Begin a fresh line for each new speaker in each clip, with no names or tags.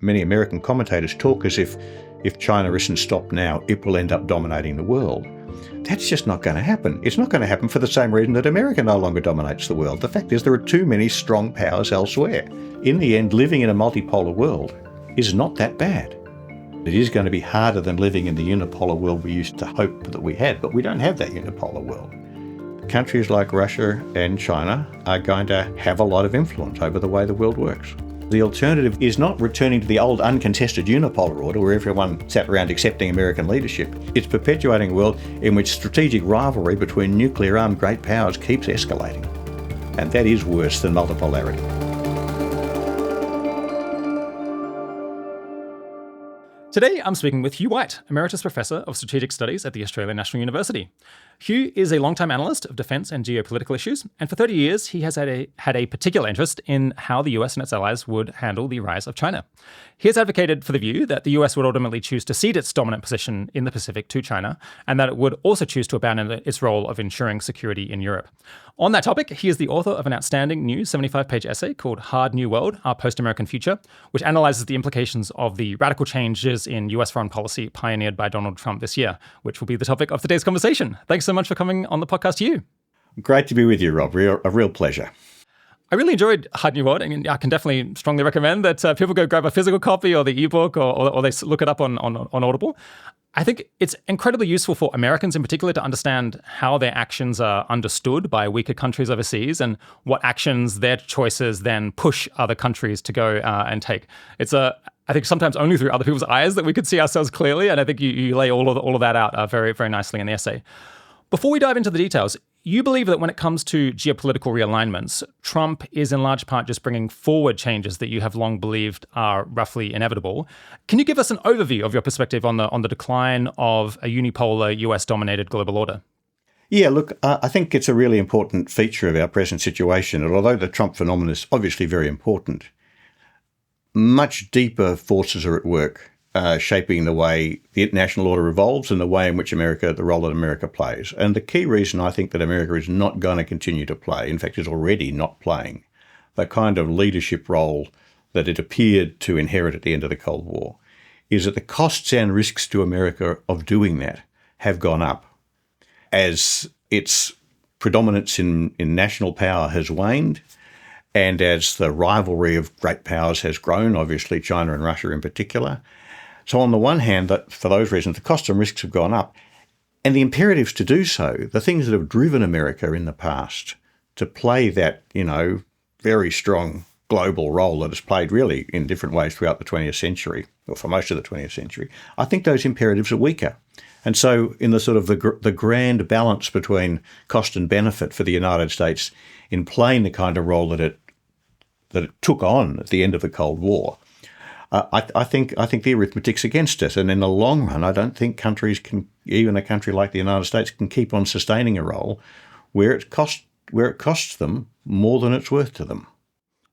Many American commentators talk as if China isn't stopped now, it will end up dominating the world. That's just not going to happen. It's not going to happen for the same reason that America no longer dominates the world. The fact is there are too many strong powers elsewhere. In the end, living in a multipolar world is not that bad. It is going to be harder than living in the unipolar world we used to hope that we had, but we don't have that unipolar world. Countries like Russia and China are going to have a lot of influence over the way the world works. The alternative is not returning to the old uncontested unipolar order where everyone sat around accepting American leadership. It's perpetuating a world in which strategic rivalry between nuclear-armed great powers keeps escalating. And that is worse than multipolarity.
Today, I'm speaking with Hugh White, Emeritus Professor of Strategic Studies at the Australian National University. Hugh is a long-time analyst of defence and geopolitical issues, and for 30 years he has had a particular interest in how the US and its allies would handle the rise of China. He has advocated for the view that the US would ultimately choose to cede its dominant position in the Pacific to China, and that it would also choose to abandon its role of ensuring security in Europe. On that topic, he is the author of an outstanding new 75-page essay called Hard New World, Our Post-American Future, which analyses the implications of the radical changes in US foreign policy pioneered by Donald Trump this year, which will be the topic of today's conversation. Thanks so much for coming on the podcast, Hugh.
Great to be with you, Rob. A real pleasure.
I really enjoyed Hard New World, and I can definitely strongly recommend that people go grab a physical copy or the ebook or they look it up on Audible. I think it's incredibly useful for Americans in particular to understand how their actions are understood by weaker countries overseas and what actions their choices then push other countries to go and take. I think sometimes only through other people's eyes that we could see ourselves clearly, and I think you lay all of that out very, very nicely in the essay. Before we dive into the details, you believe that when it comes to geopolitical realignments, Trump is in large part just bringing forward changes that you have long believed are roughly inevitable. Can you give us an overview of your perspective on the decline of a unipolar US-dominated global order?
Yeah, look, I think it's a really important feature of our present situation. And although the Trump phenomenon is obviously very important, much deeper forces are at work shaping the way the international order evolves and the way in which the role that America plays. And the key reason I think that America is not going to continue to play, in fact, is already not playing, the kind of leadership role that it appeared to inherit at the end of the Cold War, is that the costs and risks to America of doing that have gone up as its predominance in national power has waned and as the rivalry of great powers has grown, obviously China and Russia in particular. So on the one hand, that for those reasons, the costs and risks have gone up. And the imperatives to do so, the things that have driven America in the past to play that, very strong global role that it's played really in different ways throughout the 20th century, or for most of the 20th century, I think those imperatives are weaker. And so in the sort of the grand balance between cost and benefit for the United States in playing the kind of role that it took on at the end of the Cold War, I think the arithmetic's against it. And in the long run, I don't think countries can, even a country like the United States, can keep on sustaining a role where it costs them more than it's worth to them.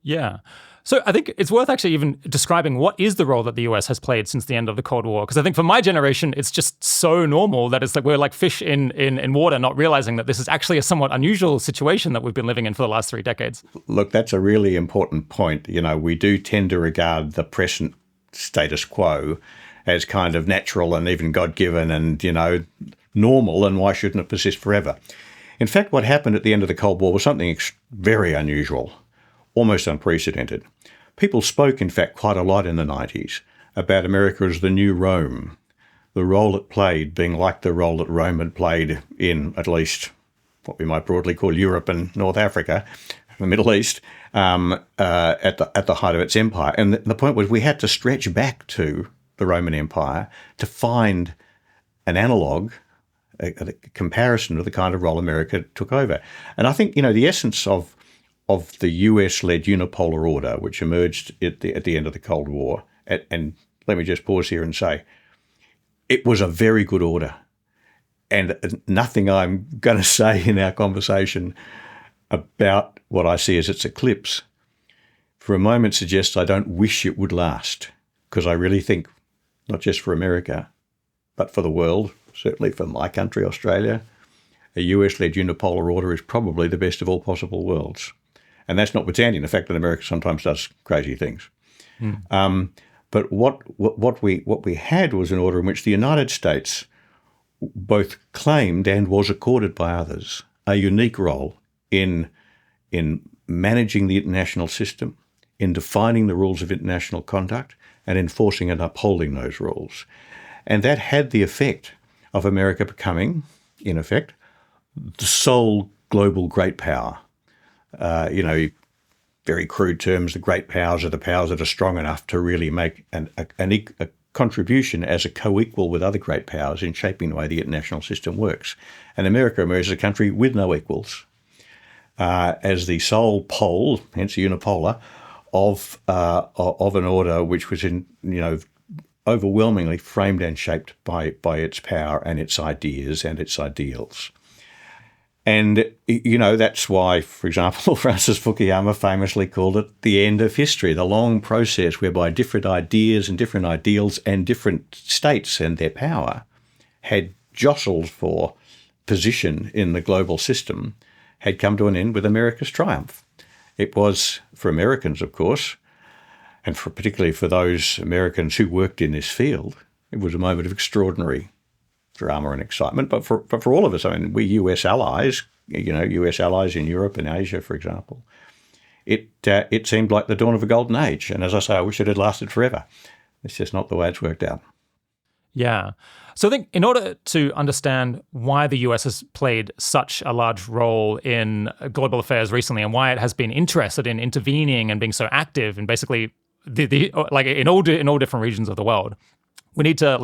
Yeah. So I think it's worth actually even describing what is the role that the US has played since the end of the Cold War. Because I think for my generation, it's just so normal that it's like we're like fish in water, not realizing that this is actually a somewhat unusual situation that we've been living in for the last 3 decades.
Look, that's a really important point. We do tend to regard the present status quo as kind of natural and even God-given and, normal, and why shouldn't it persist forever? In fact, what happened at the end of the Cold War was something very unusual, almost unprecedented. People spoke, in fact, quite a lot in the 90s about America as the new Rome, the role it played being like the role that Rome had played in at least what we might broadly call Europe and North Africa, the Middle East, at the height of its empire. And the point was we had to stretch back to the Roman Empire to find an analogue, a comparison of the kind of role America took over. And I think, the essence of the US-led unipolar order, which emerged at the end of the Cold War. And let me just pause here and say, it was a very good order. And nothing I'm going to say in our conversation about what I see as its eclipse for a moment suggests I don't wish it would last, because I really think, not just for America, but for the world, certainly for my country, Australia, a US-led unipolar order is probably the best of all possible worlds. And that's notwithstanding the fact that America sometimes does crazy things. But what we had was an order in which the United States both claimed and was accorded by others a unique role in managing the international system, in defining the rules of international conduct, and enforcing and upholding those rules. And that had the effect of America becoming, in effect, the sole global great power. Very crude terms, the great powers are the powers that are strong enough to really make a contribution as a co-equal with other great powers in shaping the way the international system works. And America emerged as a country with no equals, as the sole pole, hence unipolar, of an order which was overwhelmingly framed and shaped by its power and its ideas and its ideals. And, that's why, for example, Francis Fukuyama famously called it the end of history, the long process whereby different ideas and different ideals and different states and their power had jostled for position in the global system, had come to an end with America's triumph. It was, for Americans, of course, and particularly for those Americans who worked in this field, it was a moment of extraordinary drama and excitement. But for all of us, I mean, we US allies, US allies in Europe and Asia, for example, it seemed like the dawn of a golden age. And as I say, I wish it had lasted forever. It's just not the way it's worked out.
Yeah. So I think in order to understand why the US has played such a large role in global affairs recently and why it has been interested in intervening and being so active in basically in all different regions of the world, we need to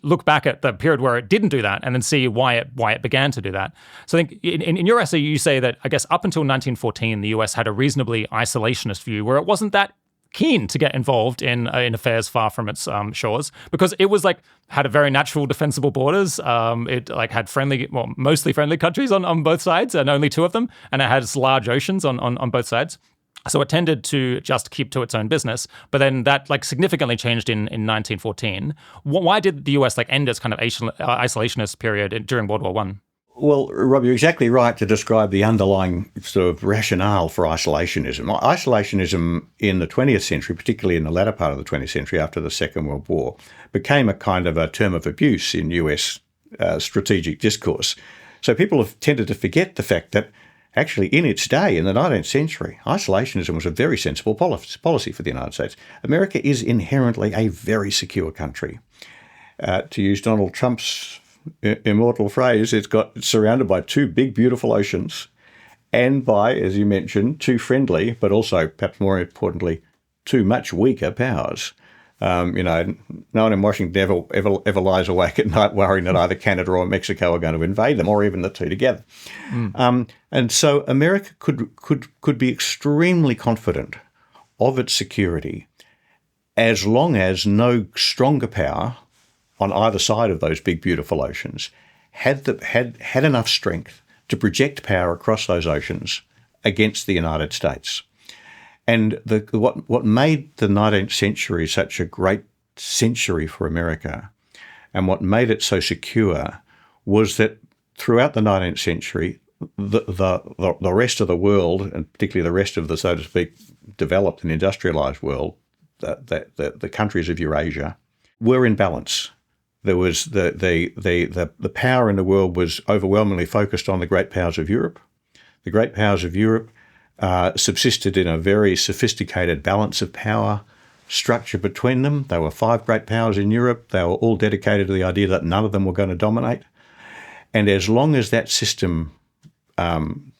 look back at the period where it didn't do that and then see why it began to do that. So I think in your essay, you say that, I guess, up until 1914, the US had a reasonably isolationist view where it wasn't that keen to get involved in affairs far from its shores, because it was had a very natural defensible borders. It had mostly friendly countries on both sides, and only two of them, and it has large oceans on both sides. So it tended to just keep to its own business. But then that significantly changed in 1914. Why did the US end its kind of isolationist period during World War One?
Well, Rob, you're exactly right to describe the underlying sort of rationale for isolationism. Isolationism in the 20th century, particularly in the latter part of the 20th century after the Second World War, became a kind of a term of abuse in US strategic discourse. So people have tended to forget the fact that actually in its day, in the 19th century, isolationism was a very sensible policy for the United States. America is inherently a very secure country. To use Donald Trump's immortal phrase, it's surrounded by two big, beautiful oceans and by, as you mentioned, two friendly, but also, perhaps more importantly, two much weaker powers. No one in Washington ever lies awake at night worrying that either Canada or Mexico are going to invade them, or even the two together. And so America could be extremely confident of its security as long as no stronger power on either side of those big, beautiful oceans had enough strength to project power across those oceans against the United States. And what made the 19th century such a great century for America, and what made it so secure, was that throughout the 19th century, the rest of the world, and particularly the rest of the, so to speak, developed and industrialized world, the countries of Eurasia, were in balance. There was the power in the world was overwhelmingly focused on the great powers of Europe. The great powers of Europe subsisted in a very sophisticated balance of power structure between them. There were five great powers in Europe. They were all dedicated to the idea that none of them were going to dominate. And as long as that system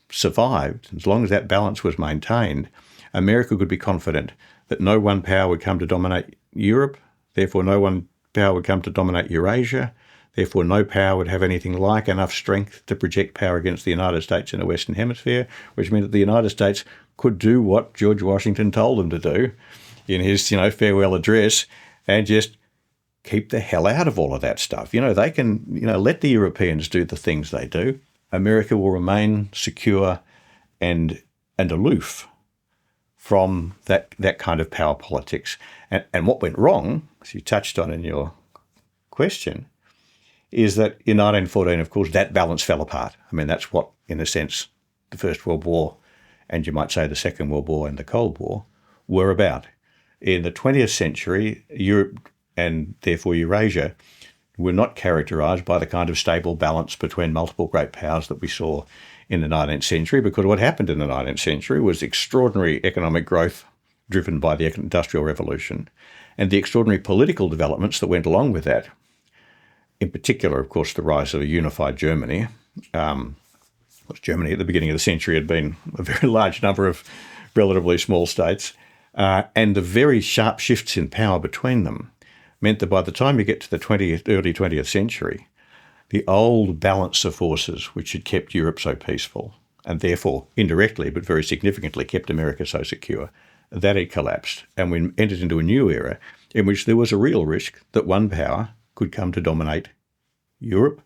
survived, as long as that balance was maintained, America could be confident that no one power would come to dominate Europe, therefore no one power would come to dominate Eurasia, therefore no power would have anything like enough strength to project power against the United States in the Western Hemisphere, which meant that the United States could do what George Washington told them to do in his, farewell address, and just keep the hell out of all of that stuff. They can, let the Europeans do the things they do. America will remain secure and aloof from that kind of power politics. And what went wrong, as you touched on in your question, is that in 1914, of course, that balance fell apart. I mean, that's what, in a sense, the First World War, and you might say the Second World War and the Cold War, were about. In the 20th century, Europe and therefore Eurasia were not characterised by the kind of stable balance between multiple great powers that we saw in the 19th century, because what happened in the 19th century was extraordinary economic growth driven by the Industrial Revolution and the extraordinary political developments that went along with that. In particular, of course, the rise of a unified Germany. Germany at the beginning of the century had been a very large number of relatively small states, and the very sharp shifts in power between them meant that by the time you get to the early 20th century, the old balance of forces which had kept Europe so peaceful, and therefore indirectly but very significantly kept America so secure, that had collapsed, and we entered into a new era in which there was a real risk that one power could come to dominate Europe,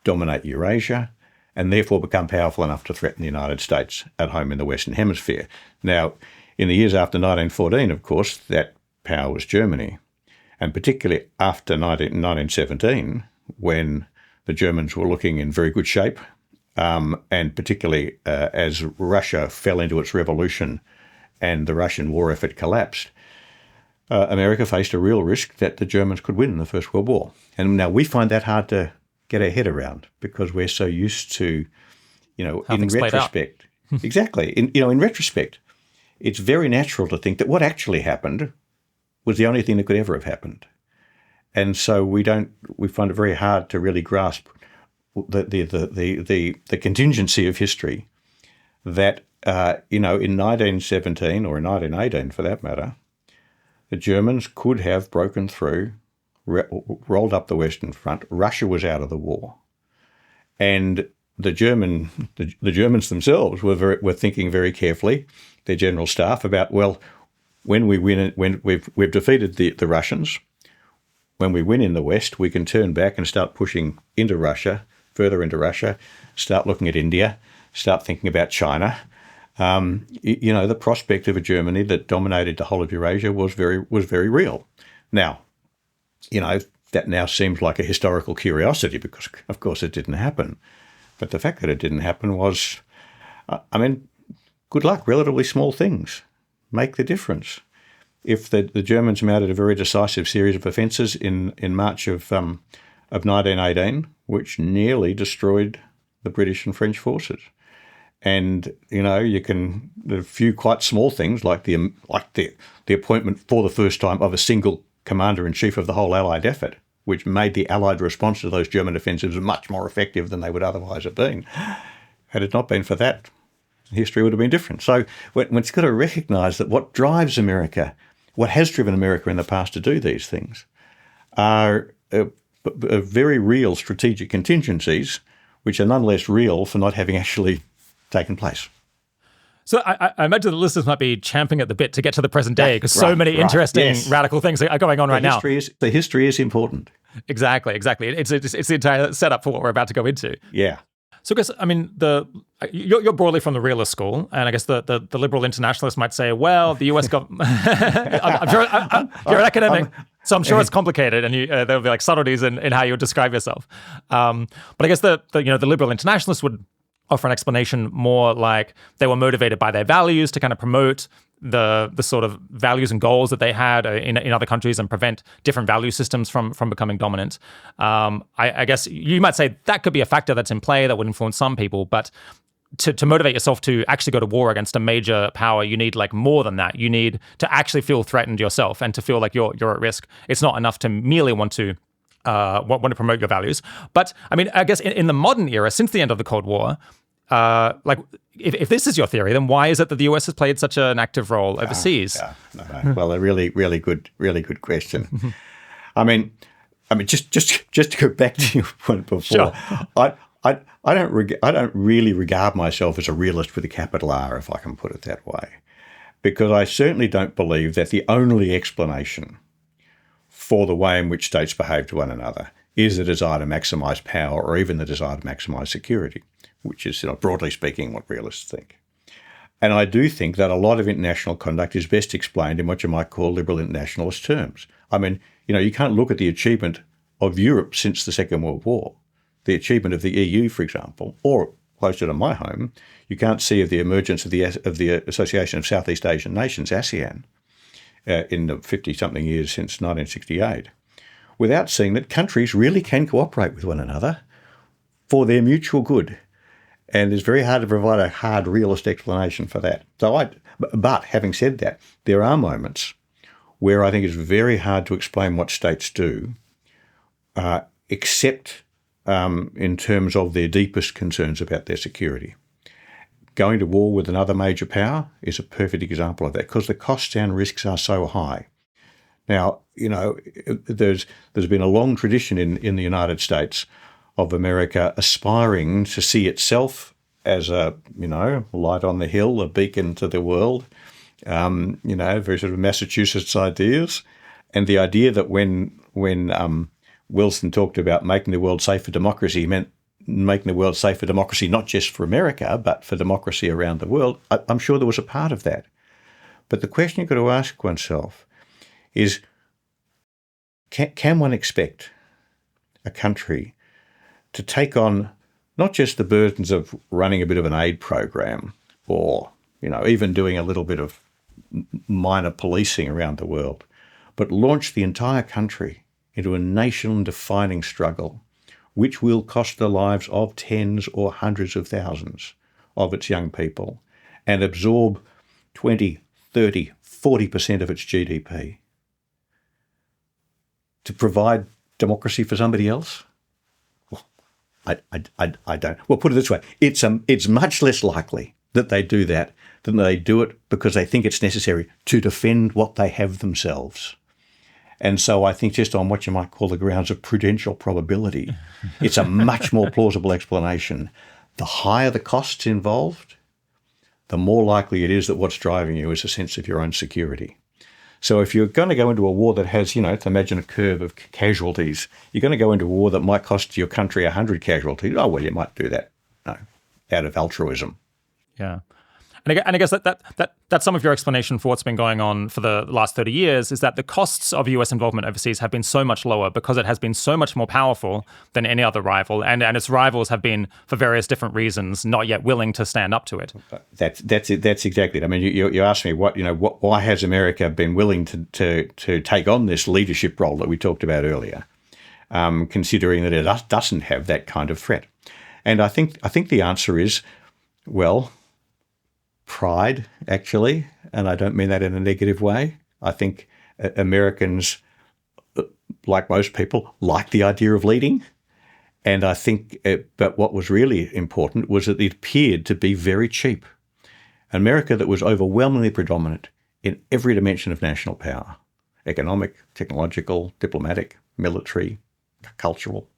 dominate Eurasia, and therefore become powerful enough to threaten the United States at home in the Western Hemisphere. Now, in the years after 1914, of course, that power was Germany, and particularly after 1917, when the Germans were looking in very good shape, and particularly as Russia fell into its revolution and the Russian war effort collapsed, America faced a real risk that the Germans could win the First World War. And now we find that hard to get our head around because we're so used to, in retrospect. Exactly. In retrospect, it's very natural to think that what actually happened was the only thing that could ever have happened. And so we find it very hard to really grasp the contingency of history that, in 1917 or in 1918 for that matter, the Germans could have broken through, rolled up the Western Front. Russia was out of the war. And the Germans themselves were thinking very carefully, their general staff, about, well, when we win, when we've defeated the Russians, when we win in the West, we can turn back and start pushing into Russia, further into Russia, start looking at India, start thinking about China. The prospect of a Germany that dominated the whole of Eurasia was very real. Now, that now seems like a historical curiosity because, of course, it didn't happen. But the fact that it didn't happen was, good luck. Relatively small things make the difference. If the Germans mounted a very decisive series of offences in March of 1918, which nearly destroyed the British and French forces. And, a few quite small things like the appointment for the first time of a single commander-in-chief of the whole Allied effort, which made the Allied response to those German offensives much more effective than they would otherwise have been. Had it not been for that, history would have been different. So it's got to recognise that what drives America, what has driven America in the past to do these things, are very real strategic contingencies, which are nonetheless real for not having actually taken place.
So I imagine the listeners might be champing at the bit to get to the present day because so many interesting radical things are going on right now.
The history is important.
Exactly. It's the entire setup for what we're about to go into.
Yeah.
So I guess, you're broadly from the realist school, and I guess the liberal internationalists might say, well, the US government, I'm sure you're an academic, so I'm sure it's complicated, and there'll be like subtleties in how you would describe yourself. But I guess the liberal internationalists would offer an explanation more like they were motivated by their values to kind of promote the sort of values and goals that they had in other countries and prevent different value systems from becoming dominant. I guess you might say that could be a factor that's in play that would influence some people, but to motivate yourself to actually go to war against a major power, you need like more than that. You need to actually feel threatened yourself and to feel like you're at risk. It's not enough to merely want to promote your values. But I guess in the modern era, since the end of the Cold War, if this is your theory, then why is it that the US has played such an active role overseas?
No. Well, a really good question. Just to go back to your point before,
sure.
I don't really regard myself as a realist with a capital R, if I can put it that way, because I certainly don't believe that the only explanation for the way in which states behave to one another is the desire to maximise power or even the desire to maximise security, which is, broadly speaking, what realists think. And I do think that a lot of international conduct is best explained in what you might call liberal internationalist terms. You can't look at the achievement of Europe since the Second World War, the achievement of the EU, for example, or closer to my home, you can't see of the emergence of the Association of Southeast Asian Nations, ASEAN, in the 50-something years since 1968, without seeing that countries really can cooperate with one another for their mutual good. And it's very hard to provide a hard realist explanation for that. But having said that, there are moments where I think it's very hard to explain what states do, except in terms of their deepest concerns about their security. Going to war with another major power is a perfect example of that, because the costs and risks are so high. Now, there's been a long tradition in the United States of America aspiring to see itself as a, light on the hill, a beacon to the world, very sort of Massachusetts ideas. And the idea that when Wilson talked about making the world safe for democracy, he meant making the world safe for democracy, not just for America, but for democracy around the world. I'm sure there was a part of that. But the question you've got to ask oneself is, can one expect a country to take on not just the burdens of running a bit of an aid program or, even doing a little bit of minor policing around the world, but launch the entire country into a nation-defining struggle which will cost the lives of tens or hundreds of thousands of its young people and absorb 20, 30, 40% of its GDP to provide democracy for somebody else? Well, I don't. Well, put it this way, it's much less likely that they do that than they do it because they think it's necessary to defend what they have themselves. And so I think just on what you might call the grounds of prudential probability, it's a much more plausible explanation. The higher the costs involved, the more likely it is that what's driving you is a sense of your own security. So if you're going to go into a war that has, to imagine a curve of casualties, you're going to go into a war that might cost your country 100 casualties. Oh, well, you might do that, out of altruism.
Yeah. And I guess that's some of your explanation for what's been going on for the last 30 years, is that the costs of US involvement overseas have been so much lower because it has been so much more powerful than any other rival. And its rivals have been, for various different reasons, not yet willing to stand up to it.
That's it. That's exactly it. I mean, you asked me why has America been willing to take on this leadership role that we talked about earlier, considering that it doesn't have that kind of threat. And I think the answer is, well, pride, actually, and I don't mean that in a negative way. I think Americans, like most people, like the idea of leading. And I think, but what was really important was that it appeared to be very cheap. America that was overwhelmingly predominant in every dimension of national power: economic, technological, diplomatic, military, cultural,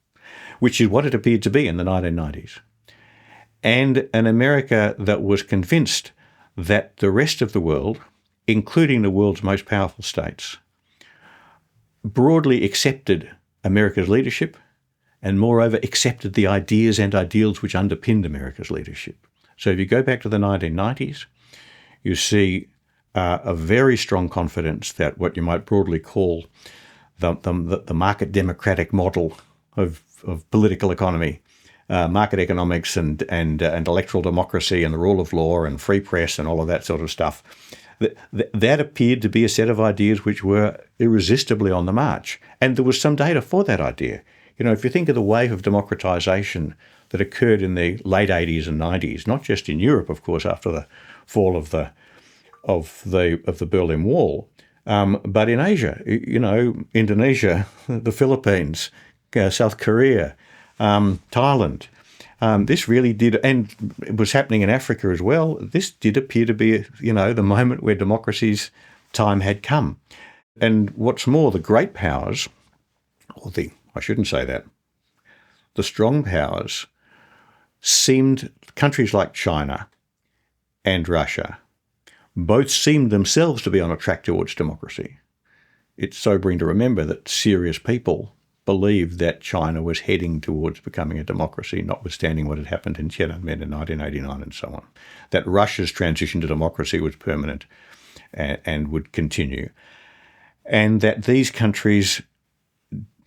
which is what it appeared to be in the 1990s. And an America that was convinced that the rest of the world, including the world's most powerful states, broadly accepted America's leadership and moreover accepted the ideas and ideals which underpinned America's leadership. So if you go back to the 1990s, you see a very strong confidence that what you might broadly call the market democratic model of political economy, market economics and electoral democracy and the rule of law and free press and all of that sort of stuff, that appeared to be a set of ideas which were irresistibly on the march. And there was some data for that idea. If you think of the wave of democratization that occurred in the late 80s and 90s, not just in Europe, of course, after the fall of the Berlin Wall, but in Asia, Indonesia, the Philippines, South Korea, Thailand. This really did, and it was happening in Africa as well. This did appear to be, the moment where democracy's time had come. And what's more, the great powers, I shouldn't say that, the strong powers countries like China and Russia, both seemed themselves to be on a track towards democracy. It's sobering to remember that serious people believed that China was heading towards becoming a democracy, notwithstanding what had happened in Tiananmen in 1989 and so on. That Russia's transition to democracy was permanent and would continue. And that these countries,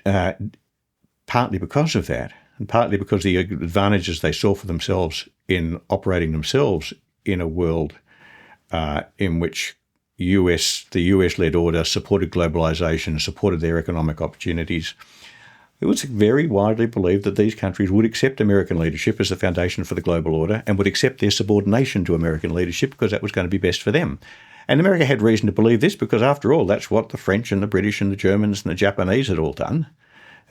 partly because of that, and partly because the advantages they saw for themselves in operating themselves in a world in which the US-led order supported globalization, supported their economic opportunities. It was very widely believed that these countries would accept American leadership as the foundation for the global order and would accept their subordination to American leadership because that was going to be best for them. And America had reason to believe this because, after all, that's what the French and the British and the Germans and the Japanese had all done.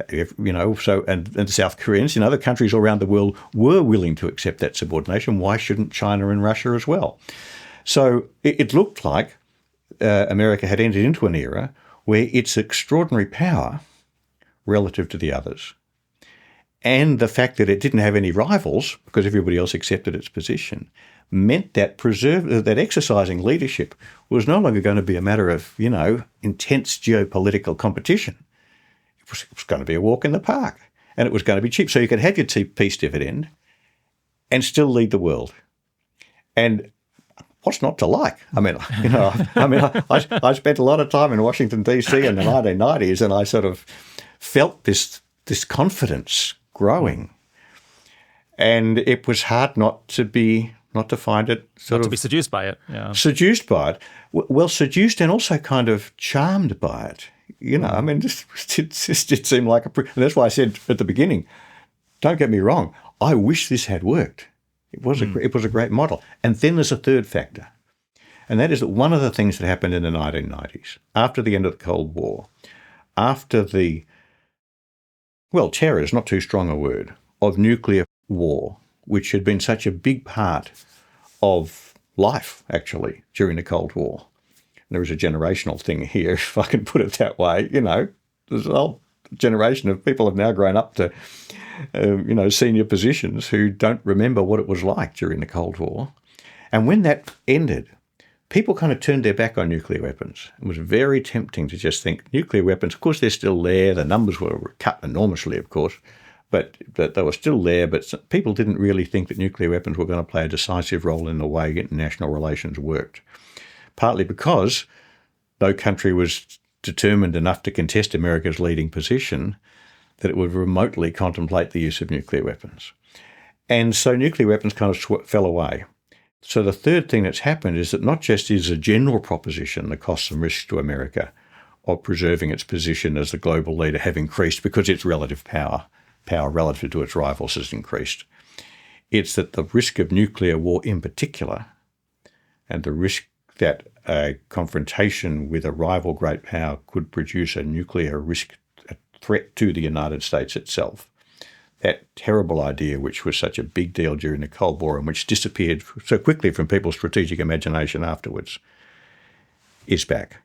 And the South Koreans, the countries all around the world were willing to accept that subordination. Why shouldn't China and Russia as well? So it looked like America had entered into an era where its extraordinary power relative to the others, and the fact that it didn't have any rivals because everybody else accepted its position, meant that that exercising leadership was no longer going to be a matter of, intense geopolitical competition. It was going to be a walk in the park, and it was going to be cheap. So you could have your peace dividend and still lead the world. And what's not to like? I spent a lot of time in Washington, D.C. in the 1990s, and I sort of felt this confidence growing. And it was hard not to find it
to be seduced by it. Yeah.
Seduced by it. Well, seduced and also kind of charmed by it. It seemed like and that's why I said at the beginning, don't get me wrong, I wish this had worked. It was a great model. And then there's a third factor, and that is that one of the things that happened in the 1990s, after the end of the Cold War, after the, terror is not too strong a word, of nuclear war, which had been such a big part of life, actually, during the Cold War. There is a generational thing here, if I can put it that way. There's a whole generation of people have now grown up to, senior positions who don't remember what it was like during the Cold War. And when that ended, people kind of turned their back on nuclear weapons. It was very tempting to just think nuclear weapons, of course, they're still there. The numbers were cut enormously, of course, but they were still there. But people didn't really think that nuclear weapons were going to play a decisive role in the way international relations worked, partly because no country was determined enough to contest America's leading position that it would remotely contemplate the use of nuclear weapons. And so nuclear weapons kind of fell away. So the third thing that's happened is that not just is a general proposition the costs and risks to America of preserving its position as the global leader have increased because its relative power relative to its rivals has increased. It's that the risk of nuclear war in particular, and the risk that a confrontation with a rival great power could produce a nuclear threat to the United States itself, that terrible idea which was such a big deal during the Cold War and which disappeared so quickly from people's strategic imagination afterwards, is back.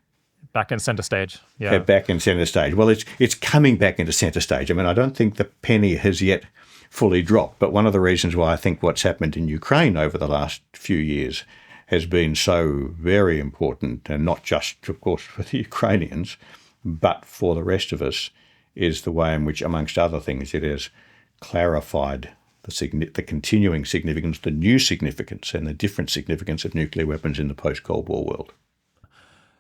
Back in centre stage. Yeah.
Back in centre stage. Well, it's coming back into centre stage. I don't think the penny has yet fully dropped, but one of the reasons why I think what's happened in Ukraine over the last few years has been so very important, and not just, of course, for the Ukrainians, but for the rest of us, is the way in which, amongst other things, it has clarified the continuing significance, the new significance, and the different significance of nuclear weapons in the post-Cold War world.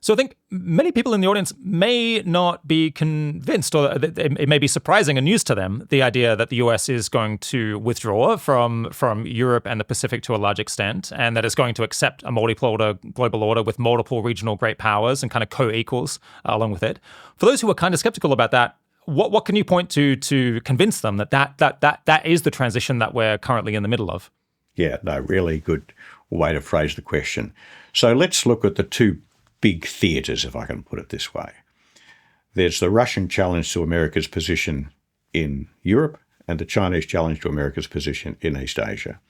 So I think many people in the audience may not be convinced, or it may be surprising and news to them, the idea that the US is going to withdraw from Europe and the Pacific to a large extent, and that it's going to accept a multipolar global order with multiple regional great powers and kind of co-equals along with it. For those who are kind of skeptical about that, what can you point to convince them that is the transition that we're currently in the middle of?
Yeah, no, really good way to phrase the question. So let's look at the two big theatres, if I can put it this way. There's the Russian challenge to America's position in Europe and the Chinese challenge to America's position in East Asia.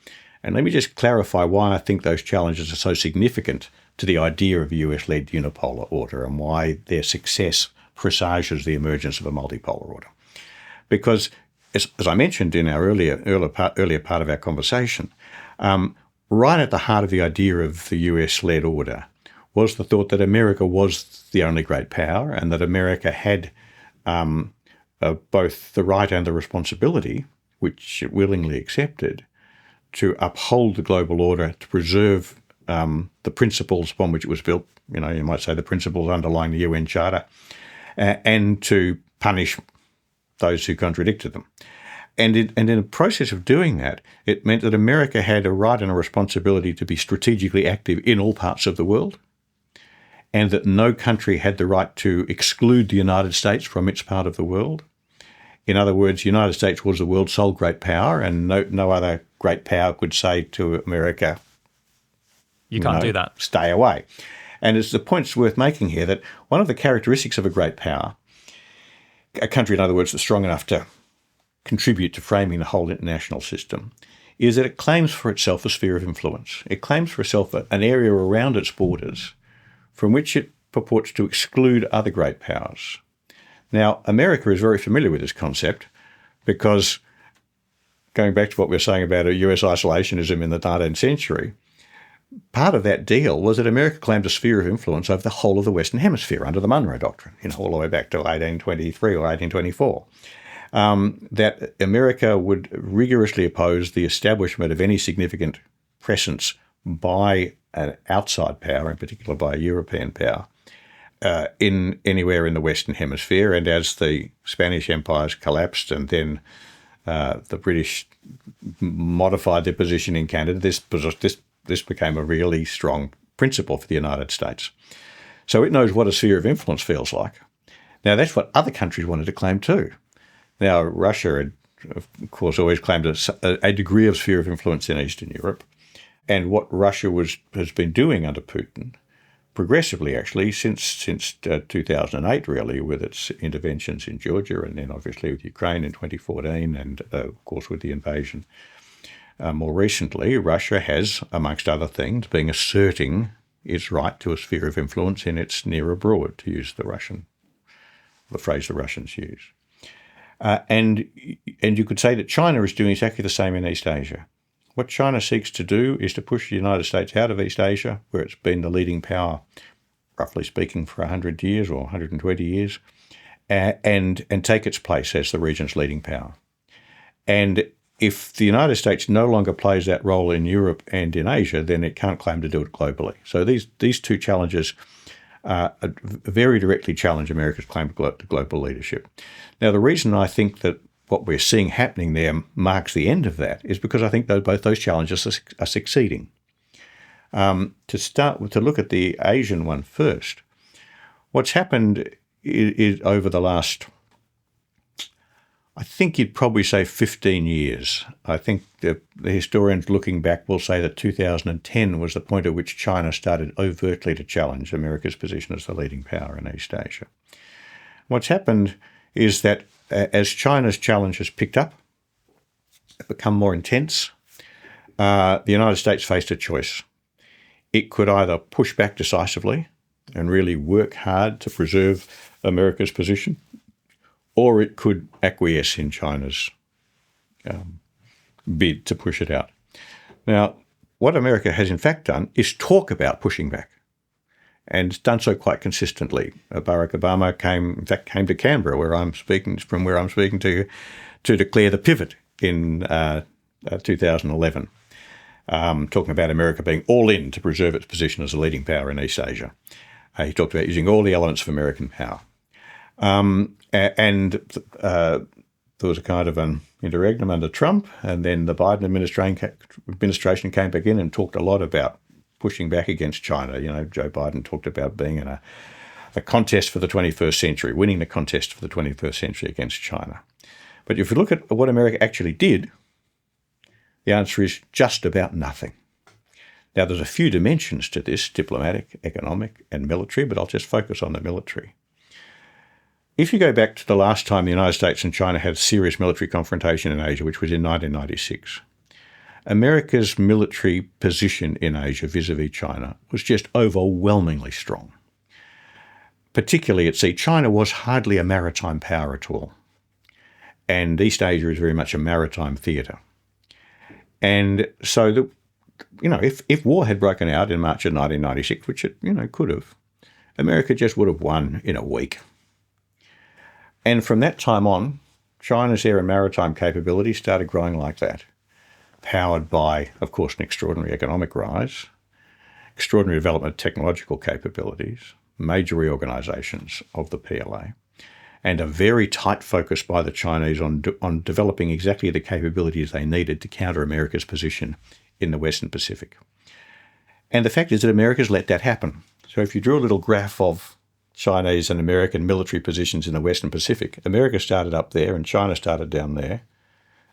And let me just clarify why I think those challenges are so significant to the idea of a US-led unipolar order and why their success presages the emergence of a multipolar order. Because, as I mentioned in our earlier part of our conversation, right at the heart of the idea of the US-led order was the thought that America was the only great power and that America had both the right and the responsibility, which it willingly accepted, to uphold the global order, to preserve the principles upon which it was built, you might say the principles underlying the UN Charter, and to punish those who contradicted them. And in the process of doing that, it meant that America had a right and a responsibility to be strategically active in all parts of the world, and that no country had the right to exclude the United States from its part of the world. In other words, the United States was the world's sole great power, and no other great power could say to America,
you can't do that.
Stay away. And it's the point's worth making here that one of the characteristics of a great power, a country, in other words, that's strong enough to contribute to framing the whole international system, is that it claims for itself a sphere of influence. It claims for itself an area around its borders from which it purports to exclude other great powers. Now, America is very familiar with this concept because, going back to what we were saying about US isolationism in the 19th century, part of that deal was that America claimed a sphere of influence over the whole of the Western Hemisphere under the Monroe Doctrine, all the way back to 1823 or 1824. That America would rigorously oppose the establishment of any significant presence by an outside power, in particular by a European power, in anywhere in the Western Hemisphere. And as the Spanish empires collapsed and then the British modified their position in Canada, this became a really strong principle for the United States. So it knows what a sphere of influence feels like. Now, that's what other countries wanted to claim too. Now, Russia had, of course, always claimed a degree of sphere of influence in Eastern Europe. And what Russia has been doing under Putin, progressively actually, since 2008 really, with its interventions in Georgia and then obviously with Ukraine in 2014 and, of course, with the invasion more recently, Russia has, amongst other things, been asserting its right to a sphere of influence in its near abroad, to use the phrase the Russians use. And you could say that China is doing exactly the same in East Asia. What China seeks to do is to push the United States out of East Asia, where it's been the leading power, roughly speaking, for 100 years or 120 years, and take its place as the region's leading power. And if the United States no longer plays that role in Europe and in Asia, then it can't claim to do it globally. So these two challenges very directly challenge America's claim to global leadership. Now, the reason I think that what we're seeing happening there marks the end of that is because I think both those challenges are succeeding. To look at the Asian one first, what's happened is over the last, I think you'd probably say 15 years. I think the historians looking back will say that 2010 was the point at which China started overtly to challenge America's position as the leading power in East Asia. What's happened is that as China's challenge has picked up, become more intense, the United States faced a choice. It could either push back decisively and really work hard to preserve America's position, or it could acquiesce in China's bid to push it out. Now, what America has in fact done is talk about pushing back, and done so quite consistently. Barack Obama came to Canberra, where I'm speaking to declare the pivot in 2011, talking about America being all in to preserve its position as a leading power in East Asia. He talked about using all the elements of American power. There was a kind of an interregnum under Trump, and then the Biden administration came back in and talked a lot about pushing back against China. Joe Biden talked about being in a contest for the 21st century, winning the contest for the 21st century against China. But if you look at what America actually did, the answer is just about nothing. Now, there's a few dimensions to this: diplomatic, economic, and military, but I'll just focus on the military. If you go back to the last time the United States and China had serious military confrontation in Asia, which was in 1996, America's military position in Asia vis-a-vis China was just overwhelmingly strong. Particularly at sea, China was hardly a maritime power at all. And East Asia is very much a maritime theatre. And so, if war had broken out in March of 1996, which it, could have, America just would have won in a week. And from that time on, China's air and maritime capabilities started growing like that, powered by, of course, an extraordinary economic rise, extraordinary development of technological capabilities, major reorganisations of the PLA, and a very tight focus by the Chinese on developing exactly the capabilities they needed to counter America's position in the Western Pacific. And the fact is that America's let that happen. So if you drew a little graph of Chinese and American military positions in the Western Pacific, America started up there and China started down there.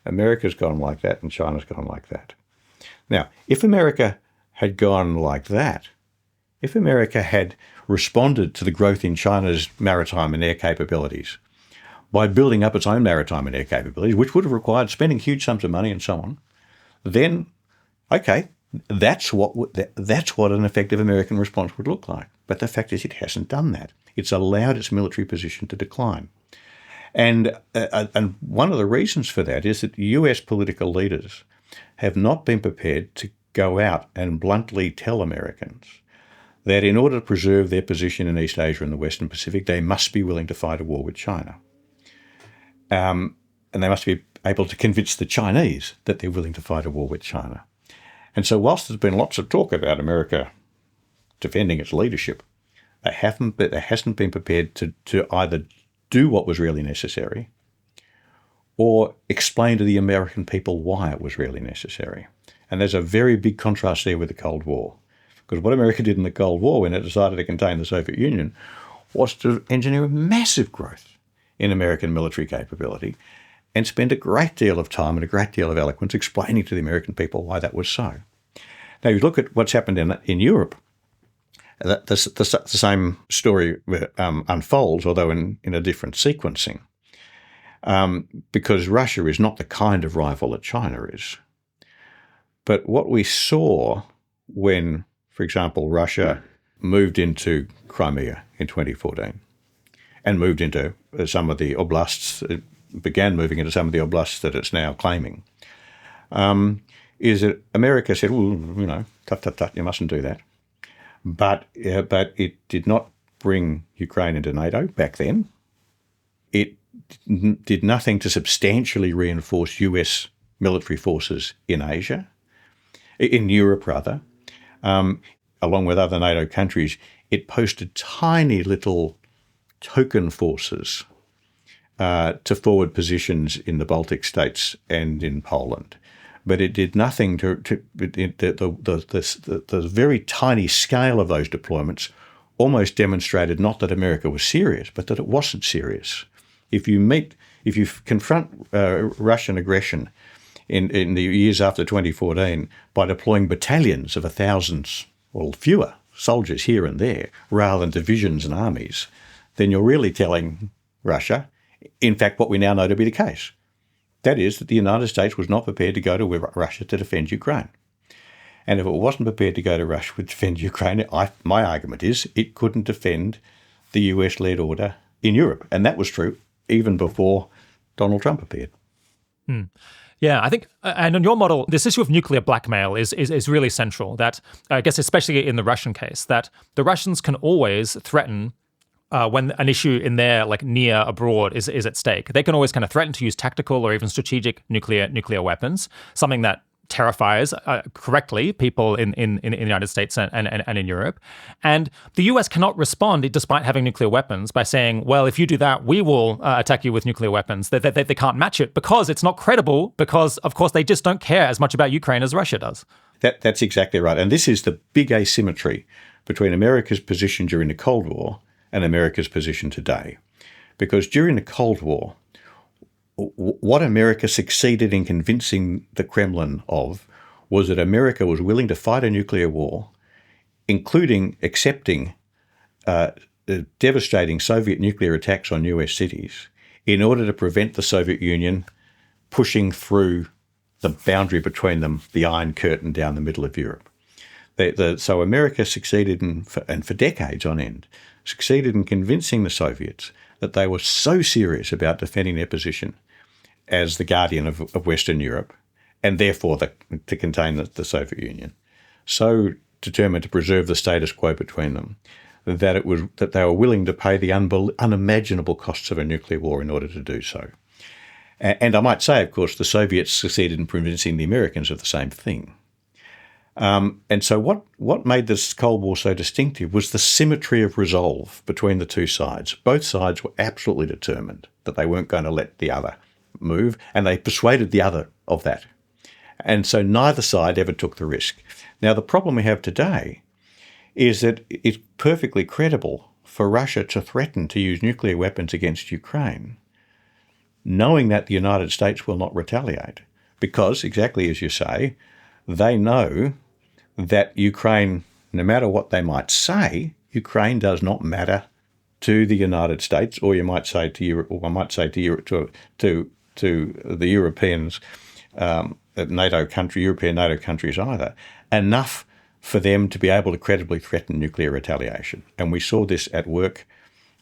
America's gone like that and China's gone like that. Now, if America had gone like that, if America had responded to the growth in China's maritime and air capabilities by building up its own maritime and air capabilities, which would have required spending huge sums of money and so on, then, okay, that's what an effective American response would look like. But the fact is it hasn't done that. It's allowed its military position to decline. And one of the reasons for that is that US political leaders have not been prepared to go out and bluntly tell Americans that in order to preserve their position in East Asia and the Western Pacific, they must be willing to fight a war with China. And they must be able to convince the Chinese that they're willing to fight a war with China. And so whilst there's been lots of talk about America defending its leadership, they hasn't been prepared to either do what was really necessary or explain to the American people why it was really necessary. And there's a very big contrast there with the Cold War. Because what America did in the Cold War when it decided to contain the Soviet Union was to engineer massive growth in American military capability and spend a great deal of time and a great deal of eloquence explaining to the American people why that was so. Now, you look at what's happened in Europe, the same story unfolds, although in a different sequencing, because Russia is not the kind of rival that China is. But what we saw when, for example, Russia moved into Crimea in 2014 and moved into some of the oblasts, began moving into some of the oblasts that it's now claiming, is that America said, well, you know, tut, you mustn't do that. But it did not bring Ukraine into NATO back then. It did nothing to substantially reinforce US military forces in Asia, in Europe rather. Along with other NATO countries, it posted tiny little token forces to forward positions in the Baltic states and in Poland. But it did nothing the very tiny scale of those deployments almost demonstrated not that America was serious, but that it wasn't serious. If you confront Russian aggression in the years after 2014 by deploying battalions of 1,000 or fewer soldiers here and there rather than divisions and armies, then you're really telling Russia, in fact, what we now know to be the case. That is that the United States was not prepared to go to Russia to defend Ukraine. And if it wasn't prepared to go to Russia to defend Ukraine, my argument is it couldn't defend the US-led order in Europe. And that was true even before Donald Trump appeared.
Yeah, I think, and on your model, this issue of nuclear blackmail is really central. That, I guess, especially in the Russian case, that the Russians can always threaten when an issue in their near abroad is at stake. They can always kind of threaten to use tactical or even strategic nuclear weapons, something that terrifies correctly people in the United States and in Europe. And the US cannot respond despite having nuclear weapons by saying, well, if you do that, we will attack you with nuclear weapons. They can't match it because it's not credible, because, of course, they just don't care as much about Ukraine as Russia does.
That's exactly right. And this is the big asymmetry between America's position during the Cold War and America's position today. Because during the Cold War, what America succeeded in convincing the Kremlin of was that America was willing to fight a nuclear war, including accepting devastating Soviet nuclear attacks on US cities, in order to prevent the Soviet Union pushing through the boundary between them, the Iron Curtain down the middle of Europe. So America succeeded, and for decades on end, succeeded in convincing the Soviets that they were so serious about defending their position as the guardian of Western Europe, and therefore to contain the Soviet Union, so determined to preserve the status quo between them, that they were willing to pay the unimaginable costs of a nuclear war in order to do so. And I might say, of course, the Soviets succeeded in convincing the Americans of the same thing. And so what made this Cold War so distinctive was the symmetry of resolve between the two sides. Both sides were absolutely determined that they weren't going to let the other move, and they persuaded the other of that. And so neither side ever took the risk. Now, the problem we have today is that it's perfectly credible for Russia to threaten to use nuclear weapons against Ukraine, knowing that the United States will not retaliate. Because, exactly as you say, they know that Ukraine, no matter what they might say, Ukraine does not matter to the United States, or you might say to Europe, or I might say to Europe, to the Europeans, European NATO countries either, enough for them to be able to credibly threaten nuclear retaliation. And we saw this at work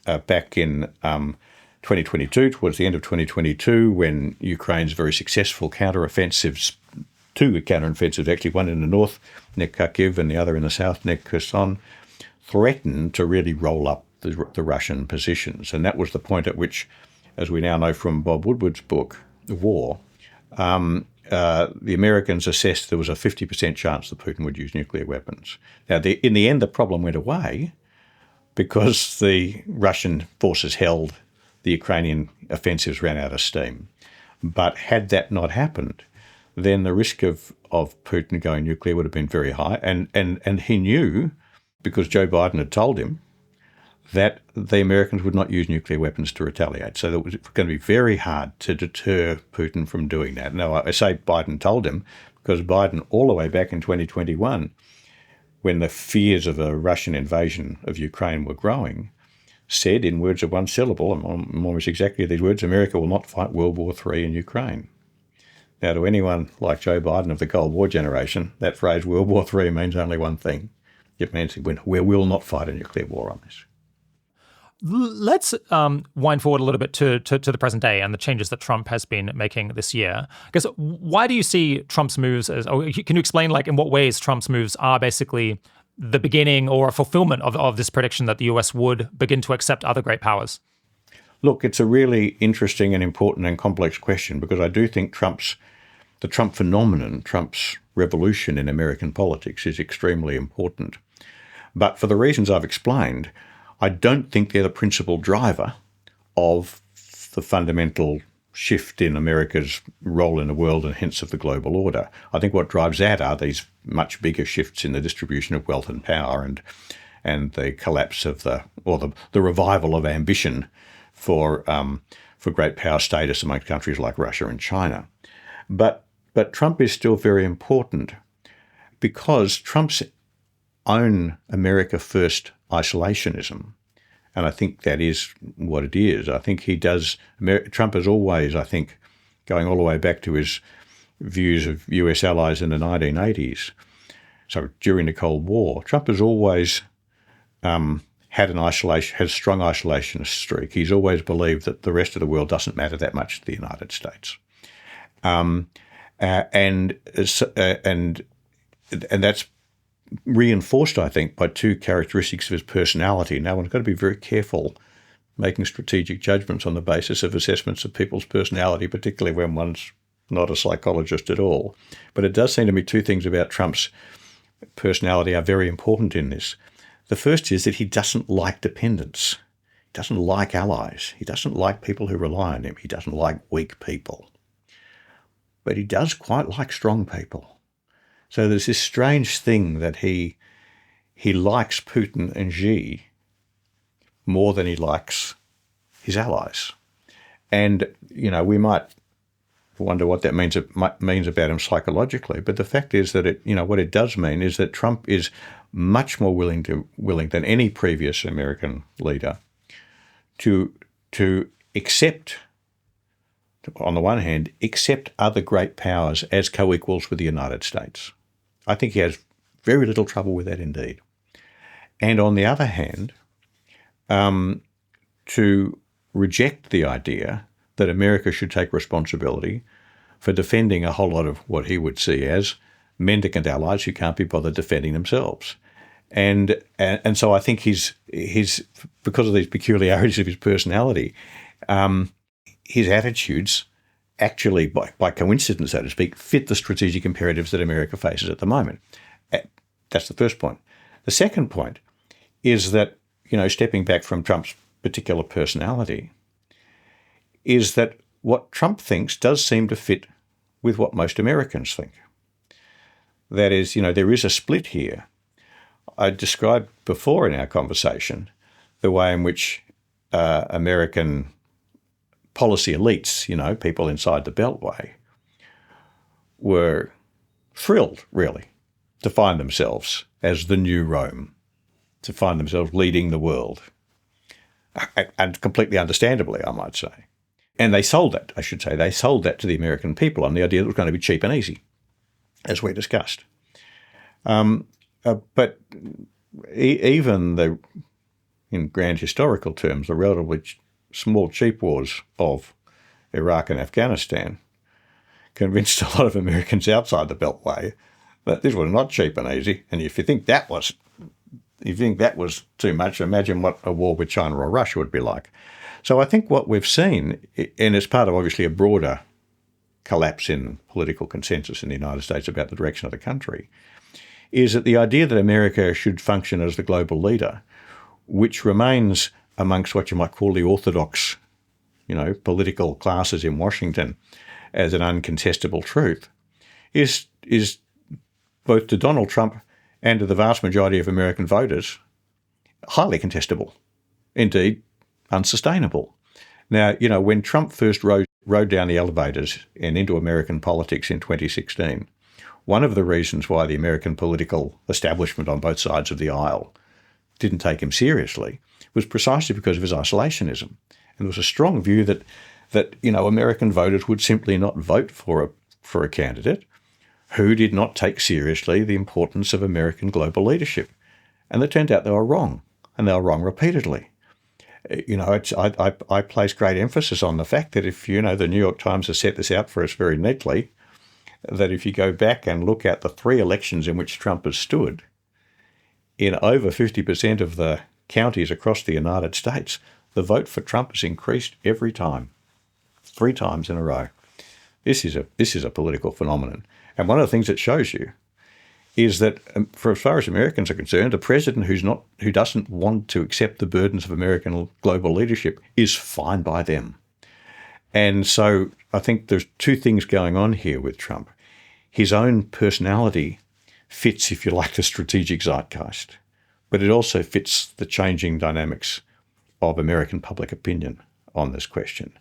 back in 2022, towards the end of 2022, when Ukraine's very successful counteroffensives, two counteroffensives actually, one in the north, near Kharkiv, and the other in the south, near Kherson, threatened to really roll up the Russian positions. And that was the point at which, as we now know from Bob Woodward's book, The War, the Americans assessed there was a 50% chance that Putin would use nuclear weapons. Now, in the end, the problem went away because the Russian forces held, the Ukrainian offensives ran out of steam. But had that not happened, then the risk of Putin going nuclear would have been very high. And he knew, because Joe Biden had told him, that the Americans would not use nuclear weapons to retaliate. So it was going to be very hard to deter Putin from doing that. Now, I say Biden told him because Biden, all the way back in 2021, when the fears of a Russian invasion of Ukraine were growing, said in words of one syllable, and almost exactly these words, America will not fight World War III in Ukraine. Now, to anyone like Joe Biden of the Cold War generation, that phrase World War III means only one thing. It means we will not fight a nuclear war on this.
Let's wind forward a little bit to the present day and the changes that Trump has been making this year. Because why do you see Trump's moves as, or can you explain in what ways Trump's moves are basically the beginning or a fulfillment of this prediction that the US would begin to accept other great powers?
Look, it's a really interesting and important and complex question, because I do think the Trump phenomenon, Trump's revolution in American politics, is extremely important. But for the reasons I've explained, I don't think they're the principal driver of the fundamental shift in America's role in the world and hence of the global order. I think what drives that are these much bigger shifts in the distribution of wealth and power and the collapse of the revival of ambition for great power status amongst countries like Russia and China. But Trump is still very important because Trump's own America First isolationism, and I think that is what it is. I think Trump is always, I think, going all the way back to his views of US allies in the 1980s, so during the Cold War, Trump has always had a strong isolationist streak. He's always believed that the rest of the world doesn't matter that much to the United States. And that's reinforced, I think, by two characteristics of his personality. Now, one's got to be very careful making strategic judgments on the basis of assessments of people's personality, particularly when one's not a psychologist at all. But it does seem to me two things about Trump's personality are very important in this. The first is that he doesn't like dependence. He doesn't like allies. He doesn't like people who rely on him. He doesn't like weak people. But he does quite like strong people. So there's this strange thing that he likes Putin and Xi more than he likes his allies. And, we might wonder what that means about him psychologically, but the fact is that what it does mean is that Trump is much more willing than any previous American leader to accept, on the one hand, accept other great powers as co-equals with the United States. I think he has very little trouble with that indeed. And on the other hand, to reject the idea that America should take responsibility for defending a whole lot of what he would see as mendicant allies who can't be bothered defending themselves. And so I think he's because of these peculiarities of his personality, his attitudes actually, by coincidence, so to speak, fit the strategic imperatives that America faces at the moment. That's the first point. The second point is that, stepping back from Trump's particular personality, is that what Trump thinks does seem to fit with what most Americans think. That is, there is a split here I described before in our conversation the way in which American policy elites, people inside the Beltway, were thrilled, really, to find themselves as the new Rome, to find themselves leading the world. And completely understandably, I might say. And they sold that, I should say. They sold that to the American people on the idea that it was going to be cheap and easy, as we discussed. But even in grand historical terms, the relatively small, cheap wars of Iraq and Afghanistan convinced a lot of Americans outside the Beltway that this was not cheap and easy. And if you think that was too much, imagine what a war with China or Russia would be like. So I think what we've seen, and it's part of obviously a broader collapse in political consensus in the United States about the direction of the country, is that the idea that America should function as the global leader, which remains amongst what you might call the orthodox, political classes in Washington as an uncontestable truth, is both to Donald Trump and to the vast majority of American voters highly contestable, indeed unsustainable. Now, when Trump first rode down the elevators and into American politics in 2016, one of the reasons why the American political establishment on both sides of the aisle didn't take him seriously was precisely because of his isolationism. And there was a strong view that American voters would simply not vote for a candidate who did not take seriously the importance of American global leadership. And it turned out they were wrong, and they were wrong repeatedly. I place great emphasis on the fact that if, the New York Times has set this out for us very neatly, that if you go back and look at the 3 elections in which Trump has stood, in over 50% of the counties across the United States, the vote for Trump has increased every time, 3 times in a row. This is a political phenomenon. And one of the things it shows you is that, for as far as Americans are concerned, a president who doesn't want to accept the burdens of American global leadership is fine by them. And so I think there's 2 things going on here with Trump. His own personality fits, if you like, the strategic zeitgeist, but it also fits the changing dynamics of American public opinion on this question.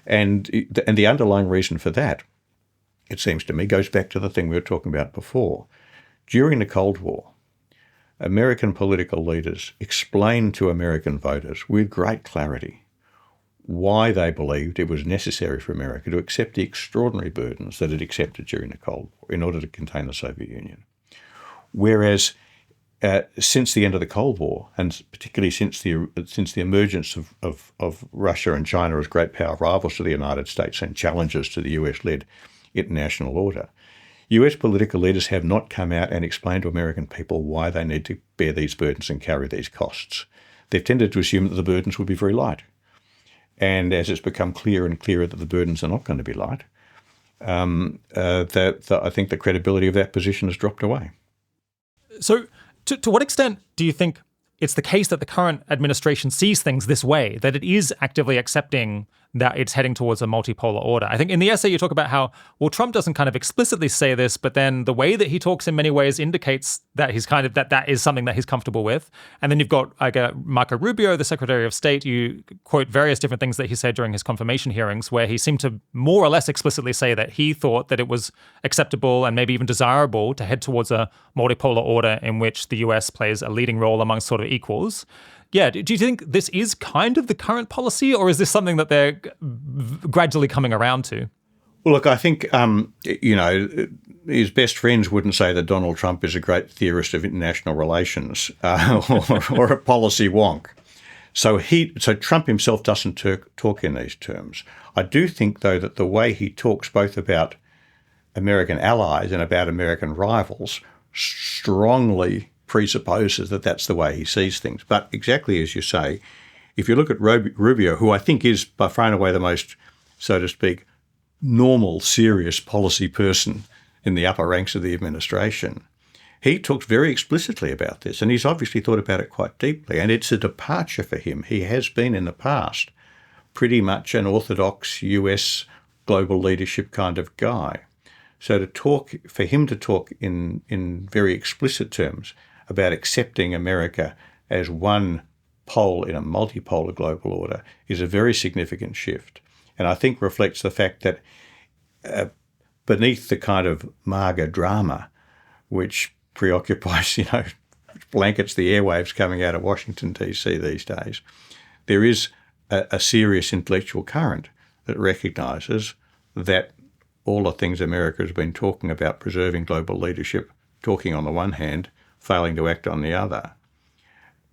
And the underlying reason for that, it seems to me, goes back to the thing we were talking about before. During the Cold War, American political leaders explained to American voters with great clarity why they believed it was necessary for America to accept the extraordinary burdens that it accepted during the Cold War in order to contain the Soviet Union. Whereas since the end of the Cold War, and particularly since the emergence of Russia and China as great power rivals to the United States and challengers to the US-led international order, US political leaders have not come out and explained to American people why they need to bear these burdens and carry these costs. They've tended to assume that the burdens would be very light. And as it's become clearer and clearer that the burdens are not going to be light, I think the credibility of that position has dropped away.
So to what extent do you think it's the case that the current administration sees things this way, that it is actively accepting that it's heading towards a multipolar order? I think in the essay you talk about how, well, Trump doesn't kind of explicitly say this, but then the way that he talks in many ways indicates that he's kind of that is something that he's comfortable with. And then you've got Marco Rubio, the Secretary of State. You quote various different things that he said during his confirmation hearings, where he seemed to more or less explicitly say that he thought that it was acceptable and maybe even desirable to head towards a multipolar order in which the US plays a leading role amongst sort of equals. Yeah, do you think this is kind of the current policy, or is this something that they're gradually coming around to?
Well, look, I think, his best friends wouldn't say that Donald Trump is a great theorist of international relations or a policy wonk. So Trump himself doesn't talk in these terms. I do think, though, that the way he talks both about American allies and about American rivals strongly presupposes that that's the way he sees things. But exactly as you say, if you look at Rubio, who I think is by far and away the most, so to speak, normal, serious policy person in the upper ranks of the administration, he talks very explicitly about this, and he's obviously thought about it quite deeply, and it's a departure for him. He has been in the past pretty much an orthodox US global leadership kind of guy. So for him to talk in very explicit terms about accepting America as one pole in a multipolar global order is a very significant shift. And I think reflects the fact that beneath the kind of MAGA drama, which preoccupies, blankets the airwaves coming out of Washington, D.C. these days, there is a serious intellectual current that recognises that all the things America has been talking about, preserving global leadership, talking on the one hand, failing to act on the other,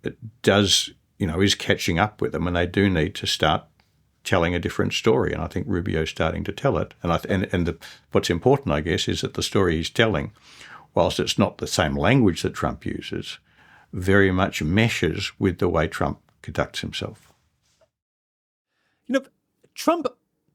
it does, is catching up with them, and they do need to start telling a different story. And I think Rubio's starting to tell it. And what's important, I guess, is that the story he's telling, whilst it's not the same language that Trump uses, very much meshes with the way Trump conducts himself.
Trump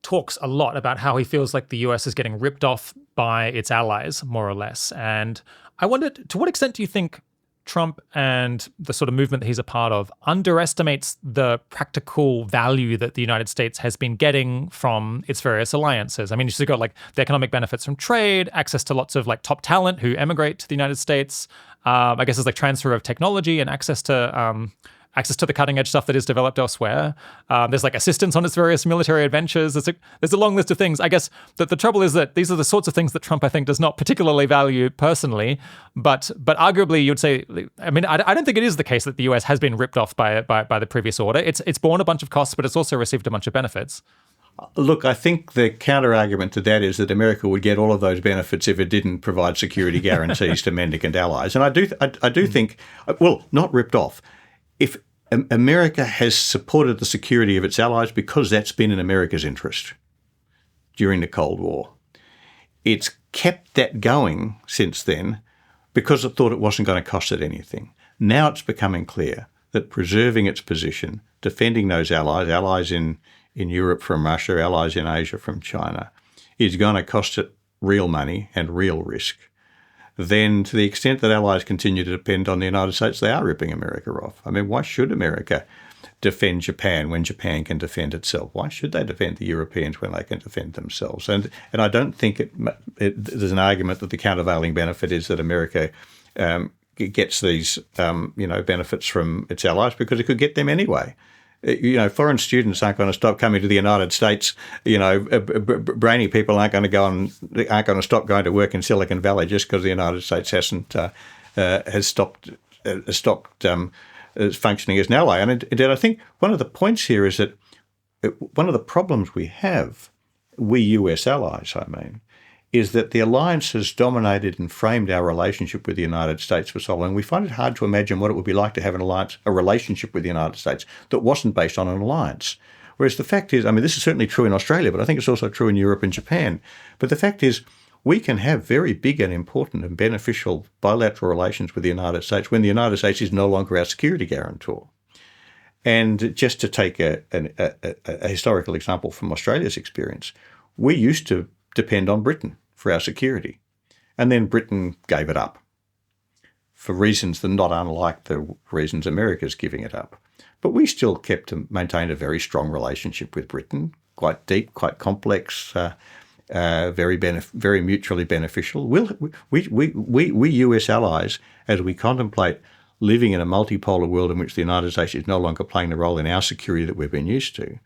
talks a lot about how he feels like the US is getting ripped off by its allies, more or less. And I wondered, to what extent do you think Trump and the sort of movement that he's a part of underestimates the practical value that the United States has been getting from its various alliances? I mean, you've got like the economic benefits from trade, access to lots of like top talent who emigrate to the United States. I guess there's like transfer of technology and access to the cutting edge stuff that is developed elsewhere. There's like assistance on its various military adventures. There's a long list of things. I guess that the trouble is that these are the sorts of things that Trump, I think, does not particularly value personally. But arguably, you'd say, I mean, I don't think it is the case that the US has been ripped off by the previous order. It's borne a bunch of costs, but it's also received a bunch of benefits.
Look, I think the counter-argument to that is that America would get all of those benefits if it didn't provide security guarantees to mendicant allies. And I do think, well, not ripped off. If America has supported the security of its allies because that's been in America's interest during the Cold War. It's kept that going since then because it thought it wasn't going to cost it anything. Now it's becoming clear that preserving its position, defending those allies in Europe from Russia, allies in Asia from China, is going to cost it real money and real risk. Then to the extent that allies continue to depend on the United States, they are ripping America off. I mean, why should America defend Japan when Japan can defend itself? Why should they defend the Europeans when they can defend themselves? And I don't think there's an argument that the countervailing benefit is that America gets these benefits from its allies because it could get them anyway. Foreign students aren't going to stop coming to the United States. Brainy people aren't going to stop going to work in Silicon Valley just because the United States has stopped functioning as an ally. And I think one of the points here is that one of the problems we have, we US allies, is that the alliance has dominated and framed our relationship with the United States for so long. We find it hard to imagine what it would be like to have a relationship with the United States that wasn't based on an alliance. Whereas the fact is, this is certainly true in Australia, but I think it's also true in Europe and Japan. But the fact is, we can have very big and important and beneficial bilateral relations with the United States when the United States is no longer our security guarantor. And just to take a historical example from Australia's experience, we used to depend on Britain for our security. And then Britain gave it up for reasons that not unlike the reasons America's giving it up. But we still maintained a very strong relationship with Britain, quite deep, quite complex, very mutually beneficial. We US allies, as we contemplate living in a multipolar world in which the United States is no longer playing the role in our security that we've been used to,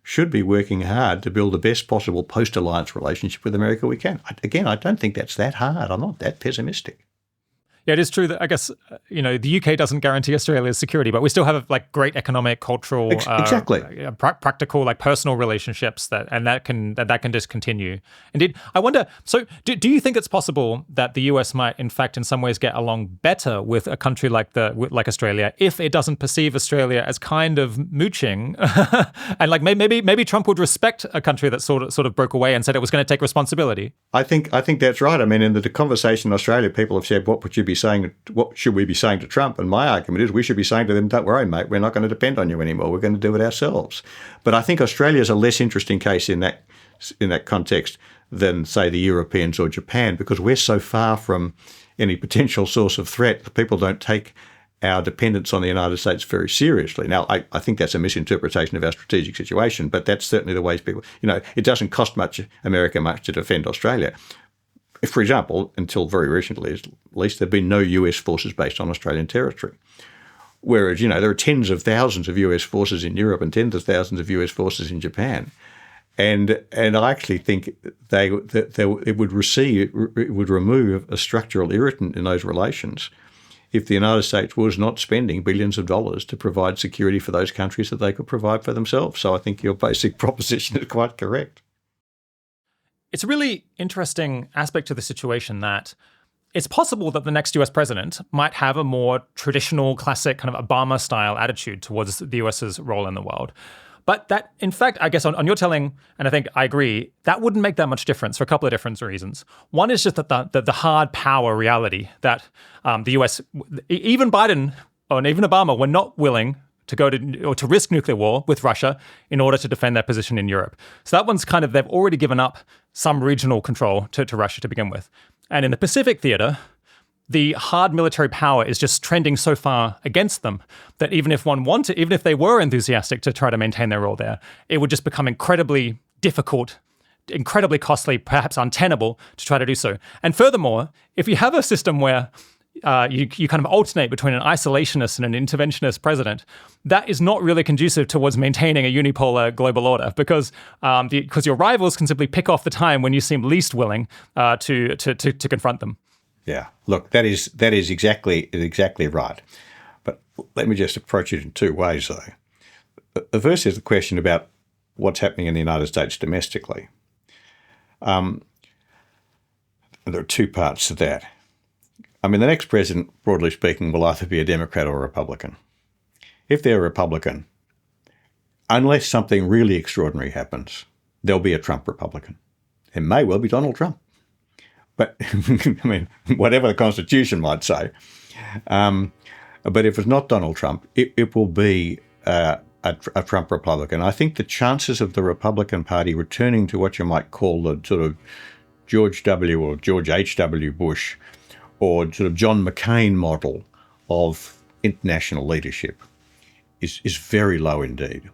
should be working hard to build the best possible post-alliance relationship with America we can. Again, I don't think that's that hard. I'm not that pessimistic.
Yeah, it is true that I guess the UK doesn't guarantee Australia's security, but we still have like great economic, cultural,
exactly
practical, like personal relationships that can just continue. Indeed, I wonder. So, do you think it's possible that the US might, in fact, in some ways, get along better with a country like Australia if it doesn't perceive Australia as kind of mooching, and like maybe Trump would respect a country that sort of broke away and said it was going to take responsibility?
I think that's right. In the conversation in Australia, people have said, what should we be saying to Trump? And my argument is we should be saying to them, don't worry, mate, we're not going to depend on you anymore. We're going to do it ourselves. But I think Australia is a less interesting case in that context than, say, the Europeans or Japan, because we're so far from any potential source of threat that people don't take our dependence on the United States very seriously. Now, I think that's a misinterpretation of our strategic situation, but that's certainly the ways people, it doesn't cost America much to defend Australia. For example, until very recently, at least, there have been no US forces based on Australian territory. Whereas, there are tens of thousands of US forces in Europe and tens of thousands of US forces in Japan. And I actually think it would remove a structural irritant in those relations if the United States was not spending billions of dollars to provide security for those countries that they could provide for themselves. So I think your basic proposition is quite correct.
It's a really interesting aspect to the situation that it's possible that the next US president might have a more traditional, classic kind of Obama-style attitude towards the US's role in the world. But that, in fact, I guess on your telling, and I think I agree, that wouldn't make that much difference for a couple of different reasons. One is just that the hard power reality that the US, even Biden and even Obama, were not willing to go to or to risk nuclear war with Russia in order to defend their position in Europe. So that one's kind of, they've already given up some regional control to Russia to begin with. And in the Pacific theater, the hard military power is just trending so far against them that even if they were enthusiastic to try to maintain their role there, it would just become incredibly difficult, incredibly costly, perhaps untenable to try to do so. And furthermore, if you have a system where you kind of alternate between an isolationist and an interventionist president, that is not really conducive towards maintaining a unipolar global order because your rivals can simply pick off the time when you seem least willing to confront them.
Yeah, look, that is exactly right. But let me just approach it in two ways, though. The first is the question about what's happening in the United States domestically. There are two parts to that. I mean, the next president, broadly speaking, will either be a Democrat or a Republican. If they're a Republican, unless something really extraordinary happens, there'll be a Trump Republican. It may well be Donald Trump. But, I mean, whatever the Constitution might say. But if it's not Donald Trump, it will be a Trump Republican. I think the chances of the Republican Party returning to what you might call the sort of George W. or George H.W. Bush or sort of John McCain model of international leadership is very low indeed.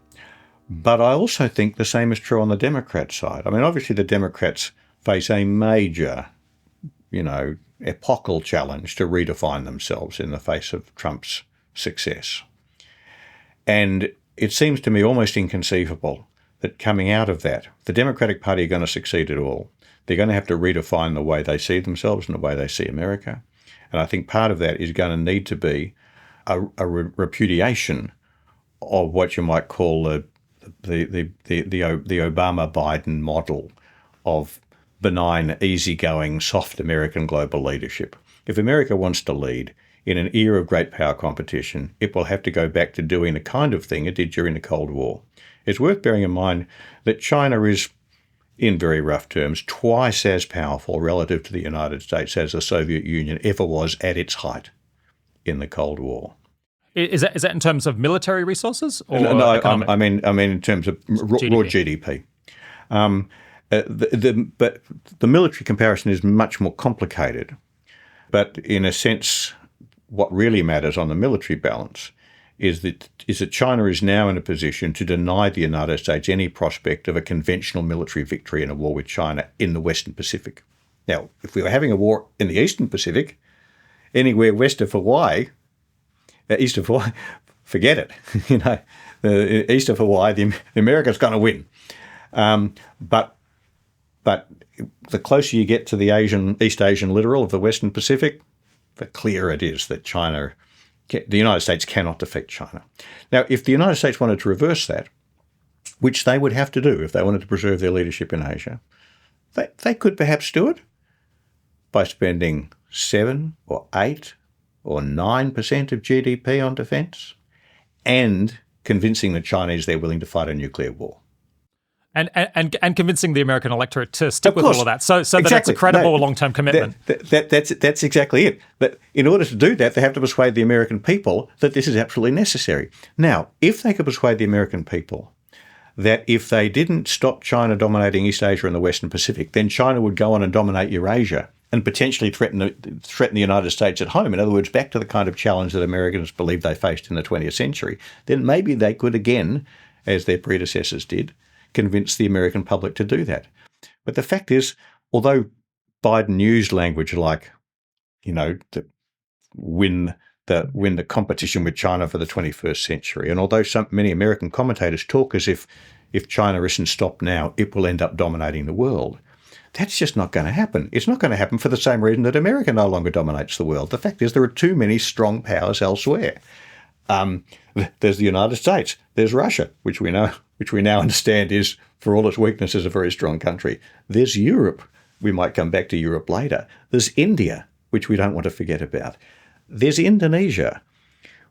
But I also think the same is true on the Democrat side. I mean, obviously the Democrats face a major epochal challenge to redefine themselves in the face of Trump's success. And it seems to me almost inconceivable that coming out of that, the Democratic Party are going to succeed at all. They're going to have to redefine the way they see themselves and the way they see America. And I think part of that is going to need to be a repudiation of what you might call the Obama-Biden model of benign, easygoing, soft American global leadership. If America wants to lead in an era of great power competition, it will have to go back to doing the kind of thing it did during the Cold War. It's worth bearing in mind that China is, in very rough terms, twice as powerful relative to the United States as the Soviet Union ever was at its height in the Cold War.
Is that in terms of military resources? Or
no, I mean in terms of raw GDP. But the military comparison is much more complicated. But in a sense, what really matters on the military balance is that China is now in a position to deny the United States any prospect of a conventional military victory in a war with China in the Western Pacific. Now, if we were having a war in the Eastern Pacific, anywhere west of Hawaii, east of Hawaii, forget it. The east of Hawaii, the America's going to win. But the closer you get to the East Asian littoral of the Western Pacific, the clearer it is that the United States cannot defeat China. Now, if the United States wanted to reverse that, which they would have to do if they wanted to preserve their leadership in Asia, they could perhaps do it by spending 7 or 8 or 9% of GDP on defence and convincing the Chinese they're willing to fight a nuclear war.
And convincing the American electorate to stick with all of that, so exactly. That it's a credible long-term commitment.
That's exactly it. But in order to do that, they have to persuade the American people that this is absolutely necessary. Now, if they could persuade the American people that if they didn't stop China dominating East Asia and the Western Pacific, then China would go on and dominate Eurasia and potentially threaten the United States at home, in other words, back to the kind of challenge that Americans believed they faced in the 20th century, then maybe they could again, as their predecessors did, convince the American public to do that. But the fact is, although Biden used language like, to win the competition with China for the 21st century. And although many American commentators talk as if China isn't stopped now, it will end up dominating the world, that's just not going to happen. It's not going to happen for the same reason that America no longer dominates the world. The fact is there are too many strong powers elsewhere. There's the United States. There's Russia, which we now understand is, for all its weaknesses, a very strong country. There's Europe. We might come back to Europe later. There's India, which we don't want to forget about. There's Indonesia,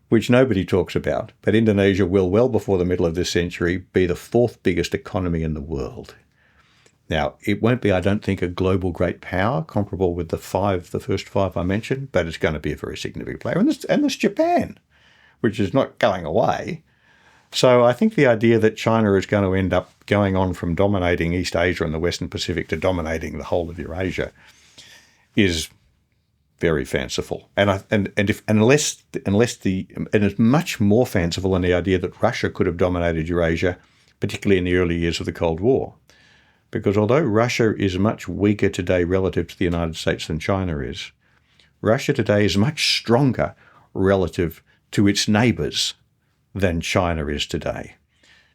which nobody talks about, but Indonesia will, well before the middle of this century, be the fourth biggest economy in the world. Now, it won't be, I don't think, a global great power comparable with the first five I mentioned, but it's going to be a very significant player. And there's Japan, which is not going away. So I think the idea that China is going to end up going on from dominating East Asia and the Western Pacific to dominating the whole of Eurasia is very fanciful, and it's much more fanciful than the idea that Russia could have dominated Eurasia, particularly in the early years of the Cold War, because although Russia is much weaker today relative to the United States than China is, Russia today is much stronger relative to its neighbours than China is today.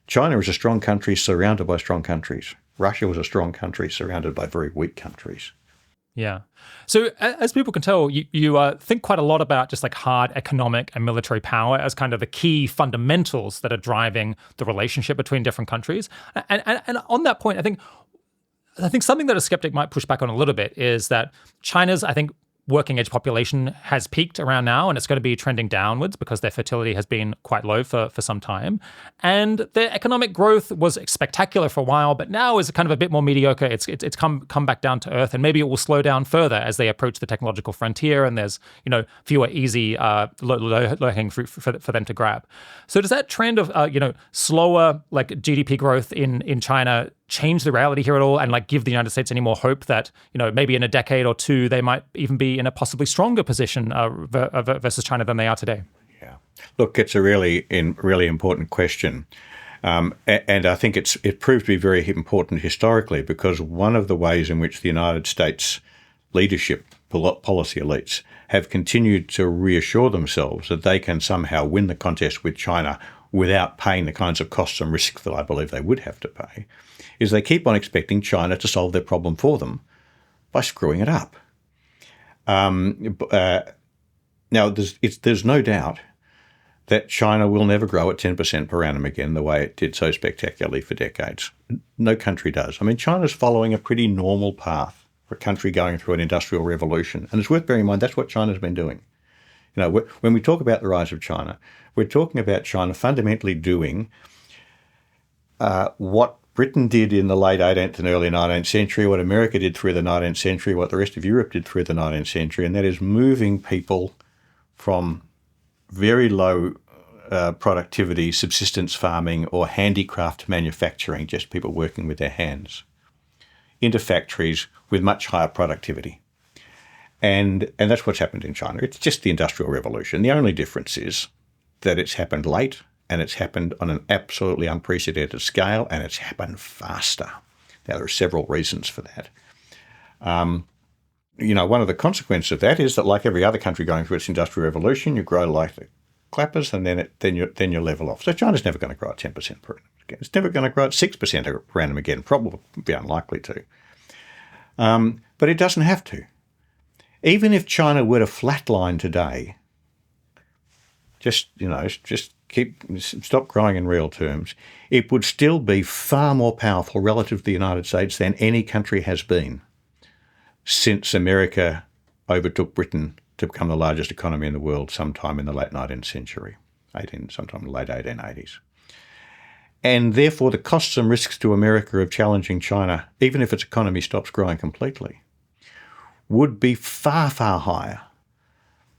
China is a strong country surrounded by strong countries. Russia was a strong country surrounded by very weak countries.
Yeah. So as people can tell, you think quite a lot about just like hard economic and military power as kind of the key fundamentals that are driving the relationship between different countries. And on that point, I think something that a skeptic might push back on a little bit is that China's, I think, working age population has peaked around now, and it's going to be trending downwards because their fertility has been quite low for some time. And their economic growth was spectacular for a while, but now is kind of a bit more mediocre. It's come back down to earth, and maybe it will slow down further as they approach the technological frontier, and there's fewer easy low-hanging fruit for them to grab. So does that trend of slower like GDP growth in China change the reality here at all, and like give the United States any more hope that maybe in a decade or two they might even be in a possibly stronger position versus China than they are today?
Yeah, look, it's a really important question, and I think it proved to be very important historically, because one of the ways in which the United States leadership, policy elites, have continued to reassure themselves that they can somehow win the contest with China without paying the kinds of costs and risks that I believe they would have to pay, is they keep on expecting China to solve their problem for them by screwing it up. Now, there's no doubt that China will never grow at 10% per annum again the way it did so spectacularly for decades. No country does. I mean, China's following a pretty normal path for a country going through an industrial revolution. And it's worth bearing in mind that's what China's been doing. When we talk about the rise of China, we're talking about China fundamentally doing what Britain did in the late 18th and early 19th century, what America did through the 19th century, what the rest of Europe did through the 19th century, and that is moving people from very low productivity, subsistence farming or handicraft manufacturing, just people working with their hands, into factories with much higher productivity. And that's what's happened in China. It's just the Industrial Revolution. The only difference is that it's happened late, and it's happened on an absolutely unprecedented scale, and it's happened faster. Now, there are several reasons for that. One of the consequences of that is that, like every other country going through its Industrial Revolution, you grow like the clappers, and then you level off. So China's never going to grow at 10% per annum again. It's never going to grow at 6% per annum again. Probably be unlikely to. But it doesn't have to. Even if China were to flatline today, stop growing in real terms, it would still be far more powerful relative to the United States than any country has been since America overtook Britain to become the largest economy in the world sometime in the late 19th century, sometime in the late 1880s. And therefore, the costs and risks to America of challenging China, even if its economy stops growing completely, would be far, far higher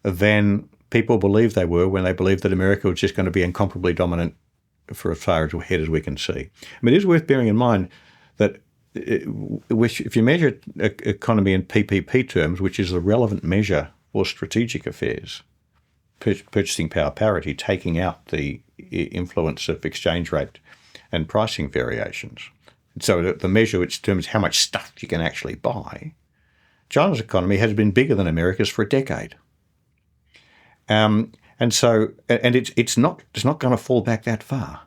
than people believed they were when they believed that America was just going to be incomparably dominant for as far ahead as we can see. I mean, it is worth bearing in mind that if you measure economy in PPP terms, which is the relevant measure for strategic affairs, purchasing power parity, taking out the influence of exchange rate and pricing variations. So the measure which determines how much stuff you can actually buy, China's economy has been bigger than America's for a decade. And it's not going to fall back that far.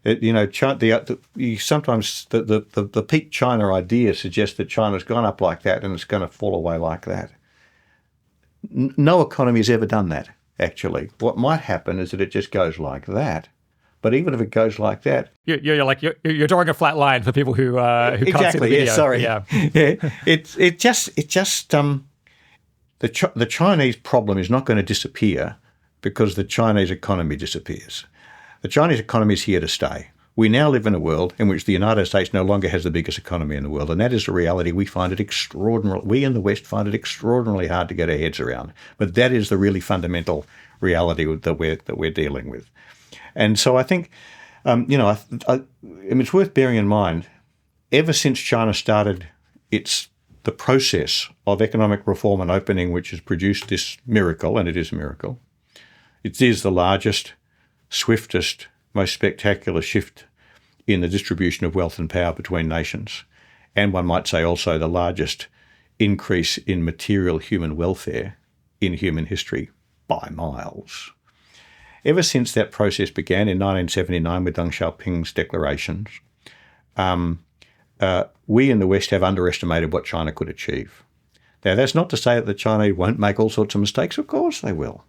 Sometimes the peak China idea suggests that China's gone up like that and it's going to fall away like that. No economy has ever done that, actually. What might happen is that it just goes like that. But even if it goes like that,
you're drawing a flat line for people who can't see the video.
Yeah, sorry.
Yeah.
The Chinese problem is not going to disappear because the Chinese economy disappears. The Chinese economy is here to stay. We now live in a world in which the United States no longer has the biggest economy in the world, and that is a reality we in the West find it extraordinarily hard to get our heads around. But that is the really fundamental reality that we're dealing with. And so I think, it's worth bearing in mind, ever since China started the process of economic reform and opening, which has produced this miracle, and it is a miracle, it is the largest, swiftest, most spectacular shift in the distribution of wealth and power between nations. And one might say also the largest increase in material human welfare in human history by miles. Ever since that process began in 1979 with Deng Xiaoping's declarations, we in the West have underestimated what China could achieve. Now, that's not to say that the Chinese won't make all sorts of mistakes. Of course they will.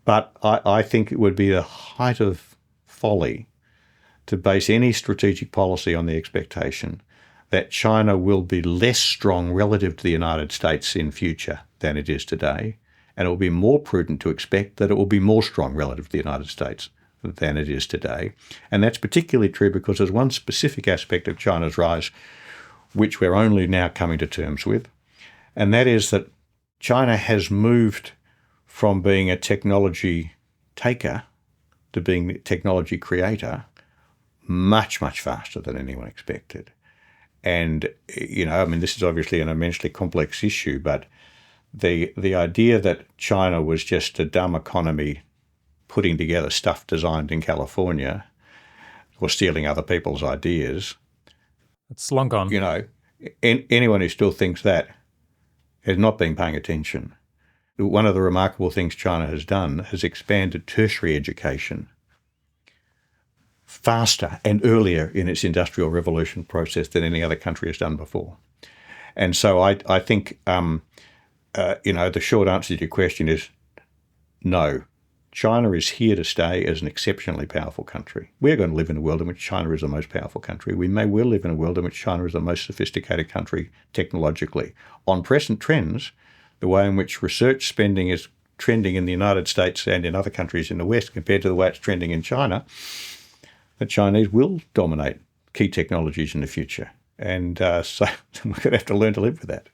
But I think it would be the height of folly to base any strategic policy on the expectation that China will be less strong relative to the United States in future than it is today. And it will be more prudent to expect that it will be more strong relative to the United States than it is today. And that's particularly true because there's one specific aspect of China's rise which we're only now coming to terms with, and that is that China has moved from being a technology taker to being a technology creator much, much faster than anyone expected. And, this is obviously an immensely complex issue, but the idea that China was just a dumb economy putting together stuff designed in California or stealing other people's ideas.
It's long gone.
Anyone who still thinks that has not been paying attention. One of the remarkable things China has done has expanded tertiary education faster and earlier in its industrial revolution process than any other country has done before. And so I think the short answer to your question is no. China is here to stay as an exceptionally powerful country. We're going to live in a world in which China is the most powerful country. We may well live in a world in which China is the most sophisticated country technologically. On present trends, the way in which research spending is trending in the United States and in other countries in the West compared to the way it's trending in China, the Chinese will dominate key technologies in the future. And so we're going to have to learn to live with that.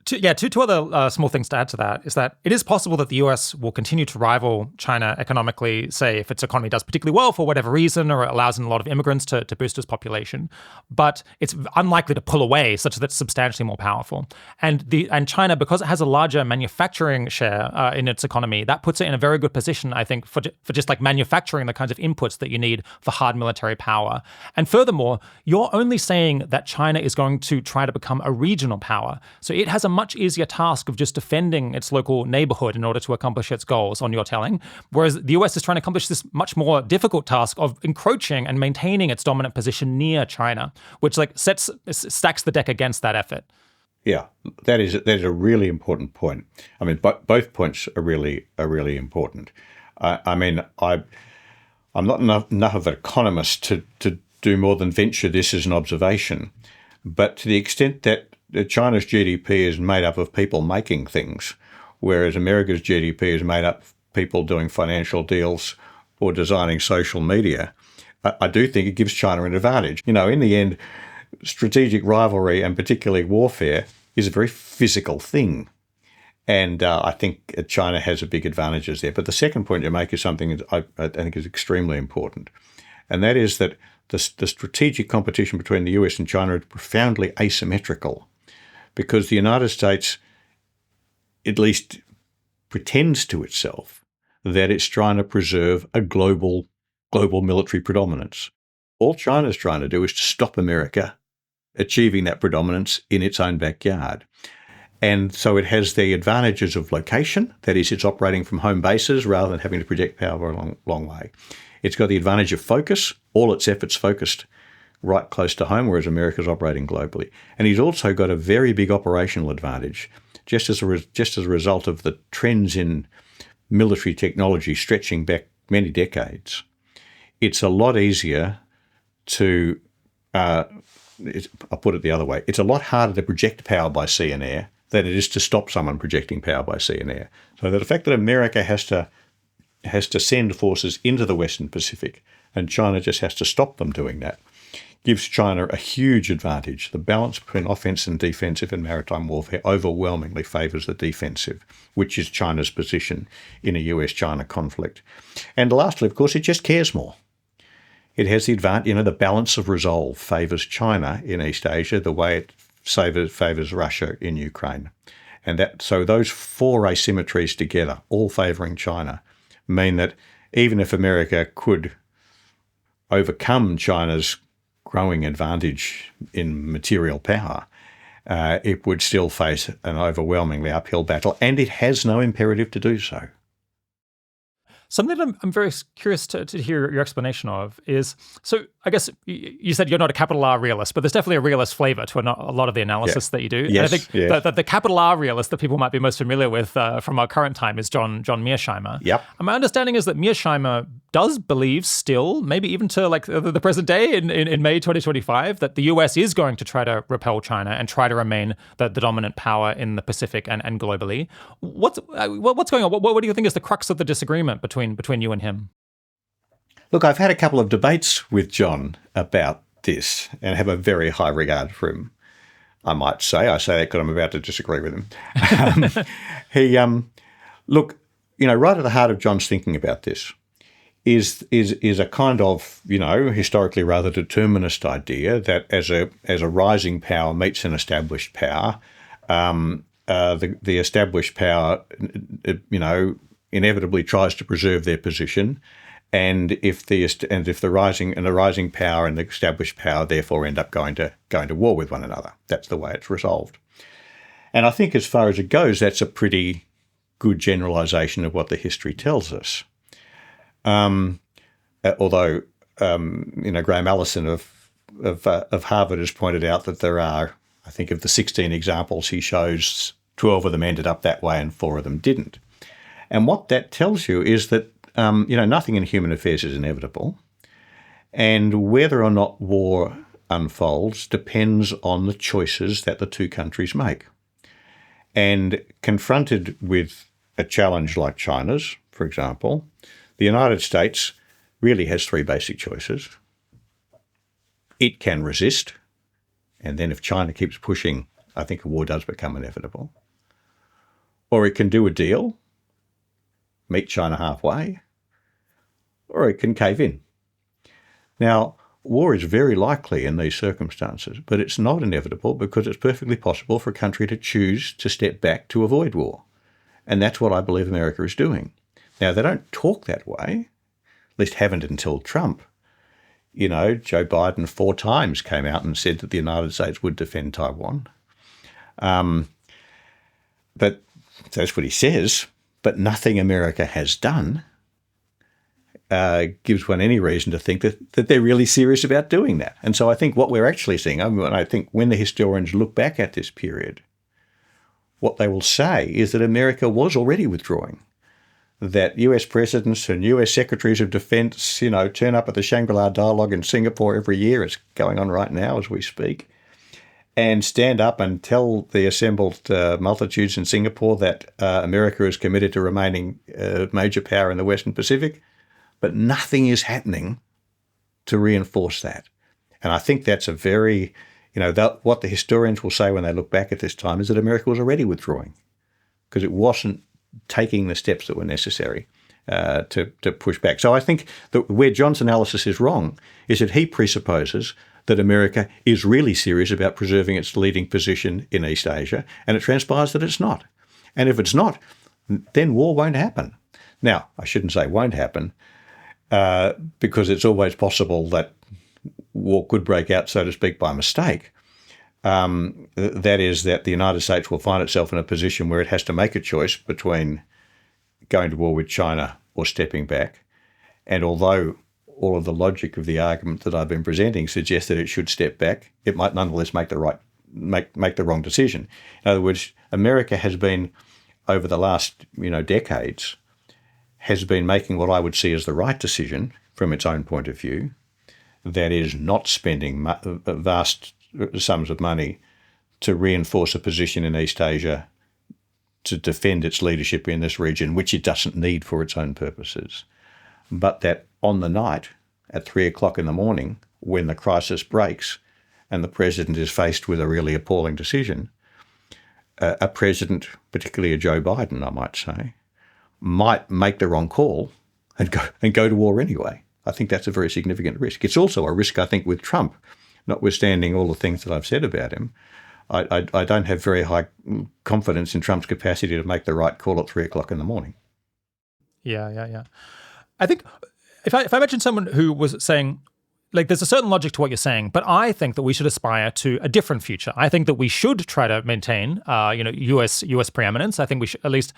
Two other small things to add to that is that it is possible that the US will continue to rival China economically, say if its economy does particularly well for whatever reason, or it allows in a lot of immigrants to boost its population. But it's unlikely to pull away such that it's substantially more powerful. And China, because it has a larger manufacturing share in its economy, that puts it in a very good position, I think, for just like manufacturing the kinds of inputs that you need for hard military power. And furthermore, you're only saying that China is going to try to become a regional power. So it has a much easier task of just defending its local neighborhood in order to accomplish its goals, on your telling, whereas the US is trying to accomplish this much more difficult task of encroaching and maintaining its dominant position near China, which stacks the deck against that effort.
Yeah, that is a really important point. I mean, both points are really important. I'm not enough of an economist to do more than venture this as an observation, but to the extent that China's GDP is made up of people making things, whereas America's GDP is made up of people doing financial deals or designing social media, I do think it gives China an advantage. In the end, strategic rivalry and particularly warfare is a very physical thing. And I think China has a big advantages there. But the second point you make is something that I think is extremely important, and that is that the strategic competition between the US and China is profoundly asymmetrical, because the United States at least pretends to itself that it's trying to preserve a global military predominance. All China's trying to do is to stop America achieving that predominance in its own backyard. And so it has the advantages of location, that is, it's operating from home bases rather than having to project power a long way. It's got the advantage of focus, all its efforts focused right close to home, whereas America's operating globally. And he's also got a very big operational advantage, just as a result of the trends in military technology stretching back many decades. It's a lot easier to, I'll put it the other way, it's a lot harder to project power by sea and air than it is to stop someone projecting power by sea and air. So the fact that America has to send forces into the Western Pacific and China just has to stop them doing that gives China a huge advantage. The balance between offense and defensive in maritime warfare overwhelmingly favours the defensive, which is China's position in a US-China conflict. And lastly, of course, it just cares more. It has the advantage, the balance of resolve favours China in East Asia the way it favours Russia in Ukraine. And so those four asymmetries together, all favouring China, mean that even if America could overcome China's growing advantage in material power, it would still face an overwhelmingly uphill battle, and it has no imperative to do so.
Something that I'm very curious to hear your explanation of is, so I guess you said you're not a capital R realist, but there's definitely a realist flavor to a lot of the analysis that you do.
Yes,
and I think the capital R realist that people might be most familiar with from our current time is John Mearsheimer.
Yep.
And my understanding is that Mearsheimer does believe still, maybe even to like the present day in May 2025, that the US is going to try to repel China and try to remain the dominant power in the Pacific and globally. What's going on? What do you think is the crux of the disagreement between you and him?
Look, I've had a couple of debates with John about this and have a very high regard for him, I might say. I say that because I'm about to disagree with him. Look, right at the heart of John's thinking about this is a kind of, historically rather determinist idea that as a rising power meets an established power, the established power, inevitably tries to preserve their position, and if the rising power and the established power therefore end up going to war with one another, that's the way it's resolved. And I think as far as it goes, that's a pretty good generalisation of what the history tells us. Although Graham Allison of Harvard has pointed out that there are, I think, of the 16 examples he shows, 12 of them ended up that way and 4 of them didn't. And what that tells you is that, nothing in human affairs is inevitable. And whether or not war unfolds depends on the choices that the two countries make. And confronted with a challenge like China's, for example, the United States really has 3 basic choices. It can resist, and then if China keeps pushing, I think a war does become inevitable. Or it can do a deal, meet China halfway, or it can cave in. Now, war is very likely in these circumstances, but it's not inevitable because it's perfectly possible for a country to choose to step back to avoid war. And that's what I believe America is doing. Now, they don't talk that way, at least haven't until Trump. Joe Biden 4 times came out and said that the United States would defend Taiwan. But that's what he says. But nothing America has done gives one any reason to think that they're really serious about doing that. And so I think what we're actually seeing, I think when the historians look back at this period, what they will say is that America was already withdrawing, that US presidents and US secretaries of defense, turn up at the Shangri-La Dialogue in Singapore every year. It's going on right now as we speak. And stand up and tell the assembled multitudes in Singapore that America is committed to remaining a major power in the Western Pacific, but nothing is happening to reinforce that. And I think that's a very, what the historians will say when they look back at this time is that America was already withdrawing because it wasn't taking the steps that were necessary to push back. So I think that where John's analysis is wrong is that he presupposes that America is really serious about preserving its leading position in East Asia, and it transpires that it's not. And if it's not, then war won't happen. Now, I shouldn't say won't happen, because it's always possible that war could break out, so to speak, by mistake. That is that the United States will find itself in a position where it has to make a choice between going to war with China or stepping back. And although all of the logic of the argument that I've been presenting suggests that it should step back, it might nonetheless make the wrong decision. In other words, America has been, over the last decades, has been making what I would see as the right decision from its own point of view. That is, not spending vast sums of money to reinforce a position in East Asia, to defend its leadership in this region, which it doesn't need for its own purposes. But that on the night, at 3:00 in the morning, when the crisis breaks and the president is faced with a really appalling decision, a president, particularly a Joe Biden, I might say, might make the wrong call and go to war anyway. I think that's a very significant risk. It's also a risk, I think, with Trump, notwithstanding all the things that I've said about him. I don't have very high confidence in Trump's capacity to make the right call at 3:00 in the morning.
Yeah. I think if I imagine someone who was saying, like, there's a certain logic to what you're saying, but I think that we should aspire to a different future. I think that we should try to maintain, U.S. preeminence. I think we should at least,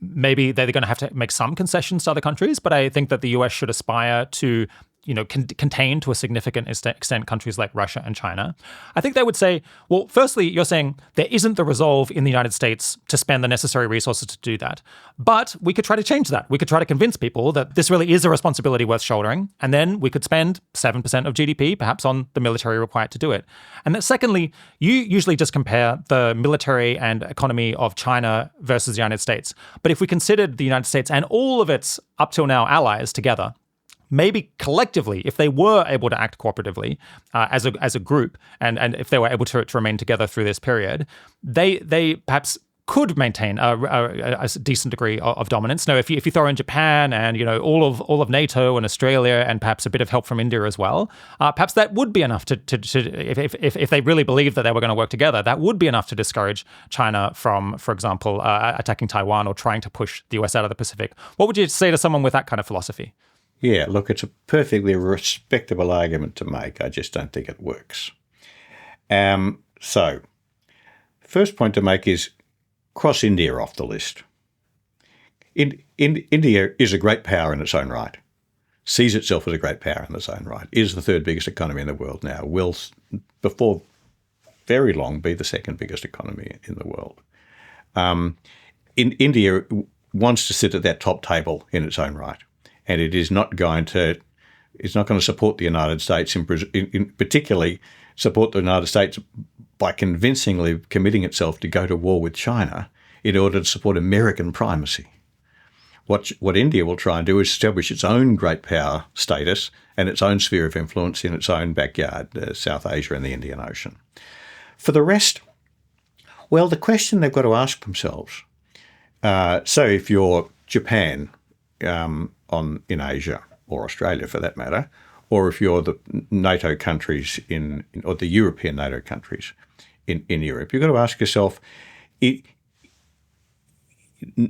maybe they're going to have to make some concessions to other countries, but I think that the U.S. should aspire to, contain to a significant extent countries like Russia and China. I think they would say, well, firstly, you're saying there isn't the resolve in the United States to spend the necessary resources to do that. But we could try to change that. We could try to convince people that this really is a responsibility worth shouldering. And then we could spend 7% of GDP, perhaps, on the military required to do it. And then secondly, you usually just compare the military and economy of China versus the United States. But if we considered the United States and all of its up till now allies together, maybe collectively, if they were able to act cooperatively as a group, and if they were able to remain together through this period, they perhaps could maintain a decent degree of dominance. Now, if you throw in Japan and all of NATO and Australia and perhaps a bit of help from India as well, perhaps that would be enough to if they really believed that they were going to work together, that would be enough to discourage China from, for example, attacking Taiwan or trying to push the US out of the Pacific. What would you say to someone with that kind of philosophy?
Yeah, look, it's a perfectly respectable argument to make. I just don't think it works. So, first point to make is cross India off the list. India is a great power in its own right, sees itself as a great power in its own right, is the third biggest economy in the world now, will, before very long, be the second biggest economy in the world. India wants to sit at that top table in its own right. And it is not going to support the United States, in particularly support the United States by convincingly committing itself to go to war with China in order to support American primacy. What India will try and do is establish its own great power status and its own sphere of influence in its own backyard, South Asia and the Indian Ocean. For the rest, well, the question they've got to ask themselves, so if you're Japan, in Asia, or Australia for that matter, or if you're the NATO countries or the European NATO countries in Europe, you've got to ask yourself,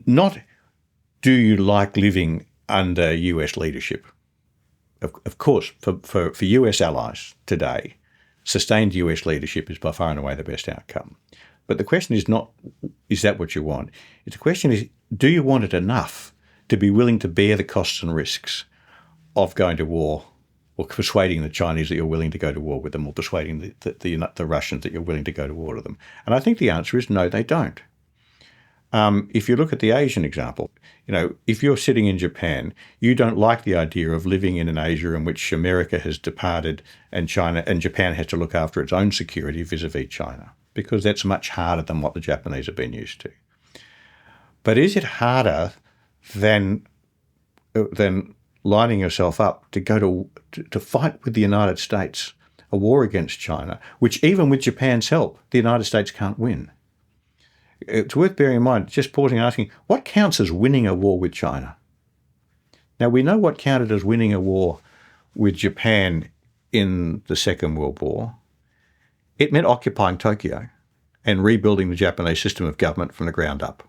not do you like living under US leadership? Of course, for US allies today, sustained US leadership is by far and away the best outcome. But the question is not, is that what you want? The question is, do you want it enough to be willing to bear the costs and risks of going to war, or persuading the Chinese that you're willing to go to war with them, or persuading the Russians that you're willing to go to war with them? And I think the answer is no, they don't. If you look at the Asian example, if you're sitting in Japan, you don't like the idea of living in an Asia in which America has departed and Japan has to look after its own security vis-a-vis China, because that's much harder than what the Japanese have been used to. But is it harder than lining yourself up to go to fight with the United States, a war against China, which even with Japan's help, the United States can't win? It's worth bearing in mind, just pausing and asking, what counts as winning a war with China? Now, we know what counted as winning a war with Japan in the Second World War. It meant occupying Tokyo and rebuilding the Japanese system of government from the ground up.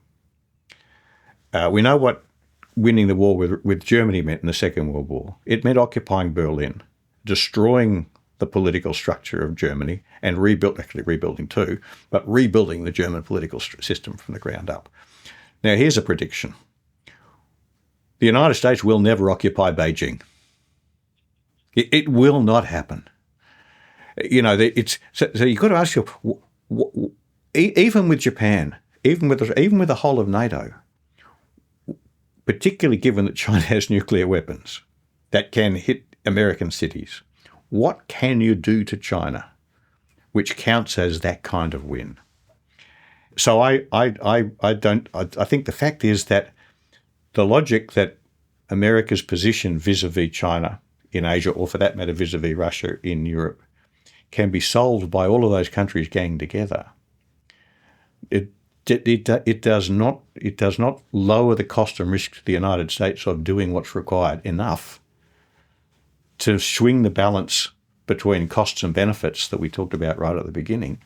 We know what winning the war with Germany meant in the Second World War. It meant occupying Berlin, destroying the political structure of Germany and rebuilding too, but rebuilding the German political system from the ground up. Now, here's a prediction. The United States will never occupy Beijing. It will not happen. You know, so you've got to ask yourself, even with Japan, even with the whole of NATO, particularly given that China has nuclear weapons that can hit American cities, what can you do to China which counts as that kind of win? So I think the fact is that the logic that America's position vis-a-vis China in Asia, or for that matter vis-a-vis Russia in Europe, can be solved by all of those countries ganging together. It does not lower the cost and risk to the United States of doing what's required enough to swing the balance between costs and benefits that we talked about right at the beginning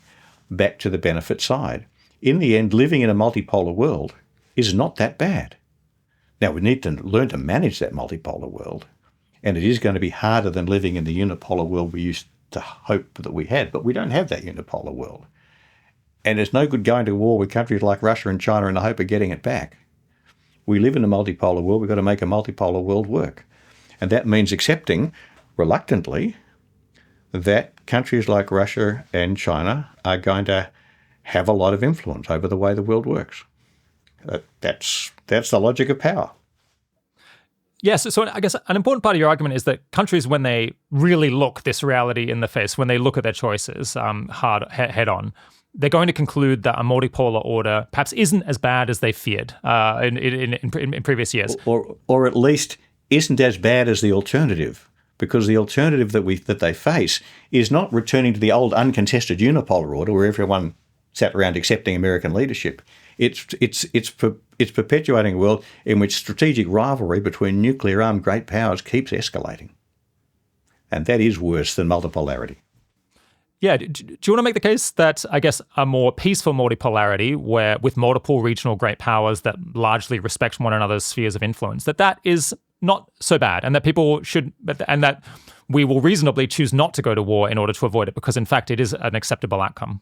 back to the benefit side. In the end, living in a multipolar world is not that bad. Now, we need to learn to manage that multipolar world, and it is going to be harder than living in the unipolar world we used to hope that we had, but we don't have that unipolar world. And it's no good going to war with countries like Russia and China in the hope of getting it back. We live in a multipolar world. We've got to make a multipolar world work. And that means accepting, reluctantly, that countries like Russia and China are going to have a lot of influence over the way the world works. That's the logic of power.
Yes, so I guess an important part of your argument is that countries, when they really look this reality in the face, when they look at their choices head on, they're going to conclude that a multipolar order perhaps isn't as bad as they feared in previous years.
Or at least isn't as bad as the alternative, because the alternative that they face is not returning to the old uncontested unipolar order where everyone sat around accepting American leadership. It's perpetuating a world in which strategic rivalry between nuclear-armed great powers keeps escalating. And that is worse than multipolarity.
Yeah, do you want to make the case that, I guess, a more peaceful multipolarity, where with multiple regional great powers that largely respect one another's spheres of influence, that is not so bad, and that people should, and that we will reasonably choose not to go to war in order to avoid it, because in fact it is an acceptable outcome?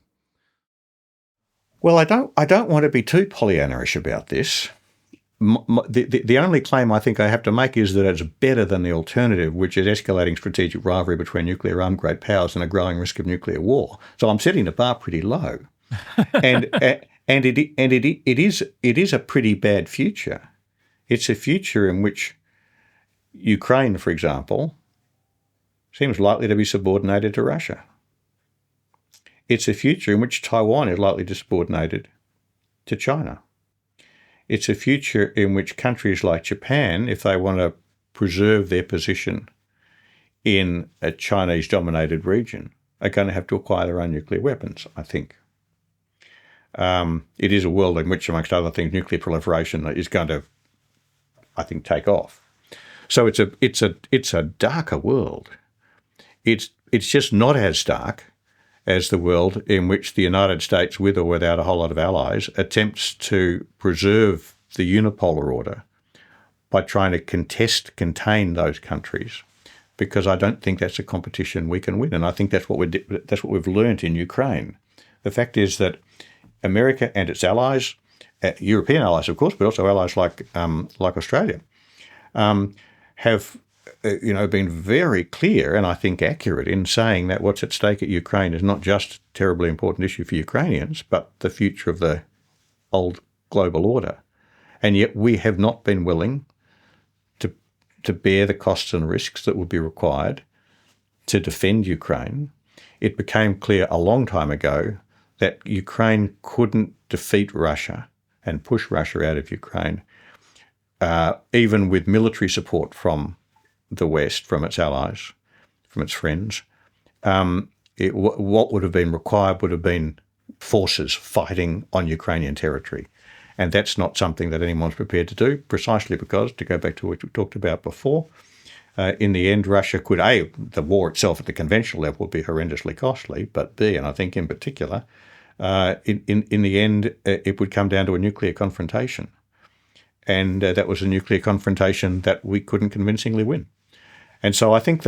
Well, I don't want to be too Pollyanna-ish about this. The only claim I think I have to make is that it's better than the alternative, which is escalating strategic rivalry between nuclear-armed great powers and a growing risk of nuclear war. So I'm setting the bar pretty low, and it is a pretty bad future. It's a future in which Ukraine, for example, seems likely to be subordinated to Russia. It's a future in which Taiwan is likely to be subordinated to China. It's a future in which countries like Japan, if they want to preserve their position in a Chinese-dominated region, are going to have to acquire their own nuclear weapons, I think. It is a world in which, amongst other things, nuclear proliferation is going to, I think, take off. So it's a darker world. It's just not as dark as the world in which the United States, with or without a whole lot of allies, attempts to preserve the unipolar order by trying to contain those countries, because I don't think that's a competition we can win. And I think that's what we've learnt in Ukraine. The fact is that America and its allies, European allies, of course, but also allies like Australia, have been very clear and I think accurate in saying that what's at stake at Ukraine is not just a terribly important issue for Ukrainians, but the future of the old global order. And yet we have not been willing to bear the costs and risks that would be required to defend Ukraine. It became clear a long time ago that Ukraine couldn't defeat Russia and push Russia out of Ukraine, even with military support from the West, from its allies, from its friends. What would have been required would have been forces fighting on Ukrainian territory. And that's not something that anyone's prepared to do, precisely because, to go back to what we talked about before, in the end, Russia could, A, the war itself at the conventional level would be horrendously costly, but B, and I think in particular, in the end, it would come down to a nuclear confrontation. And that was a nuclear confrontation that we couldn't convincingly win. And so I think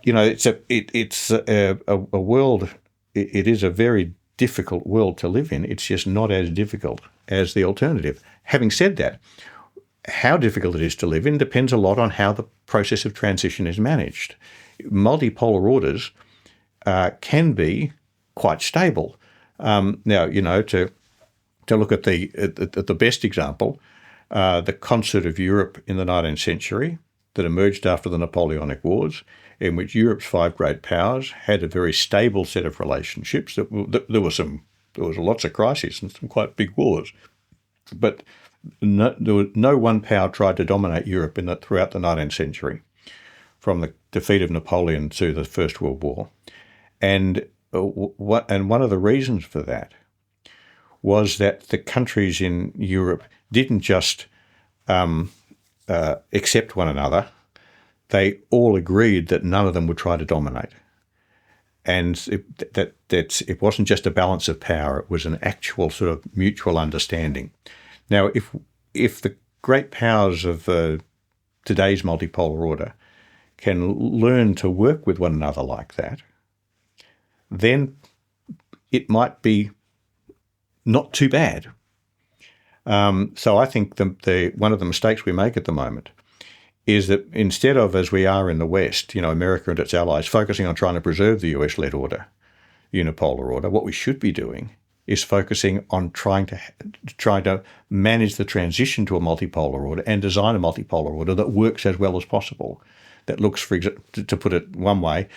it's a world. It is a very difficult world to live in. It's just not as difficult as the alternative. Having said that, how difficult it is to live in depends a lot on how the process of transition is managed. Multipolar orders can be quite stable. Now, to look at the best example, the concert of Europe in the 19th century that emerged after the Napoleonic Wars, in which Europe's five great powers had a very stable set of relationships. There was lots of crises and some quite big wars, but no one power tried to dominate Europe throughout the 19th century, from the defeat of Napoleon to the First World War. And one of the reasons for that was that the countries in Europe didn't just accept one another. They all agreed that none of them would try to dominate. And it wasn't just a balance of power, it was an actual sort of mutual understanding. Now, if the great powers of today's multipolar order can learn to work with one another like that, then it might be not too bad. So I think one of the mistakes we make at the moment is that instead of, as we are in the West, America and its allies focusing on trying to preserve the US-led order, unipolar order, what we should be doing is focusing on trying to manage the transition to a multipolar order and design a multipolar order that works as well as possible, that looks, for example, to put it one way,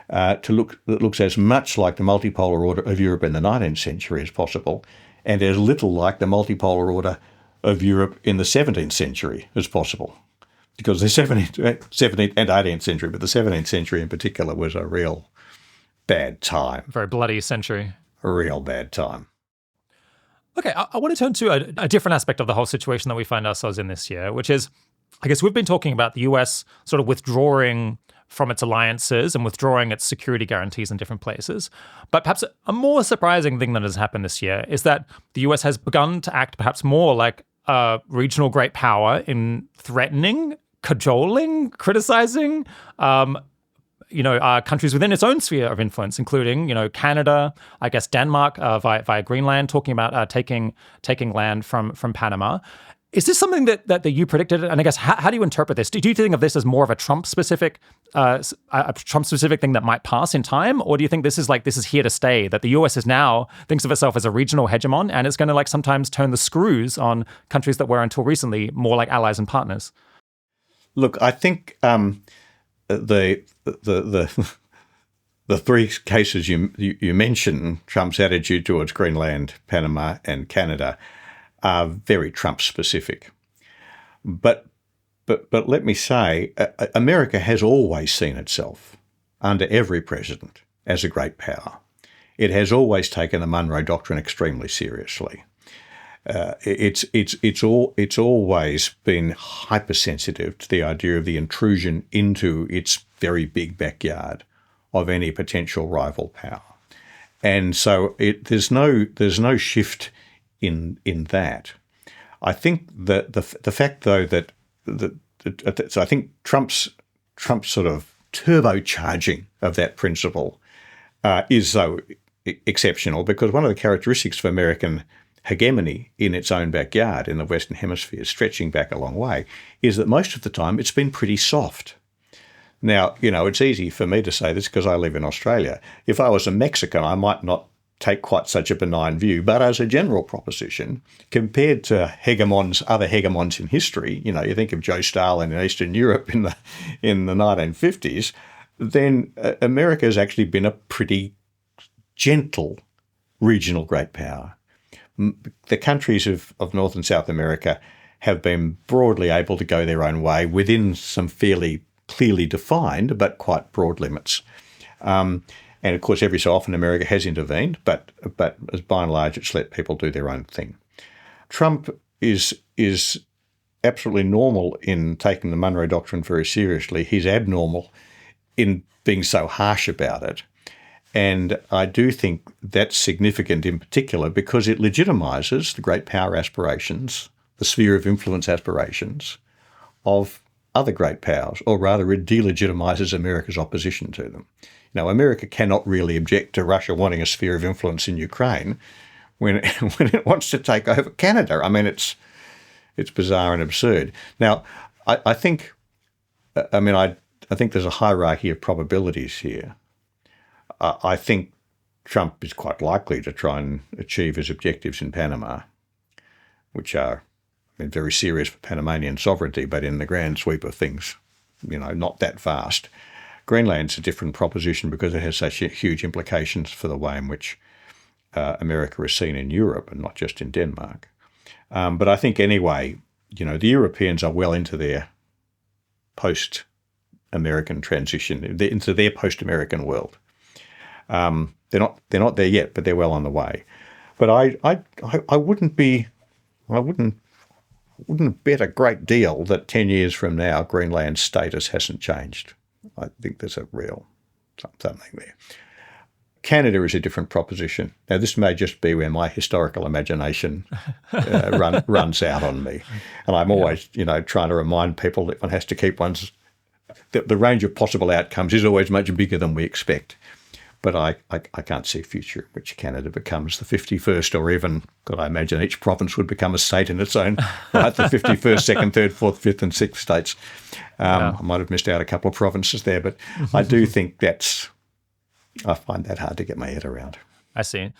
that looks as much like the multipolar order of Europe in the 19th century as possible, and as little like the multipolar order of Europe in the 17th century as possible. Because the 17th and 18th century, but the 17th century in particular was a real bad time.
Very bloody century.
A real bad time.
Okay, I want to turn to a different aspect of the whole situation that we find ourselves in this year, which is, I guess we've been talking about the US sort of withdrawing from its alliances and withdrawing its security guarantees in different places. But perhaps a more surprising thing that has happened this year is that the US has begun to act perhaps more like a regional great power in threatening, cajoling, criticizing, countries within its own sphere of influence, including, Canada, I guess Denmark via Greenland, talking about taking land from Panama. Is this something that you predicted? And I guess how do you interpret this? Do you think of this as more of a Trump-specific thing that might pass in time, or do you think this is here to stay? That the US is now thinks of itself as a regional hegemon, and it's going to sometimes turn the screws on countries that were until recently more like allies and partners?
Look, I think the three cases you mentioned, Trump's attitude towards Greenland, Panama, and Canada, are very Trump-specific. But let me say, America has always seen itself, under every president, as a great power. It has always taken the Monroe Doctrine extremely seriously. It's always been hypersensitive to the idea of the intrusion into its very big backyard of any potential rival power, and so there's no shift in that. I think that the fact though that so I think Trump's sort of turbocharging of that principle is so exceptional, because one of the characteristics of American hegemony in its own backyard in the Western Hemisphere, stretching back a long way, is that most of the time it's been pretty soft. Now, it's easy for me to say this because I live in Australia. If I was a Mexican, I might not take quite such a benign view, but as a general proposition, compared to other hegemons in history, you think of Joe Stalin in Eastern Europe in the 1950s, then America has actually been a pretty gentle regional great power. The countries of North and South America have been broadly able to go their own way within some fairly clearly defined but quite broad limits. And of course, every so often America has intervened, but as by and large, it's let people do their own thing. Trump is absolutely normal in taking the Monroe Doctrine very seriously. He's abnormal in being so harsh about it. And I do think that's significant in particular because it legitimizes the great power aspirations, the sphere of influence aspirations of other great powers, or rather it delegitimises America's opposition to them. Now, America cannot really object to Russia wanting a sphere of influence in Ukraine when it wants to take over Canada. I mean, it's bizarre and absurd. Now, I think there's a hierarchy of probabilities here. I think Trump is quite likely to try and achieve his objectives in Panama, which are very serious for Panamanian sovereignty, but in the grand sweep of things, not that vast. Greenland's a different proposition because it has such huge implications for the way in which America is seen in Europe and not just in Denmark. But I think anyway, the Europeans are well into their post-American transition, into their post-American world. They're not there yet, but they're well on the way. But I wouldn't bet a great deal that 10 years from now Greenland's status hasn't changed. I think there's a real something there. Canada is a different proposition. Now, this may just be where my historical imagination runs out on me. And I'm always, trying to remind people that one has to keep the range of possible outcomes is always much bigger than we expect. But I can't see a future in which Canada becomes the 51st, or even, God, I imagine each province would become a state in its own right, the 51st, 2nd, 3rd, 4th, 5th and 6th states. I might have missed out a couple of provinces there, but I do think I find that hard to get my head around.
I see.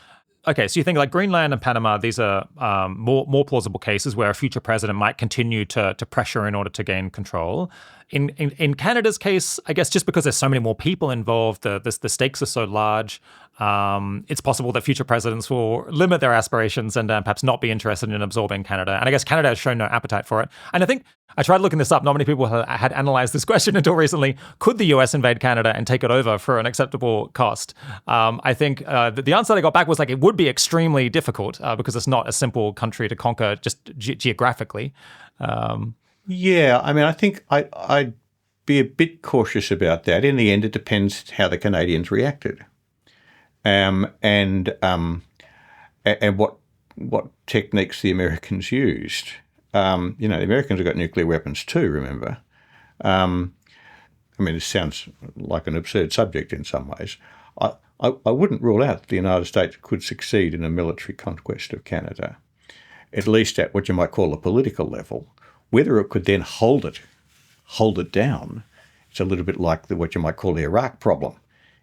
Okay, so you think like Greenland and Panama, these are more plausible cases where a future president might continue to pressure in order to gain control. In Canada's case, I guess just because there's so many more people involved, the stakes are so large, it's possible that future presidents will limit their aspirations and perhaps not be interested in absorbing Canada. And I guess Canada has shown no appetite for it. And I think I tried looking this up. Not many people had analyzed this question until recently. Could the US invade Canada and take it over for an acceptable cost? I think the answer that I got back was like it would be extremely difficult because it's not a simple country to conquer just geographically.
Yeah, I think I'd be a bit cautious about that. In the end, it depends how the Canadians reacted, and what techniques the Americans used. The Americans have got nuclear weapons too, remember. This sounds like an absurd subject in some ways. I wouldn't rule out that the United States could succeed in a military conquest of Canada, at least at what you might call a political level. Whether it could then hold it down, it's a little bit like what you might call the Iraq problem.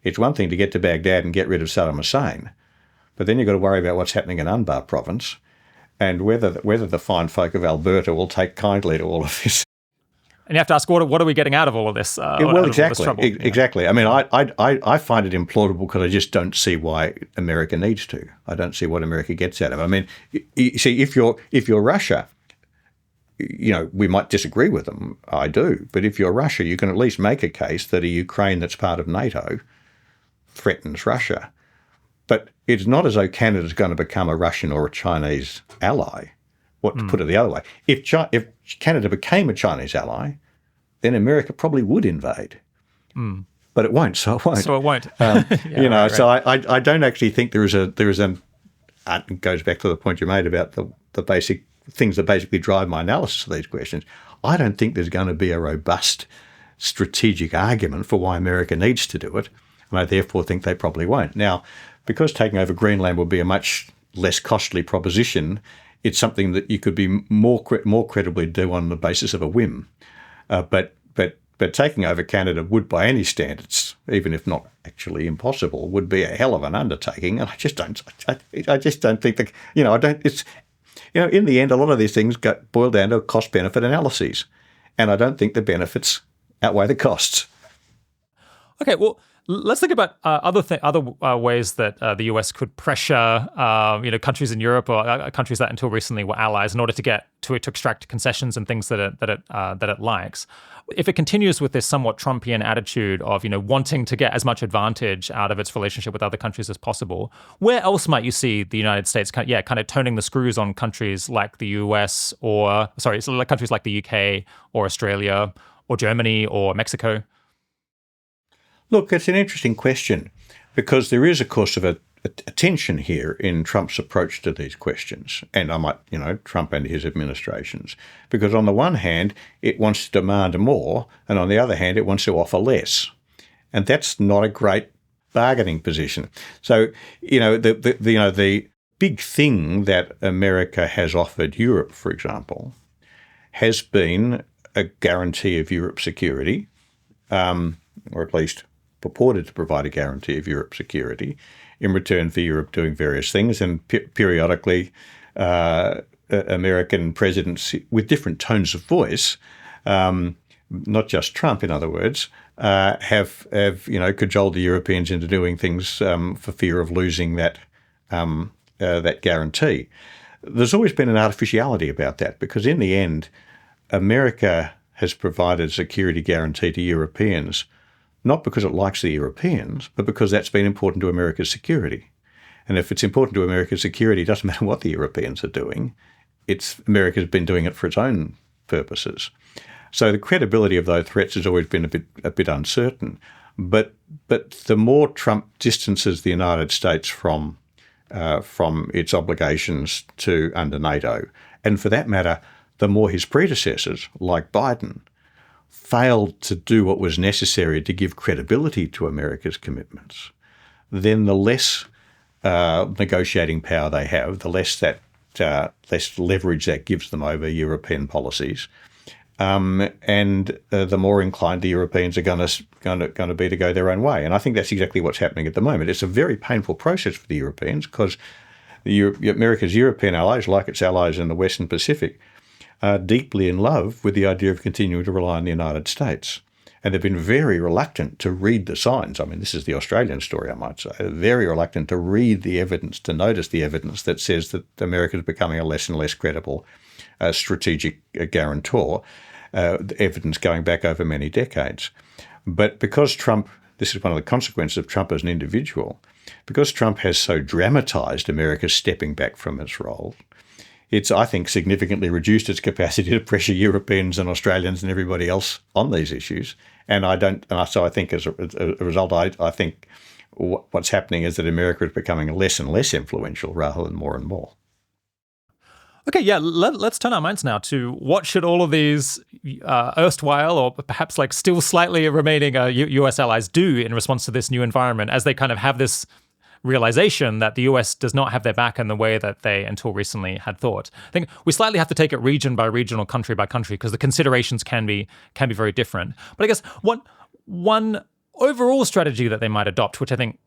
It's one thing to get to Baghdad and get rid of Saddam Hussein, but then you've got to worry about what's happening in Anbar province and whether the fine folk of Alberta will take kindly to all of this.
And you have to ask, what are we getting out of all of this?
Exactly. Exactly. I find it implausible because I just don't see why America needs to. I don't see what America gets out of it. You see, if you're Russia, we might disagree with them. I do. But if you're Russia, you can at least make a case that a Ukraine that's part of NATO threatens Russia. But it's not as though Canada's going to become a Russian or a Chinese ally. To put it the other way, if Canada became a Chinese ally, then America probably would invade. But it won't, so it won't. So I don't actually think there is an. It goes back to the point you made about the basic things that basically drive my analysis of these questions. I don't think there's going to be a robust strategic argument for why America needs to do it, and I therefore think they probably won't. Now, because taking over Greenland will be a much less costly proposition, it's something that you could be more credibly do on the basis of a whim. But taking over Canada would, by any standards, even if not actually impossible, would be a hell of an undertaking. And I just don't think that I don't. It's in the end, a lot of these things boil down to cost-benefit analyses, and I don't think the benefits outweigh the costs.
Okay, well, let's think about other ways that the US could pressure, countries in Europe or countries that until recently were allies in order to extract concessions and things that it likes. If it continues with this somewhat Trumpian attitude of wanting to get as much advantage out of its relationship with other countries as possible, where else might you see the United States kind of turning the screws on countries like the US countries like the UK or Australia or Germany or Mexico?
Look, it's an interesting question because there is, of course, a tension here in Trump's approach to these questions, and Trump and his administrations, because on the one hand, it wants to demand more, and on the other hand, it wants to offer less, and that's not a great bargaining position. So, the big thing that America has offered Europe, for example, has been a guarantee of Europe's security, or at least purported to provide a guarantee of Europe's security in return for Europe doing various things. And periodically, American presidents with different tones of voice, not just Trump, in other words, have cajoled the Europeans into doing things for fear of losing that guarantee. There's always been an artificiality about that, because in the end, America has provided security guarantee to Europeans, not because it likes the Europeans, but because that's been important to America's security. And if it's important to America's security, it doesn't matter what the Europeans are doing. America's been doing it for its own purposes. So the credibility of those threats has always been a bit uncertain. But the more Trump distances the United States from its obligations under NATO, and for that matter, the more his predecessors, like Biden, failed to do what was necessary to give credibility to America's commitments, then the less negotiating power they have, the less leverage that gives them over European policies, and the more inclined the Europeans are going to be to go their own way. And I think that's exactly what's happening at the moment. It's a very painful process for the Europeans, because America's European allies, like its allies in the Western Pacific, are deeply in love with the idea of continuing to rely on the United States. And they've been very reluctant to read the signs. I mean, this is the Australian story, I might say. Very reluctant to read the evidence, to notice the evidence that says that America is becoming a less and less credible strategic guarantor, evidence going back over many decades. But because Trump, this is one of the consequences of Trump as an individual, because Trump has so dramatised America's stepping back from its role, it's, I think, significantly reduced its capacity to pressure Europeans and Australians and everybody else on these issues. So I think as a result, I think what's happening is that America is becoming less and less influential rather than more and more.
Okay, yeah, let's turn our minds now to what should all of these erstwhile or perhaps like still slightly remaining US allies do in response to this new environment, as they kind of have this realization that the US does not have their back in the way that they until recently had thought. I think we slightly have to take it region by region or country by country, because the considerations can be very different. But I guess one overall strategy that they might adopt, which I think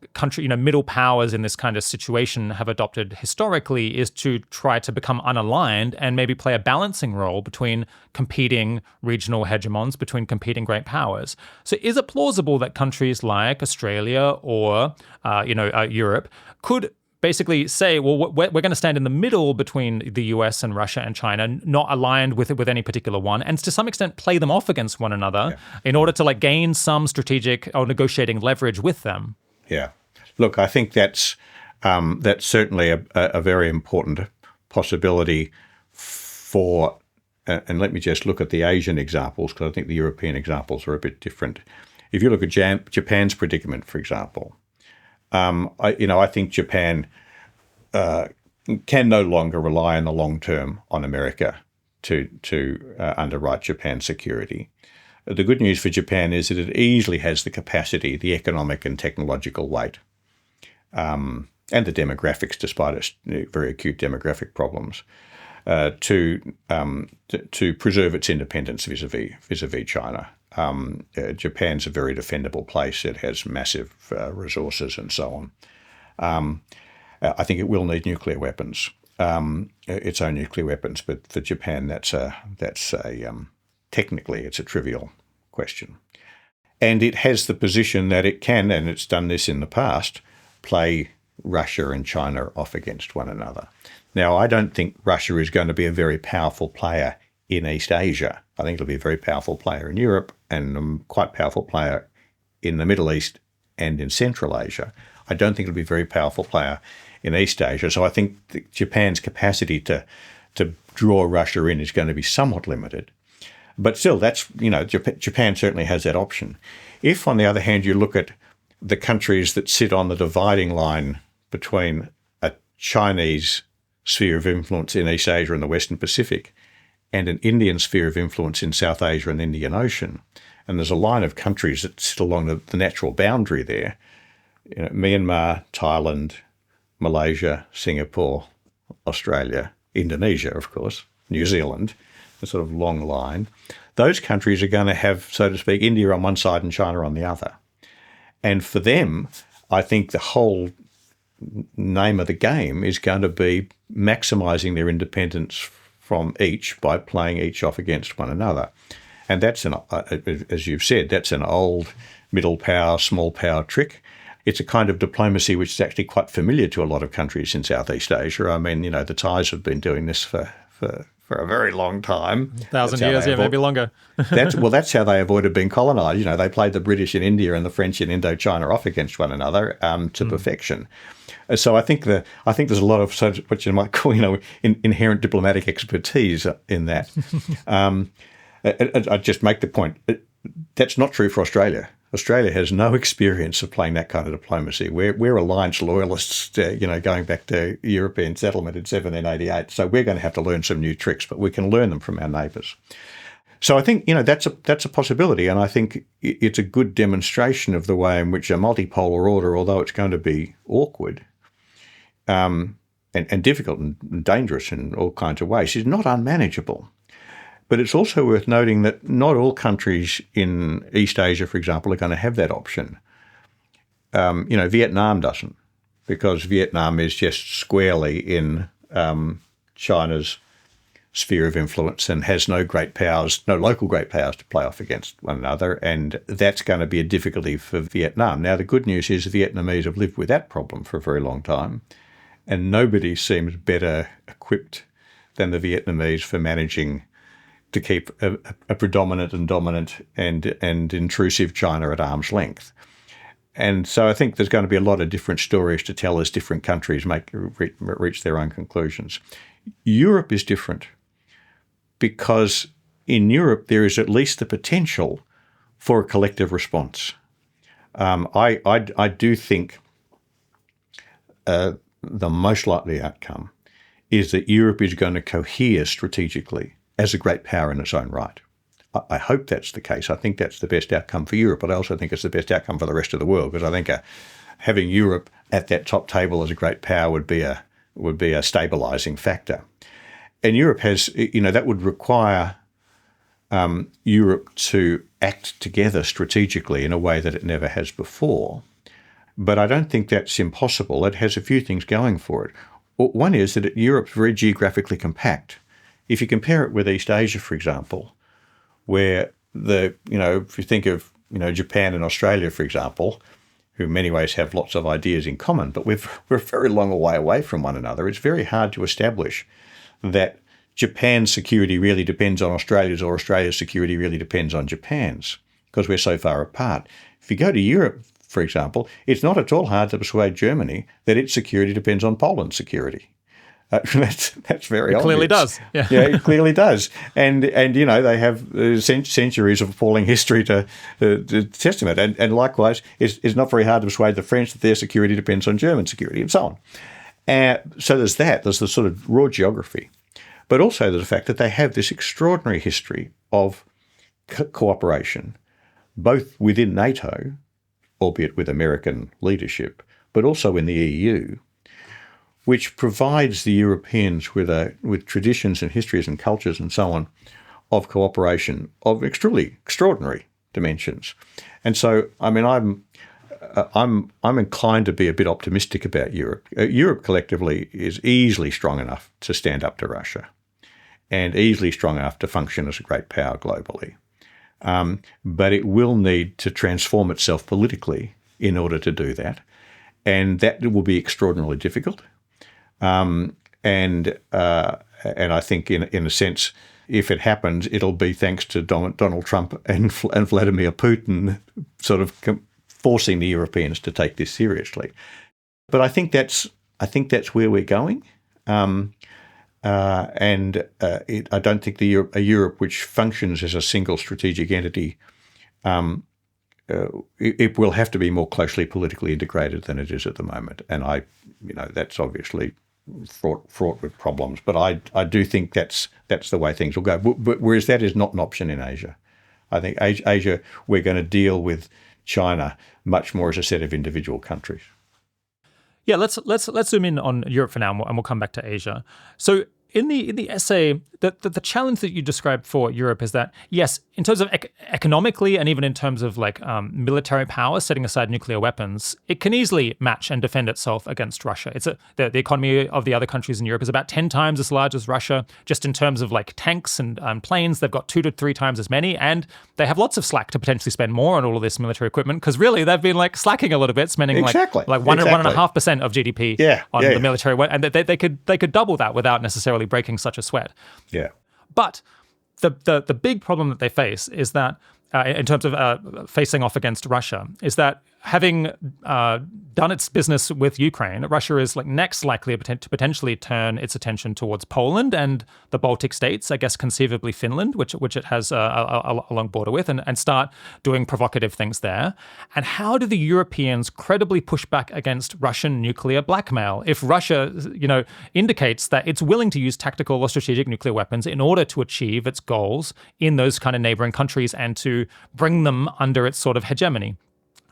middle powers in this kind of situation have adopted historically, is to try to become unaligned and maybe play a balancing role between competing regional hegemons, between competing great powers. So is it plausible that countries like Australia or Europe could basically say, well, we're going to stand in the middle between the US and Russia and China, not aligned with any particular one, and to some extent play them off against one another in order to gain some strategic or negotiating leverage with them?
Yeah. Look, I think that's certainly a very important possibility for, and let me just look at the Asian examples, because I think the European examples are a bit different. If you look at Japan's predicament, for example, I think Japan can no longer rely in the long term on America to underwrite Japan's security. The good news for Japan is that it easily has the capacity, the economic and technological weight, and the demographics, despite its very acute demographic problems, to preserve its independence vis-a-vis China. Japan's a very defendable place. It has massive resources and so on. I think it will need nuclear weapons, its own nuclear weapons. But for Japan, technically it's a trivial question. And it has the position that it can, and it's done this in the past, play Russia and China off against one another. Now, I don't think Russia is going to be a very powerful player in East Asia. I think it'll be a very powerful player in Europe and a quite powerful player in the Middle East and in Central Asia. I don't think it'll be a very powerful player in East Asia. So I think Japan's capacity to draw Russia in is going to be somewhat limited. But still, Japan certainly has that option. If, on the other hand, you look at the countries that sit on the dividing line between a Chinese sphere of influence in East Asia and the Western Pacific and an Indian sphere of influence in South Asia and the Indian Ocean. And there's a line of countries that sit along the natural boundary there. Myanmar, Thailand, Malaysia, Singapore, Australia, Indonesia, of course, New Zealand, a sort of long line. Those countries are going to have, so to speak, India on one side and China on the other. And for them, I think the whole name of the game is going to be maximising their independence from each by playing each off against one another. And that's, as you've said, that's an old middle power, small power trick. It's a kind of diplomacy which is actually quite familiar to a lot of countries in Southeast Asia. I mean, the Thais have been doing this for a very long time.
1,000 years, maybe longer.
That's how they avoided being colonised. They played the British in India and the French in Indochina off against one another to perfection. So I think there's a lot of what you might call inherent diplomatic expertise in that. I just make the point that's not true for Australia. Australia has no experience of playing that kind of diplomacy. We're alliance loyalists, going back to European settlement in 1788. So we're going to have to learn some new tricks, but we can learn them from our neighbours. So I think that's a possibility, and I think it's a good demonstration of the way in which a multipolar order, although it's going to be awkward and difficult and dangerous in all kinds of ways, is not unmanageable. But it's also worth noting that not all countries in East Asia, for example, are going to have that option. Vietnam doesn't, because Vietnam is just squarely in China's sphere of influence and has no local great powers to play off against one another, and that's going to be a difficulty for Vietnam. Now, the good news is the Vietnamese have lived with that problem for a very long time, and nobody seems better equipped than the Vietnamese for managing to keep a predominant and dominant and intrusive China at arm's length. And so I think there's going to be a lot of different stories to tell as different countries reach their own conclusions. Europe is different because in Europe there is at least the potential for a collective response. I do think the most likely outcome is that Europe is going to cohere strategically as a great power in its own right. I hope that's the case. I think that's the best outcome for Europe, but I also think it's the best outcome for the rest of the world, because I think having Europe at that top table as a great power would be a stabilising factor. And Europe has, that would require Europe to act together strategically in a way that it never has before. But I don't think that's impossible. It has a few things going for it. One is that Europe's very geographically compact. If you compare it with East Asia, for example, where if you think of, Japan and Australia, for example, who in many ways have lots of ideas in common, but we're a very long way away from one another. It's very hard to establish that Japan's security really depends on Australia's or Australia's security really depends on Japan's, because we're so far apart. If you go to Europe, for example, it's not at all hard to persuade Germany that its security depends on Poland's security. That's very obvious.
It clearly does. Yeah,
it clearly does. And they have centuries of appalling history to testament. And likewise, it's not very hard to persuade the French that their security depends on German security, and so on. So there's that. There's the sort of raw geography. But also there's the fact that they have this extraordinary history of cooperation, both within NATO, albeit with American leadership, but also in the EU, which provides the Europeans with traditions and histories and cultures and so on of cooperation of extraordinary dimensions. And so, I mean, I'm inclined to be a bit optimistic about Europe. Europe collectively is easily strong enough to stand up to Russia and easily strong enough to function as a great power globally. But it will need to transform itself politically in order to do that. And that will be extraordinarily difficult. And I think in a sense, if it happens, it'll be thanks to Donald Trump and Vladimir Putin sort of forcing the Europeans to take this seriously. But I think that's where we're going. I don't think a Europe which functions as a single strategic entity it will have to be more closely politically integrated than it is at the moment. And that's obviously fraught with problems. But I do think that's the way things will go. But whereas that is not an option in Asia. I think Asia, we're going to deal with China much more as a set of individual countries.
Yeah, let's zoom in on Europe for now, and we'll come back to Asia. So in the essay, the challenge that you described for Europe is that, yes, in terms of economically and even in terms of military power, setting aside nuclear weapons, it can easily match and defend itself against Russia. The economy of the other countries in Europe is about 10 times as large as Russia. Just in terms of tanks and planes, they've got 2 to 3 times as many, and they have lots of slack to potentially spend more on all of this military equipment, because really they've been slacking a little bit, spending
exactly.
1.5% of GDP on the military, and they could double that without necessarily breaking such a sweat.
Yeah.
But the big problem that they face is that, in terms of facing off against Russia, is that having done its business with Ukraine, Russia is next likely to potentially turn its attention towards Poland and the Baltic states, I guess conceivably Finland, which it has a long border with, and start doing provocative things there. And how do the Europeans credibly push back against Russian nuclear blackmail if Russia, indicates that it's willing to use tactical or strategic nuclear weapons in order to achieve its goals in those kind of neighboring countries and to bring them under its sort of hegemony?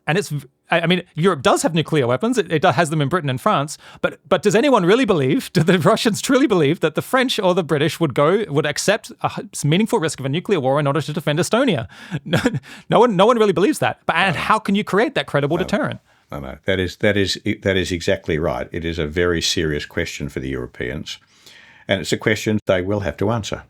And Europe does have nuclear weapons. It has them in Britain and France. But does anyone really believe, do the Russians truly believe that the French or the British would accept a meaningful risk of a nuclear war in order to defend Estonia? No one really believes that. And how can you create that credible deterrent?
No. That is exactly right. It is a very serious question for the Europeans. And it's a question they will have to answer.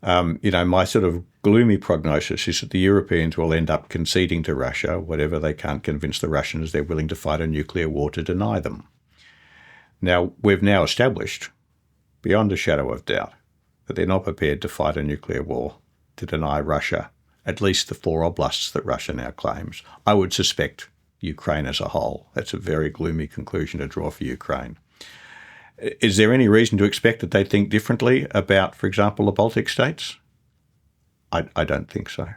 My sort of gloomy prognosis is that the Europeans will end up conceding to Russia whatever they can't convince the Russians they're willing to fight a nuclear war to deny them. Now, we've now established, beyond a shadow of doubt, that they're not prepared to fight a nuclear war to deny Russia at least the 4 oblasts that Russia now claims. I would suspect Ukraine as a whole. That's a very gloomy conclusion to draw for Ukraine. Is there any reason to expect that they think differently about, for example, the Baltic states? I don't think so,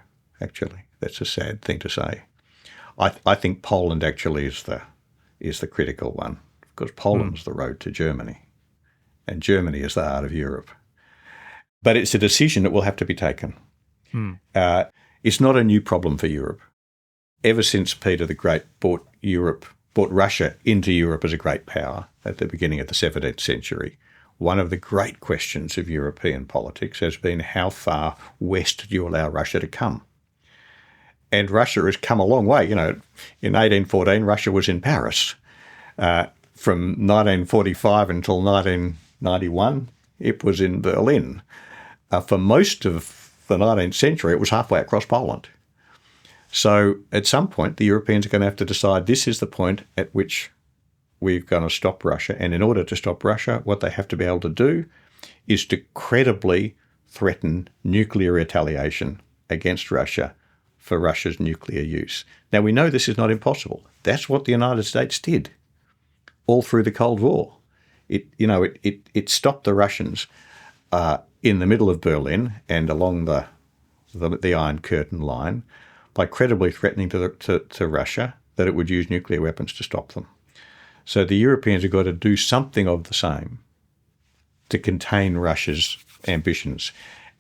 actually. That's a sad thing to say. I think Poland actually is the critical one, because Poland's the road to Germany, and Germany is the heart of Europe. But it's a decision that will have to be taken. It's not a new problem for Europe. Ever since Peter the Great brought Russia into Europe as a great power at the beginning of the 17th century, one of the great questions of European politics has been, how far west do you allow Russia to come? And Russia has come a long way. In 1814, Russia was in Paris. From 1945 until 1991, it was in Berlin. For most of the 19th century, it was halfway across Poland. So at some point, the Europeans are going to have to decide this is the point at which we're going to stop Russia. And in order to stop Russia, what they have to be able to do is to credibly threaten nuclear retaliation against Russia for Russia's nuclear use. Now, we know this is not impossible. That's what the United States did all through the Cold War. It stopped the Russians in the middle of Berlin and along the Iron Curtain line by credibly threatening to Russia that it would use nuclear weapons to stop them. So the Europeans have got to do something of the same to contain Russia's ambitions.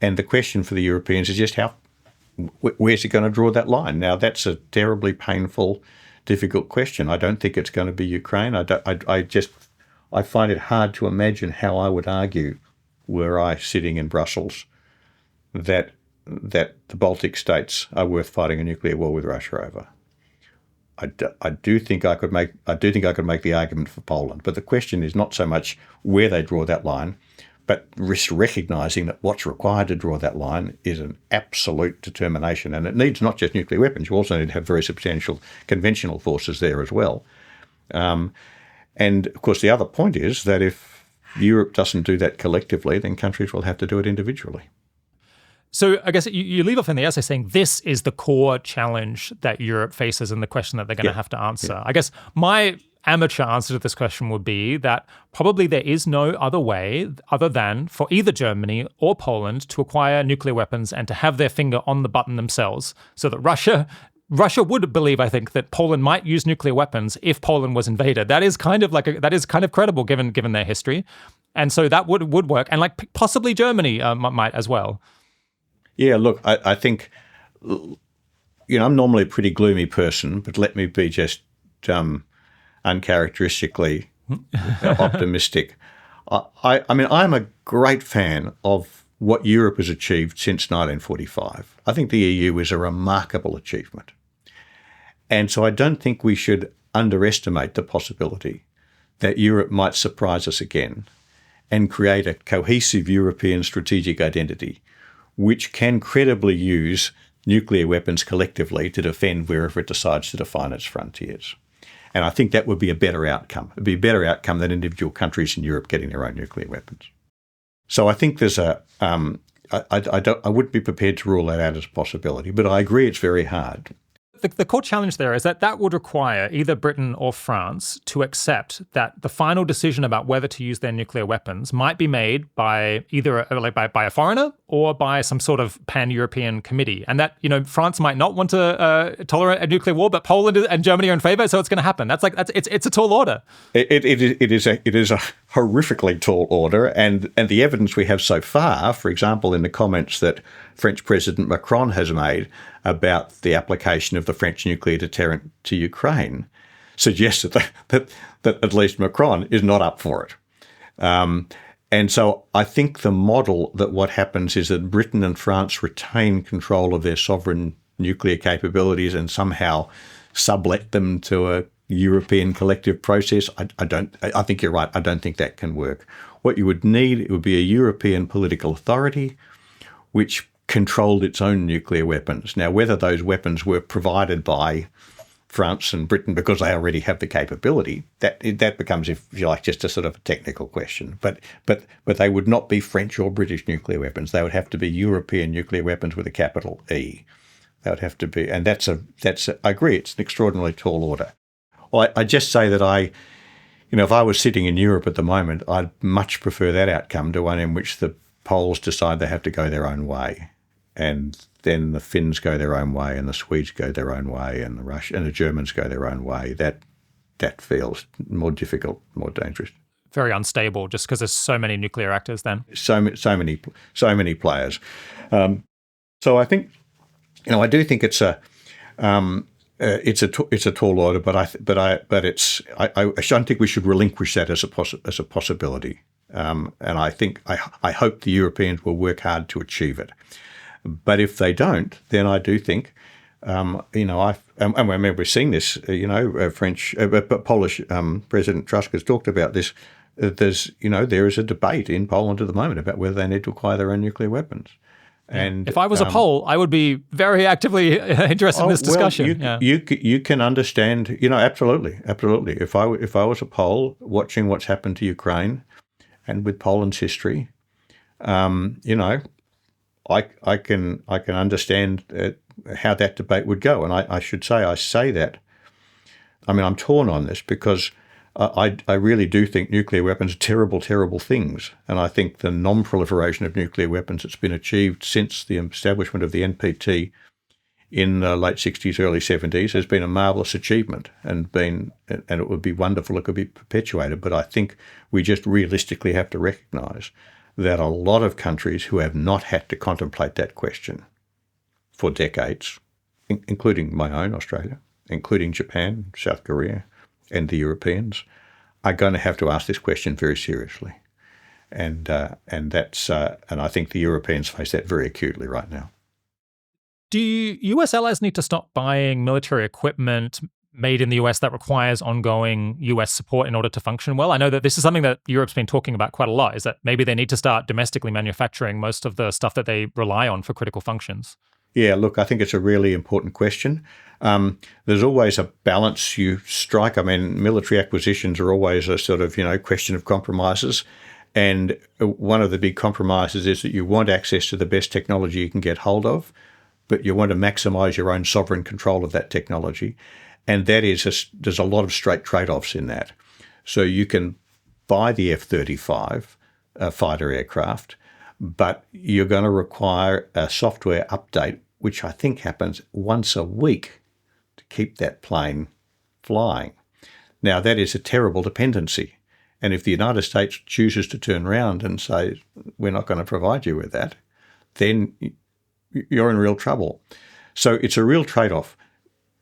And the question for the Europeans is just where's it going to draw that line? Now, that's a terribly painful, difficult question. I don't think it's going to be Ukraine. I find it hard to imagine how I would argue, were I sitting in Brussels, that the Baltic states are worth fighting a nuclear war with Russia over. I do think I could make the argument for Poland, but the question is not so much where they draw that line, but recognising that what's required to draw that line is an absolute determination, and it needs not just nuclear weapons. You also need to have very substantial conventional forces there as well. And of course, the other point is that if Europe doesn't do that collectively, then countries will have to do it individually.
So I guess you leave off in the essay saying this is the core challenge that Europe faces and the question that they're going to have to answer. I guess my amateur answer to this question would be that probably there is no other way other than for either Germany or Poland to acquire nuclear weapons and to have their finger on the button themselves so that Russia Russia would believe, I think, that Poland might use nuclear weapons if Poland was invaded. That is kind of credible given their history, and so that would work, and like possibly Germany might as well.
Yeah, look, I think, I'm normally a pretty gloomy person, but let me be just uncharacteristically optimistic. I mean, I'm a great fan of what Europe has achieved since 1945. I think the EU is a remarkable achievement. And so I don't think we should underestimate the possibility that Europe might surprise us again and create a cohesive European strategic identity which can credibly use nuclear weapons collectively to defend wherever it decides to define its frontiers. And I think that would be a better outcome. It would be a better outcome than individual countries in Europe getting their own nuclear weapons. So I think there's I wouldn't be prepared to rule that out as a possibility, but I agree it's very hard.
The core challenge there is that would require either Britain or France to accept that the final decision about whether to use their nuclear weapons might be made by either by a foreigner or by some sort of pan-European committee, and that France might not want to tolerate a nuclear war, but Poland and Germany are in favor, so it's going to happen. It's a tall order.
It is a horrifically tall order, and the evidence we have so far, for example, in the comments that French President Macron has made about the application of the French nuclear deterrent to Ukraine, suggests that at least Macron is not up for it. And so I think the model that what happens is that Britain and France retain control of their sovereign nuclear capabilities and somehow sublet them to a European collective process. I think you're right. I don't think that can work. What you would need, it would be a European political authority which controlled its own nuclear weapons. Now, whether those weapons were provided by France and Britain because they already have the capability, that becomes, if you like, just a sort of a technical question. But they would not be French or British nuclear weapons. They would have to be European nuclear weapons with a capital E. That would have to be, and I agree, it's an extraordinarily tall order. Well, I just say that if I was sitting in Europe at the moment, I'd much prefer that outcome to one in which the Poles decide they have to go their own way, and then the Finns go their own way, and the Swedes go their own way, and the Germans go their own way. That feels more difficult, more dangerous.
Very unstable, just because there's so many nuclear actors. Then
so many players. So I think, I do think it's a tall order, but I don't think we should relinquish that as a possibility. And I hope the Europeans will work hard to achieve it. But if they don't, then I do think, and I remember seeing this, Polish President Tusk has talked about this. There is a debate in Poland at the moment about whether they need to acquire their own nuclear weapons. And
if I was a Pole, I would be very actively interested in this discussion.
You can understand, absolutely. If I was a Pole watching what's happened to Ukraine, and with Poland's history, I can understand how that debate would go. And I say that. I mean, I'm torn on this because I really do think nuclear weapons are terrible, terrible things. And I think the non-proliferation of nuclear weapons that's been achieved since the establishment of the NPT in the late 60s, early 70s has been a marvellous achievement and it would be wonderful if it could be perpetuated. But I think we just realistically have to recognise that a lot of countries who have not had to contemplate that question for decades, including my own Australia, including Japan, South Korea, and the Europeans, are going to have to ask this question very seriously. And I think the Europeans face that very acutely right now.
Do US allies need to stop buying military equipment made in the US that requires ongoing US support in order to function well? I know that this is something that Europe's been talking about quite a lot, is that maybe they need to start domestically manufacturing most of the stuff that they rely on for critical functions.
Yeah, look, I think it's a really important question. There's always a balance you strike. I mean, military acquisitions are always a sort of, question of compromises. And one of the big compromises is that you want access to the best technology you can get hold of, but you want to maximise your own sovereign control of that technology. And there's a lot of straight trade-offs in that. So you can buy the F-35 fighter aircraft, but you're going to require a software update, which I think happens once a week keep that plane flying. Now, that is a terrible dependency. And if the United States chooses to turn around and say, we're not going to provide you with that, then you're in real trouble. So it's a real trade-off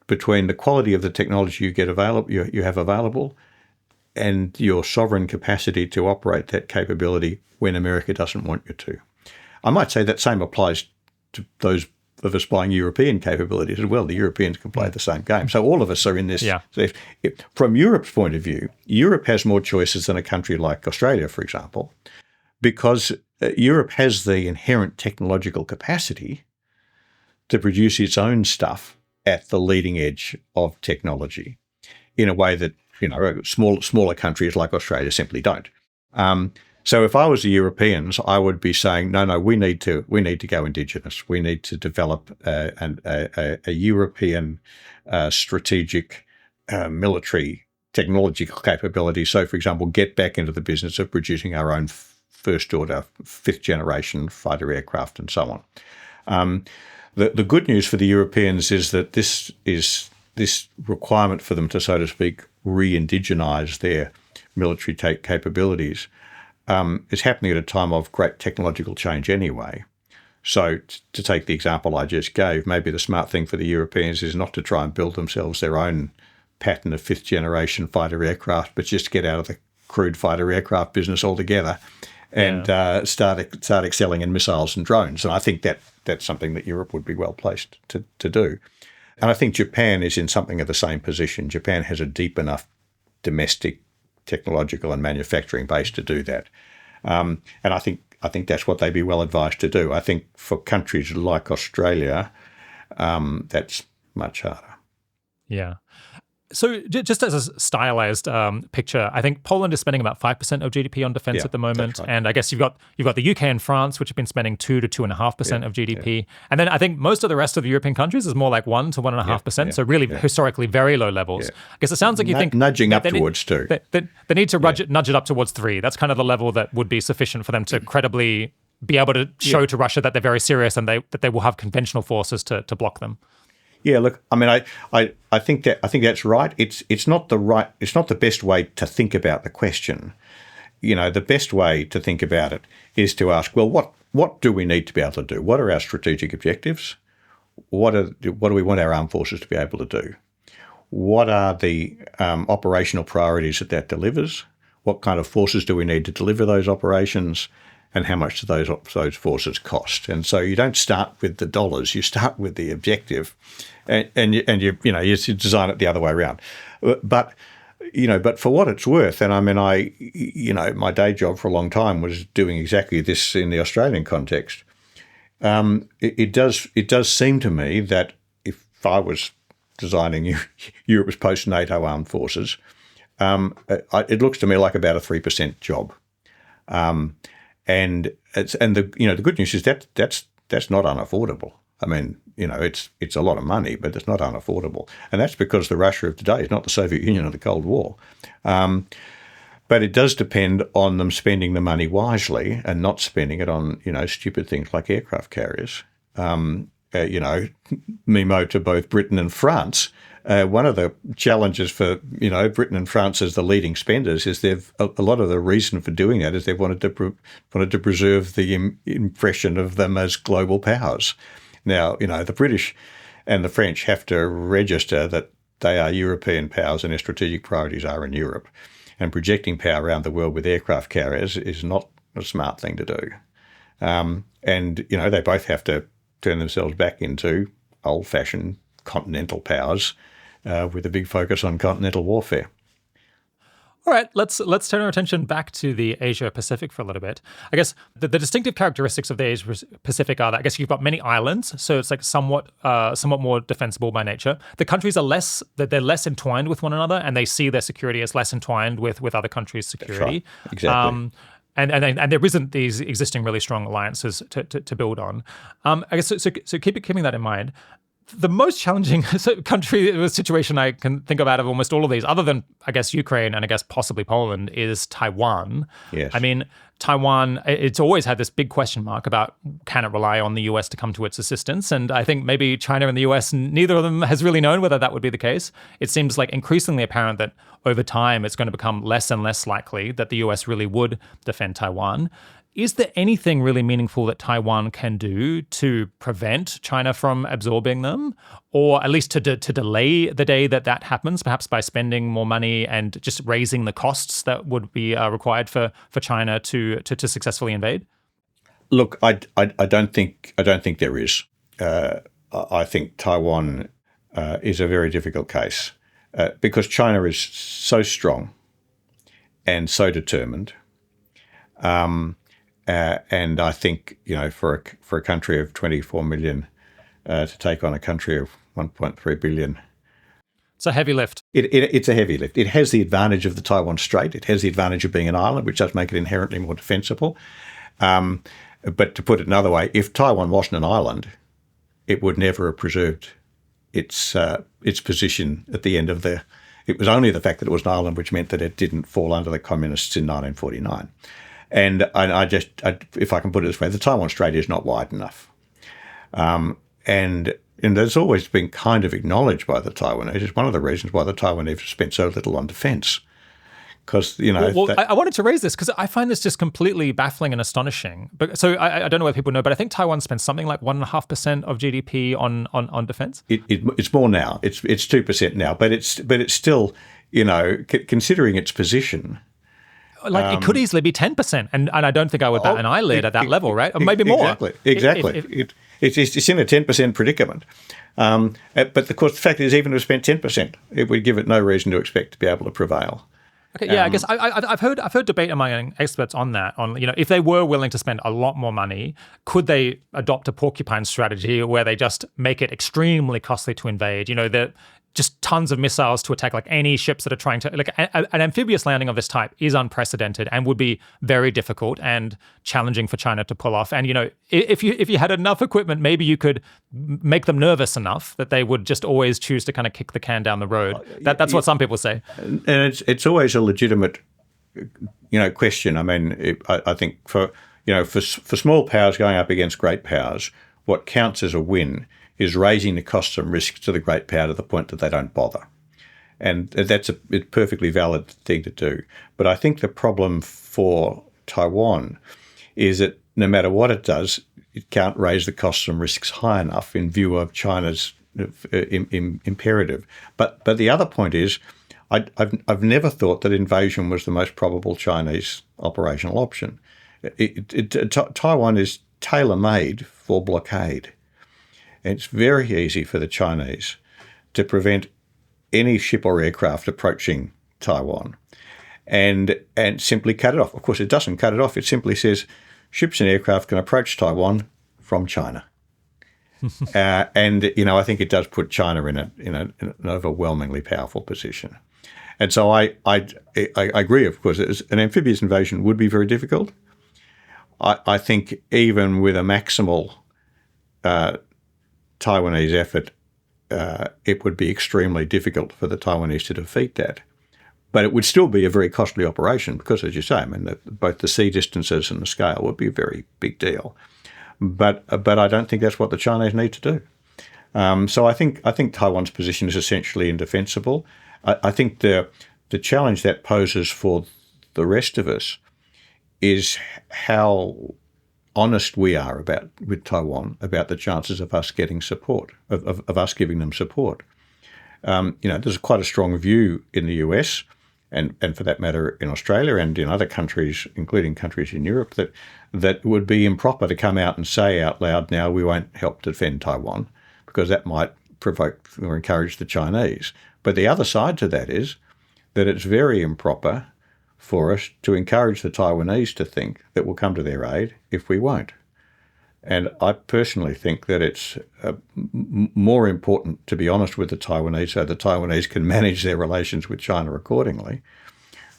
between the quality of the technology you have available and your sovereign capacity to operate that capability when America doesn't want you to. I might say that same applies to those of us buying European capabilities as well. The Europeans can play the same game. So all of us are in this.
Yeah.
From Europe's point of view, Europe has more choices than a country like Australia, for example, because Europe has the inherent technological capacity to produce its own stuff at the leading edge of technology in a way that, smaller countries like Australia simply don't. So if I was the Europeans, I would be saying, no, we need to go indigenous. We need to develop a European strategic military technological capability. So, for example, get back into the business of producing our own first order, fifth generation fighter aircraft and so on. The good news for the Europeans is that this requirement for them to, so to speak, re-indigenize their military capabilities is happening at a time of great technological change anyway. So to take the example I just gave, maybe the smart thing for the Europeans is not to try and build themselves their own pattern of fifth generation fighter aircraft, but just get out of the crude fighter aircraft business altogether and start excelling in missiles and drones. And I think that's something that Europe would be well placed to do. And I think Japan is in something of the same position. Japan has a deep enough domestic technological and manufacturing base to do that. And I think that's what they'd be well advised to do. I think for countries like Australia, that's much harder.
Yeah. So just as a stylized picture, I think Poland is spending about 5% of GDP on defense at the moment. Right. And I guess you've got the UK and France, which have been spending 2 to 2.5% of GDP. Yeah. And then I think most of the rest of the European countries is more like 1 to 1.5%. So really historically very low levels. Yeah. I guess it sounds like you think
nudging up towards 2.
They need to nudge it up towards 3. That's kind of the level that would be sufficient for them to credibly be able to show to Russia that they're very serious and that they will have conventional forces to block them.
Yeah, look, I mean, I think that's right. It's not the best way to think about the question. The best way to think about it is to ask, well, what do we need to be able to do? What are our strategic objectives? What do we want our armed forces to be able to do? What are the operational priorities that delivers? What kind of forces do we need to deliver those operations? And how much do those forces cost? And so you don't start with the dollars; you start with the objective, and you design it the other way around. But for what it's worth, and I mean, my day job for a long time was doing exactly this in the Australian context. It does seem to me that if I was designing Europe's post-NATO armed forces, it looks to me like about a 3% job. And the good news is that's not unaffordable. I mean, it's a lot of money, but it's not unaffordable, and that's because the Russia of today is not the Soviet Union of the Cold War. But it does depend on them spending the money wisely and not spending it on stupid things like aircraft carriers. Memo to both Britain and France. One of the challenges for Britain and France as the leading spenders is a lot of the reason for doing that is they've wanted to preserve the impression of them as global powers. Now the British and the French have to register that they are European powers and their strategic priorities are in Europe, and projecting power around the world with aircraft carriers is not a smart thing to do. And they both have to turn themselves back into old-fashioned continental powers with a big focus on continental warfare.
All right, let's turn our attention back to the Asia-Pacific for a little bit. I guess the distinctive characteristics of the Asia-Pacific are that I guess you've got many islands, so it's like somewhat more defensible by nature. The countries are they're less entwined with one another, and they see their security as less entwined with other countries' security.
That's right. Exactly.
And there isn't these existing really strong alliances to build on. I guess so keeping that in mind. The most challenging country situation I can think of out of almost all of these, other than, I guess, Ukraine and I guess possibly Poland, is Taiwan.
Yes.
I mean, Taiwan, it's always had this big question mark about can it rely on the US to come to its assistance? And I think maybe China and the US, neither of them has really known whether that would be the case. It seems like increasingly apparent that over time it's going to become less and less likely that the US really would defend Taiwan. Is there anything really meaningful that Taiwan can do to prevent China from absorbing them, or at least to delay the day that that happens, perhaps by spending more money and just raising the costs that would be required for China to successfully invade?
Look, I don't think there is. I think Taiwan is a very difficult case because China is so strong and so determined. And I think, for a country of 24 million to take on a country of 1.3 billion.
It's a heavy lift.
It's a heavy lift. It has the advantage of the Taiwan Strait. It has the advantage of being an island, which does make it inherently more defensible. But to put it another way, if Taiwan wasn't an island, it would never have preserved its position at the end of the... It was only the fact that it was an island which meant that it didn't fall under the communists in 1949. And if I can put it this way, the Taiwan Strait is not wide enough. And there's always been kind of acknowledged by the Taiwanese. It's one of the reasons why the Taiwanese have spent so little on defence. Because,
I wanted to raise this because I find this just completely baffling and astonishing. But so I don't know whether people know, but I think Taiwan spends something like 1.5% of GDP on defence.
It's more now. It's 2% now, but it's still, considering its position.
Like it could easily be 10%, and I don't think I would bat an eyelid at that level, right? Or maybe more.
Exactly. It's in a 10% predicament. But of course, the fact is, even if it spent 10%, it would give it no reason to expect to be able to prevail.
Okay, yeah, I guess I've heard debate among experts on that. On if they were willing to spend a lot more money, could they adopt a porcupine strategy where they just make it extremely costly to invade? Just tons of missiles to attack like any ships that are trying to an amphibious landing of this type is unprecedented and would be very difficult and challenging for China to pull off. And if you had enough equipment, maybe you could make them nervous enough that they would just always choose to kind of kick the can down the road. That's what some people say.
And it's always a legitimate question. I mean, I think for small powers going up against great powers, what counts as a win is raising the costs and risks to the great power to the point that they don't bother. And that's a perfectly valid thing to do. But I think the problem for Taiwan is that no matter what it does, it can't raise the costs and risks high enough in view of China's imperative. But the other point is, I've never thought that invasion was the most probable Chinese operational option. Taiwan is tailor-made for blockade. And it's very easy for the Chinese to prevent any ship or aircraft approaching Taiwan and simply cut it off. Of course, it doesn't cut it off. It simply says ships and aircraft can approach Taiwan from China. And I think it does put China in an overwhelmingly powerful position. And so I agree, of course, an amphibious invasion would be very difficult. I think even with a maximal Taiwanese effort, it would be extremely difficult for the Taiwanese to defeat that. But it would still be a very costly operation because, as you say, I mean, both the sea distances and the scale would be a very big deal. But I don't think that's what the Chinese need to do. So I think Taiwan's position is essentially indefensible. I think the challenge that poses for the rest of us is how honest we are with Taiwan about the chances of us getting support, of us giving them support. There's quite a strong view in the US and for that matter in Australia and in other countries, including countries in Europe, that would be improper to come out and say out loud, now we won't help defend Taiwan, because that might provoke or encourage the Chinese. But the other side to that is that it's very improper for us to encourage the Taiwanese to think that we'll come to their aid if we won't. And I personally think that it's more important to be honest with the Taiwanese so the Taiwanese can manage their relations with China accordingly,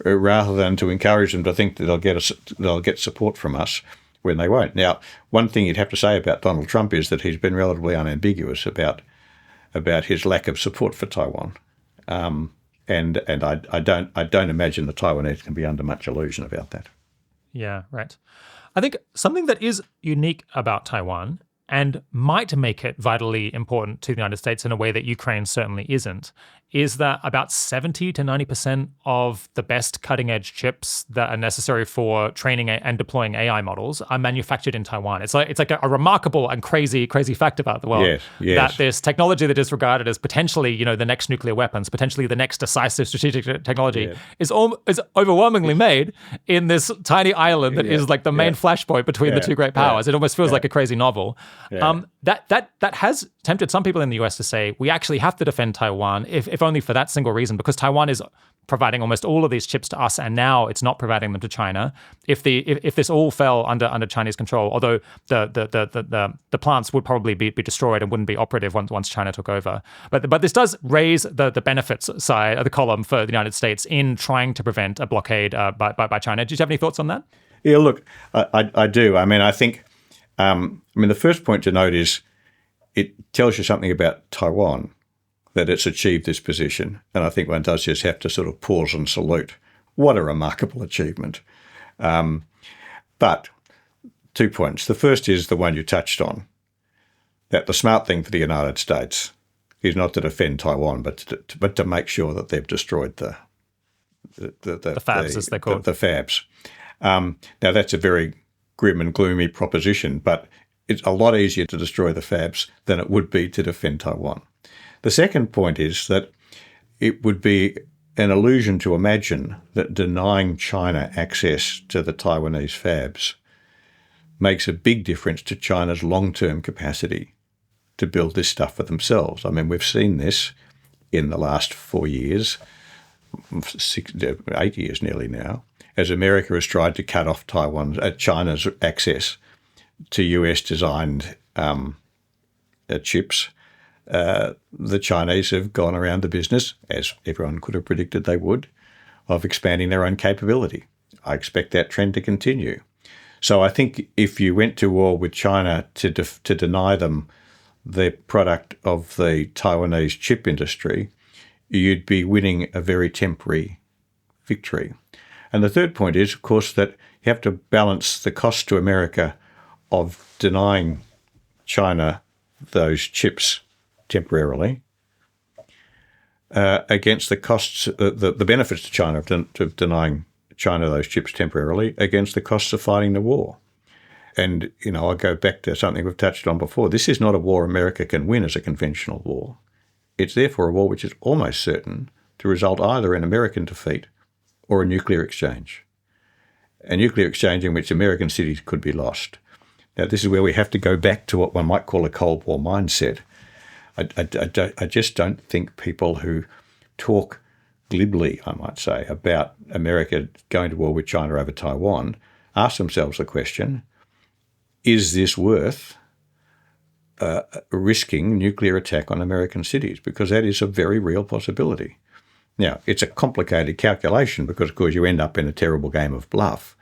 rather than to encourage them to think that they'll get support from us when they won't. Now, one thing you'd have to say about Donald Trump is that he's been relatively unambiguous about about his lack of support for Taiwan. And I don't imagine the Taiwanese can be under much illusion about that.
Yeah, right. I think something that is unique about Taiwan and might make it vitally important to the United States in a way that Ukraine certainly isn't, is that about 70 to 90% of the best cutting-edge chips that are necessary for training and deploying AI models are manufactured in Taiwan. It's like a remarkable and crazy fact about the world.
Yes.
That this technology that is regarded as potentially, the next nuclear weapons, potentially the next decisive strategic technology, is overwhelmingly made in this tiny island that is like the main flashpoint between the two great powers. It almost feels like a crazy novel. That has tempted some people in the US to say, we actually have to defend Taiwan, if only for that single reason, because Taiwan is providing almost all of these chips to us, and now it's not providing them to China. If this all fell under Chinese control, although the plants would probably be destroyed and wouldn't be operative once China took over. But this does raise the benefits side of the column for the United States in trying to prevent a blockade by China. Do you have any thoughts on that?
Yeah, look, I do. I mean, I think, the first point to note is it tells you something about Taiwan, that it's achieved this position. And I think one does just have to sort of pause and salute. What a remarkable achievement. But 2 points. The first is the one you touched on, that the smart thing for the United States is not to defend Taiwan, but to make sure that they've destroyed the
fabs, as they're called.
The fabs. Now, that's a very grim and gloomy proposition, but it's a lot easier to destroy the fabs than it would be to defend Taiwan. The second point is that it would be an illusion to imagine that denying China access to the Taiwanese fabs makes a big difference to China's long-term capacity to build this stuff for themselves. I mean, we've seen this in the last 4 years, 8 years nearly now, as America has tried to cut off China's access to US-designed chips. The Chinese have gone around the business, as everyone could have predicted they would, of expanding their own capability. I expect that trend to continue. So I think if you went to war with China to deny them the product of the Taiwanese chip industry, you'd be winning a very temporary victory. And the third point is, of course, that you have to balance the cost to America of denying China those chips temporarily against the costs, the benefits to China of denying China those chips temporarily against the costs of fighting the war. And, I'll go back to something we've touched on before. This is not a war America can win as a conventional war. It's therefore a war which is almost certain to result either in American defeat or a nuclear exchange. A nuclear exchange in which American cities could be lost. Now, this is where we have to go back to what one might call a Cold War mindset. I just don't think people who talk glibly, I might say, about America going to war with China over Taiwan ask themselves the question, is this worth risking nuclear attack on American cities? Because that is a very real possibility. Now, it's a complicated calculation because, of course, you end up in a terrible game of bluff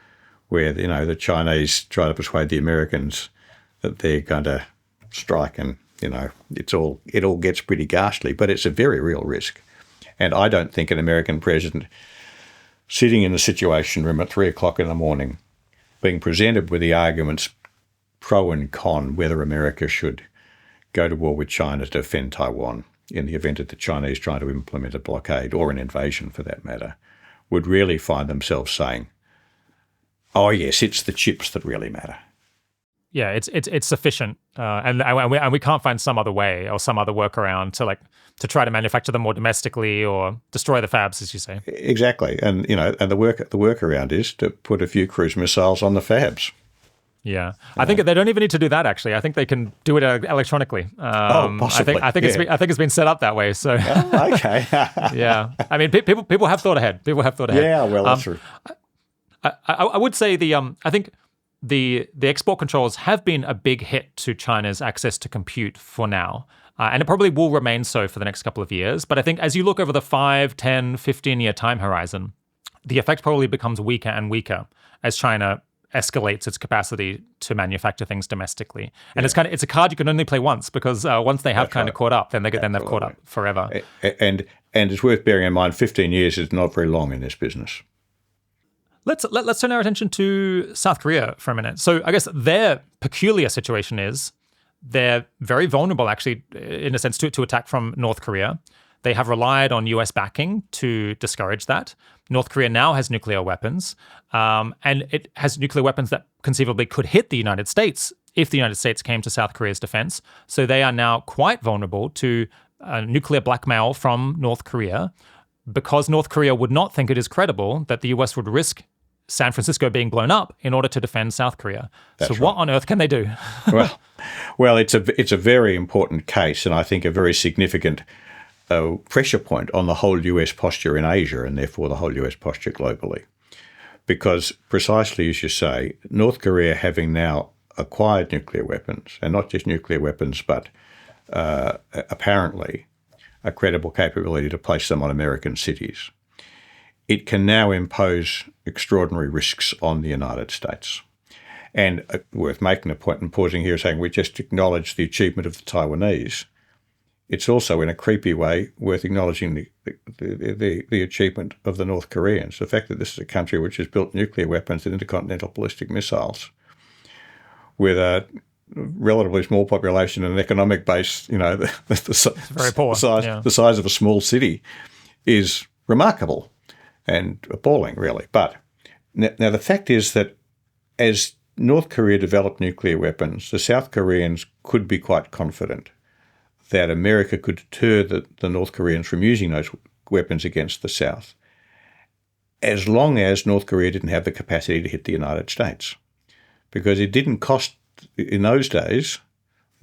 where, the Chinese try to persuade the Americans that they're going to strike and, it all gets pretty ghastly, but it's a very real risk. And I don't think an American president sitting in the Situation Room at 3:00 in the morning being presented with the arguments pro and con whether America should go to war with China to defend Taiwan in the event of the Chinese trying to implement a blockade or an invasion for that matter, would really find themselves saying, oh yes, it's the chips that really matter.
Yeah, it's sufficient, and we can't find some other way or some other workaround to try to manufacture them more domestically or destroy the fabs, as you say.
Exactly, and the workaround is to put a few cruise missiles on the fabs.
Yeah, I think they don't even need to do that. Actually, I think they can do it electronically.
Possibly.
I think it's been set up that way. So
okay.
Yeah, I mean, people have thought ahead.
Yeah, well, that's true.
I would say I think the export controls have been a big hit to China's access to compute for now. And it probably will remain so for the next couple of years. But I think as you look over the 5, 10, 15-year time horizon, the effect probably becomes weaker and weaker as China escalates its capacity to manufacture things domestically. And it's a card you can only play once, because once they have caught up, then they've caught up forever.
And it's worth bearing in mind, 15 years is not very long in this business.
Let's turn our attention to South Korea for a minute. So I guess their peculiar situation is they're very vulnerable, actually, in a sense, to attack from North Korea. They have relied on US backing to discourage that. North Korea now has nuclear weapons, and it has nuclear weapons that conceivably could hit the United States if the United States came to South Korea's defense. So they are now quite vulnerable to nuclear blackmail from North Korea, because North Korea would not think it is credible that the US would risk San Francisco being blown up in order to defend South Korea. So what on earth can they do?
well, it's a very important case, and I think a very significant pressure point on the whole US posture in Asia, and therefore the whole US posture globally. Because precisely as you say, North Korea, having now acquired nuclear weapons, and not just nuclear weapons, but apparently a credible capability to place them on American cities, it can now impose extraordinary risks on the United States. And worth making a point and pausing here, saying we just acknowledged the achievement of the Taiwanese. It's also, in a creepy way, worth acknowledging the achievement of the North Koreans. The fact that this is a country which has built nuclear weapons and intercontinental ballistic missiles with a relatively small population and an economic base,
very poor.
The size of a small city, is remarkable and appalling, really. But now the fact is that as North Korea developed nuclear weapons, the South Koreans could be quite confident that America could deter the North Koreans from using those weapons against the South, as long as North Korea didn't have the capacity to hit the United States. Because it didn't cost, in those days,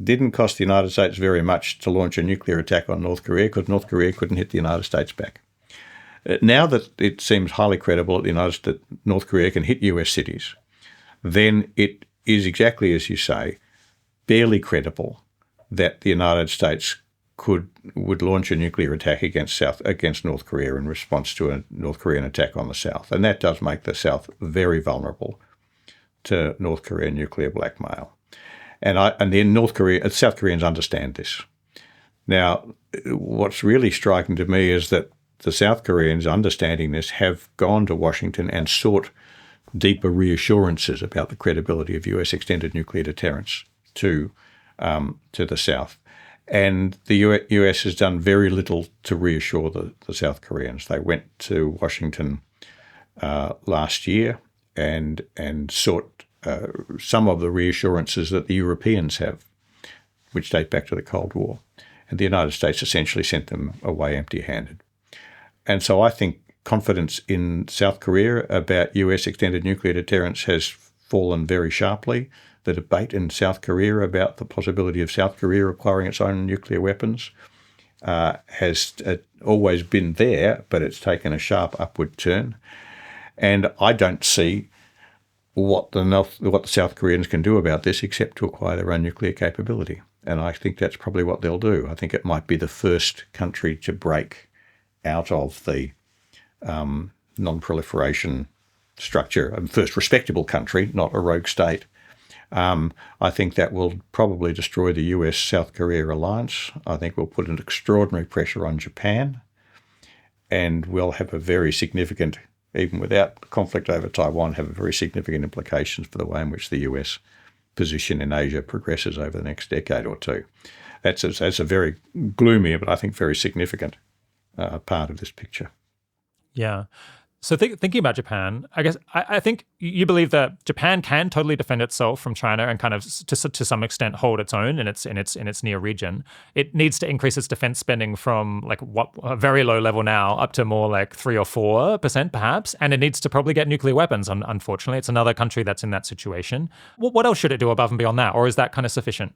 didn't cost the United States very much to launch a nuclear attack on North Korea, because North Korea couldn't hit the United States back. Now that it seems highly credible that North Korea can hit US cities, then it is exactly as you say, barely credible that the United States would launch a nuclear attack against North Korea in response to a North Korean attack on the South. And that does make the South very vulnerable to North Korean nuclear blackmail. And then South Koreans understand this. Now, what's really striking to me is that the South Koreans, understanding this, have gone to Washington and sought deeper reassurances about the credibility of US extended nuclear deterrence to the South. And the US has done very little to reassure the South Koreans. They went to Washington last year and sought some of the reassurances that the Europeans have, which date back to the Cold War. And the United States essentially sent them away empty-handed. And so I think confidence in South Korea about US extended nuclear deterrence has fallen very sharply. The debate in South Korea about the possibility of South Korea acquiring its own nuclear weapons has always been there, but it's taken a sharp upward turn. And I don't see what the South Koreans can do about this except to acquire their own nuclear capability. And I think that's probably what they'll do. I think it might be the first country to break out of the non-proliferation structure, and first respectable country, not a rogue state. I think that will probably destroy the US-South Korea alliance. I think we'll put an extraordinary pressure on Japan, and we'll have a very significant, even without conflict over Taiwan, have very significant implications for the way in which the US position in Asia progresses over the next decade or two. That's a very gloomy, but I think very significant part of this picture.
Yeah. So thinking about Japan, I guess I think you believe that Japan can totally defend itself from China and kind of to some extent hold its own in its near region. It needs to increase its defense spending from like a very low level now up to more like 3 or 4% perhaps, and it needs to probably get nuclear weapons. Unfortunately, it's another country that's in that situation. What else should it do above and beyond that, or is that kind of sufficient?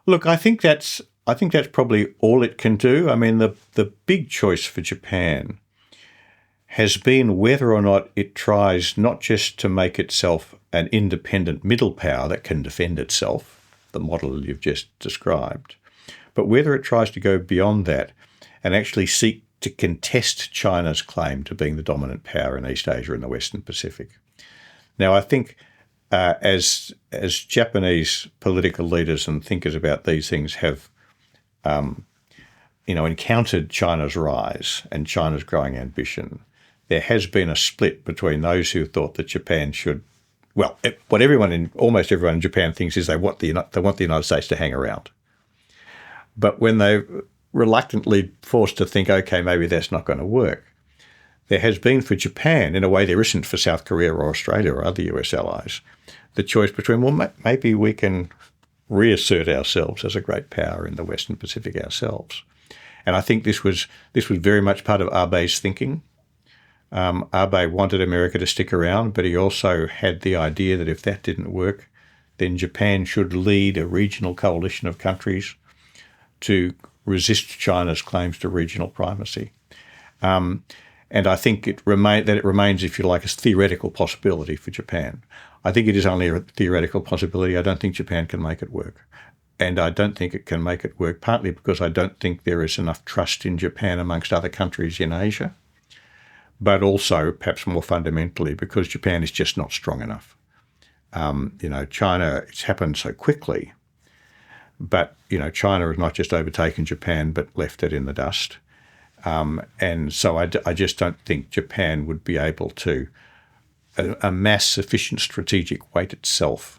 Look, I think that's probably all it can do. I mean, the big choice for Japan has been whether or not it tries not just to make itself an independent middle power that can defend itself, the model you've just described, but whether it tries to go beyond that and actually seek to contest China's claim to being the dominant power in East Asia and the Western Pacific. Now, I think as Japanese political leaders and thinkers about these things have, encountered China's rise and China's growing ambition, there has been a split between those who thought that Japan should, what almost everyone in Japan thinks is they want the United States to hang around. But when they're reluctantly forced to think, okay, maybe that's not going to work, there has been for Japan, in a way there isn't for South Korea or Australia or other US allies, the choice between, well, maybe we can reassert ourselves as a great power in the Western Pacific ourselves. And I think this was very much part of Abe's thinking. Abe wanted America to stick around, but he also had the idea that if that didn't work, then Japan should lead a regional coalition of countries to resist China's claims to regional primacy. And I think it remains, if you like, a theoretical possibility for Japan. I think it is only a theoretical possibility. I don't think Japan can make it work. And I don't think it can make it work, partly because I don't think there is enough trust in Japan amongst other countries in Asia, but also, perhaps more fundamentally, because Japan is just not strong enough. China, it's happened so quickly, but, China has not just overtaken Japan, but left it in the dust. And so I just don't think Japan would be able to amass sufficient strategic weight itself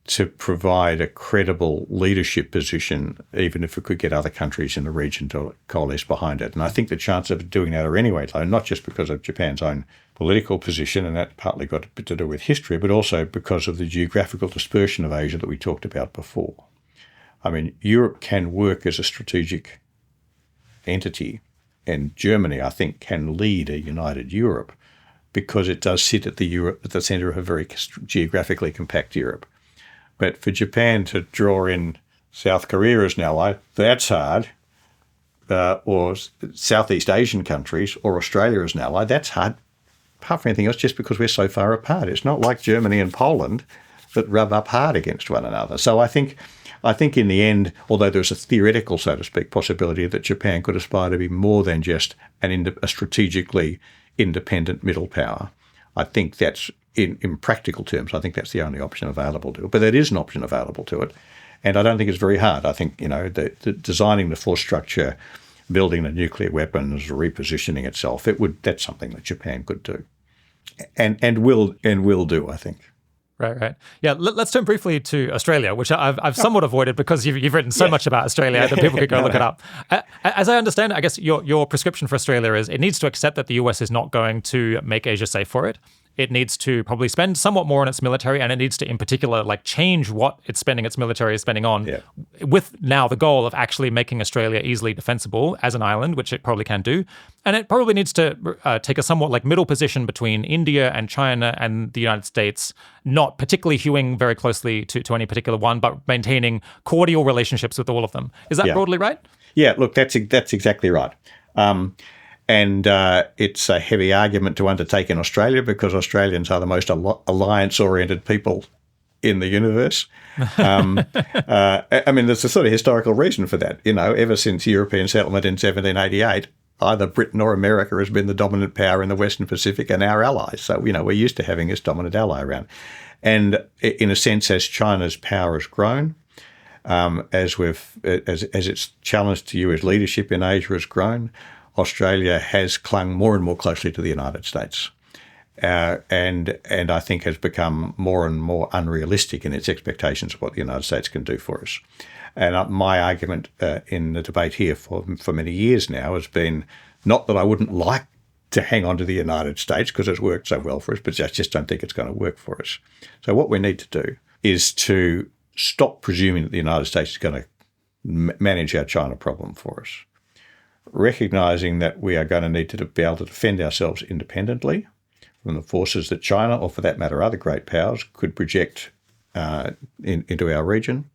to provide a credible leadership position, even if it could get other countries in the region to coalesce behind it. And I think the chances of doing that are anyway low, not just because of Japan's own political position, and that partly got a bit to do with history, but also because of the geographical dispersion of Asia that we talked about before. I mean, Europe can work as a strategic entity, and Germany, I think, can lead a united Europe because it does sit at the centre of a very geographically compact Europe. But for Japan to draw in South Korea as an ally, that's hard, or Southeast Asian countries or Australia as an ally, that's hard, apart from anything else, just because we're so far apart. It's not like Germany and Poland that rub up hard against one another. So I think in the end, although there's a theoretical, so to speak, possibility that Japan could aspire to be more than just a strategically independent middle power, I think that's, in practical terms, I think that's the only option available to it. But there is an option available to it, and I don't think it's very hard. I think, the designing the force structure, building the nuclear weapons, repositioning itself, that's something that Japan could do, and will do, I think.
Right. Yeah, let's turn briefly to Australia, which I've somewhat avoided because you've written so much about Australia that people could go look it up. As I understand it, I guess your prescription for Australia is it needs to accept that the US is not going to make Asia safe for it. It needs to probably spend somewhat more on its military, and it needs to, in particular, change what it's spending its military is spending on, with now the goal of actually making Australia easily defensible as an island, which it probably can do. And it probably needs to take a somewhat middle position between India and China and the United States, not particularly hewing very closely to any particular one, but maintaining cordial relationships with all of them. Is that broadly right? Yeah,
look, that's exactly right. And it's a heavy argument to undertake in Australia because Australians are the most alliance-oriented people in the universe. There's a sort of historical reason for that. Ever since European settlement in 1788, either Britain or America has been the dominant power in the Western Pacific and our allies. So, we're used to having this dominant ally around. And in a sense, as China's power has grown, as its challenge to US leadership in Asia has grown, Australia has clung more and more closely to the United States, and I think has become more and more unrealistic in its expectations of what the United States can do for us. And my argument in the debate here for many years now has been not that I wouldn't like to hang on to the United States because it's worked so well for us, but I just don't think it's going to work for us. So what we need to do is to stop presuming that the United States is going to manage our China problem for us, recognising that we are going to need to be able to defend ourselves independently from the forces that China, or for that matter other great powers, could project into our region.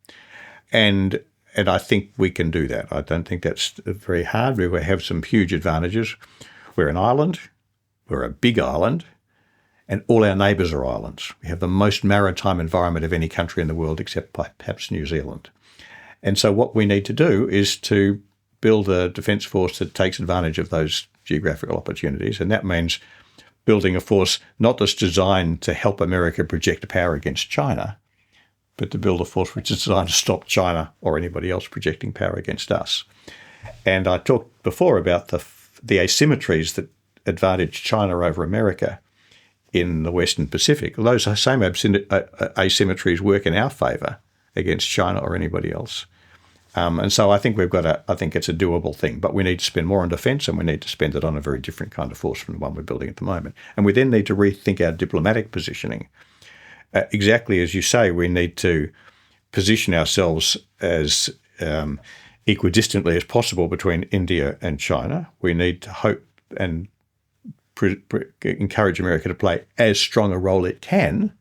And I think we can do that. I don't think that's very hard. We have some huge advantages. We're an island. We're a big island. And all our neighbours are islands. We have the most maritime environment of any country in the world except perhaps New Zealand. And so what we need to do is to build a defence force that takes advantage of those geographical opportunities. And that means building a force not that's designed to help America project power against China, but to build a force which is designed to stop China or anybody else projecting power against us. And I talked before about the asymmetries that advantage China over America in the Western Pacific. Those same asymmetries work in our favour against China or anybody else. And so I think I think it's a doable thing, but we need to spend more on defence, and we need to spend it on a very different kind of force from the one we're building at the moment. And we then need to rethink our diplomatic positioning. Exactly as you say, we need to position ourselves as equidistantly as possible between India and China. We need to hope and encourage America to play as strong a role it can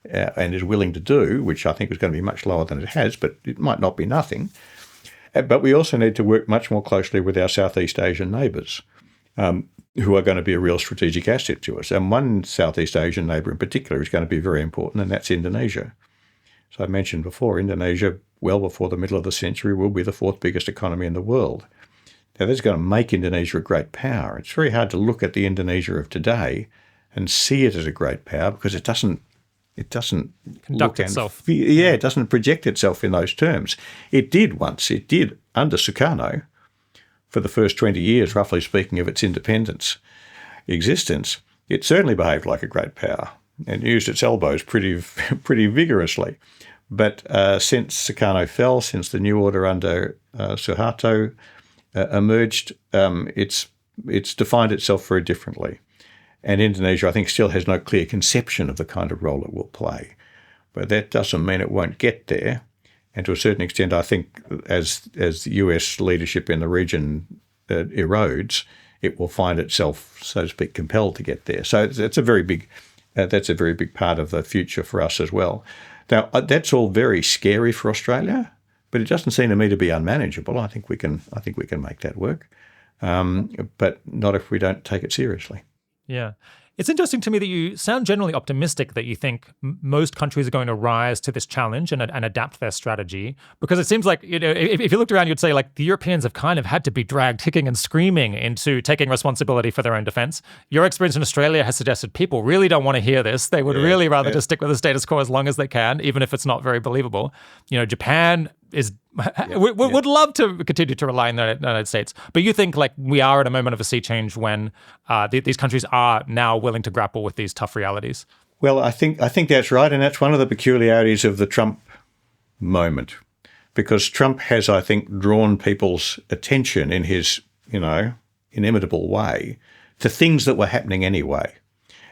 and is willing to do, which I think is going to be much lower than it has, but it might not be nothing. But we also need to work much more closely with our Southeast Asian neighbours, who are going to be a real strategic asset to us. And one Southeast Asian neighbour in particular is going to be very important, and that's Indonesia. So I mentioned before, Indonesia, well before the middle of the century, will be the fourth biggest economy in the world. Now, that's going to make Indonesia a great power. It's very hard to look at the Indonesia of today and see it as a great power because it doesn't
conduct itself.
It doesn't project itself in those terms. It did once. It did under Sukarno for the first 20 years, roughly speaking, of its independence existence. It certainly behaved like a great power and used its elbows pretty vigorously. But since Sukarno fell, since the new order under Suharto emerged, it's defined itself very differently. And Indonesia, I think, still has no clear conception of the kind of role it will play. But that doesn't mean it won't get there. And to a certain extent, I think as the US leadership in the region erodes, it will find itself, so to speak, compelled to get there. So that's a very big part of the future for us as well. Now, that's all very scary for Australia, but it doesn't seem to me to be unmanageable. I think we can make that work, but not if we don't take it seriously.
Yeah. It's interesting to me that you sound generally optimistic that you think most countries are going to rise to this challenge and adapt their strategy, because it seems like, if you looked around, you'd say like the Europeans have kind of had to be dragged kicking and screaming into taking responsibility for their own defense. Your experience in Australia has suggested people really don't want to hear this. They would really rather just stick with the status quo as long as they can, even if it's not very believable. Japan would love to continue to rely on the United States. But you think like we are at a moment of a sea change when these countries are now willing to grapple with these tough realities?
Well, I think that's right. And that's one of the peculiarities of the Trump moment, because Trump has, I think, drawn people's attention in his, inimitable way to things that were happening anyway.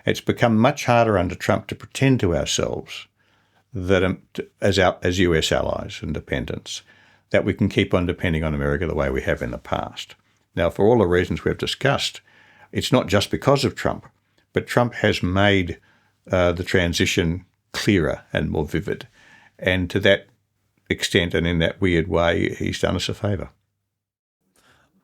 It's become much harder under Trump to pretend to ourselves that as US allies and dependents, that we can keep on depending on America the way we have in the past. Now, for all the reasons we've discussed, it's not just because of Trump, but Trump has made the transition clearer and more vivid. And to that extent and in that weird way, he's done us a favour.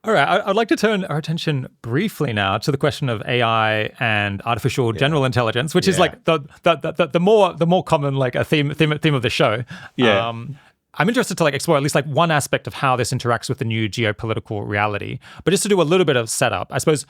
All right, I'd like to turn our attention briefly now to the question of AI and artificial general intelligence, which is like the more common like a theme of the show.
Yeah.
I'm interested to like explore at least like one aspect of how this interacts with the new geopolitical reality. But just to do a little bit of setup, I suppose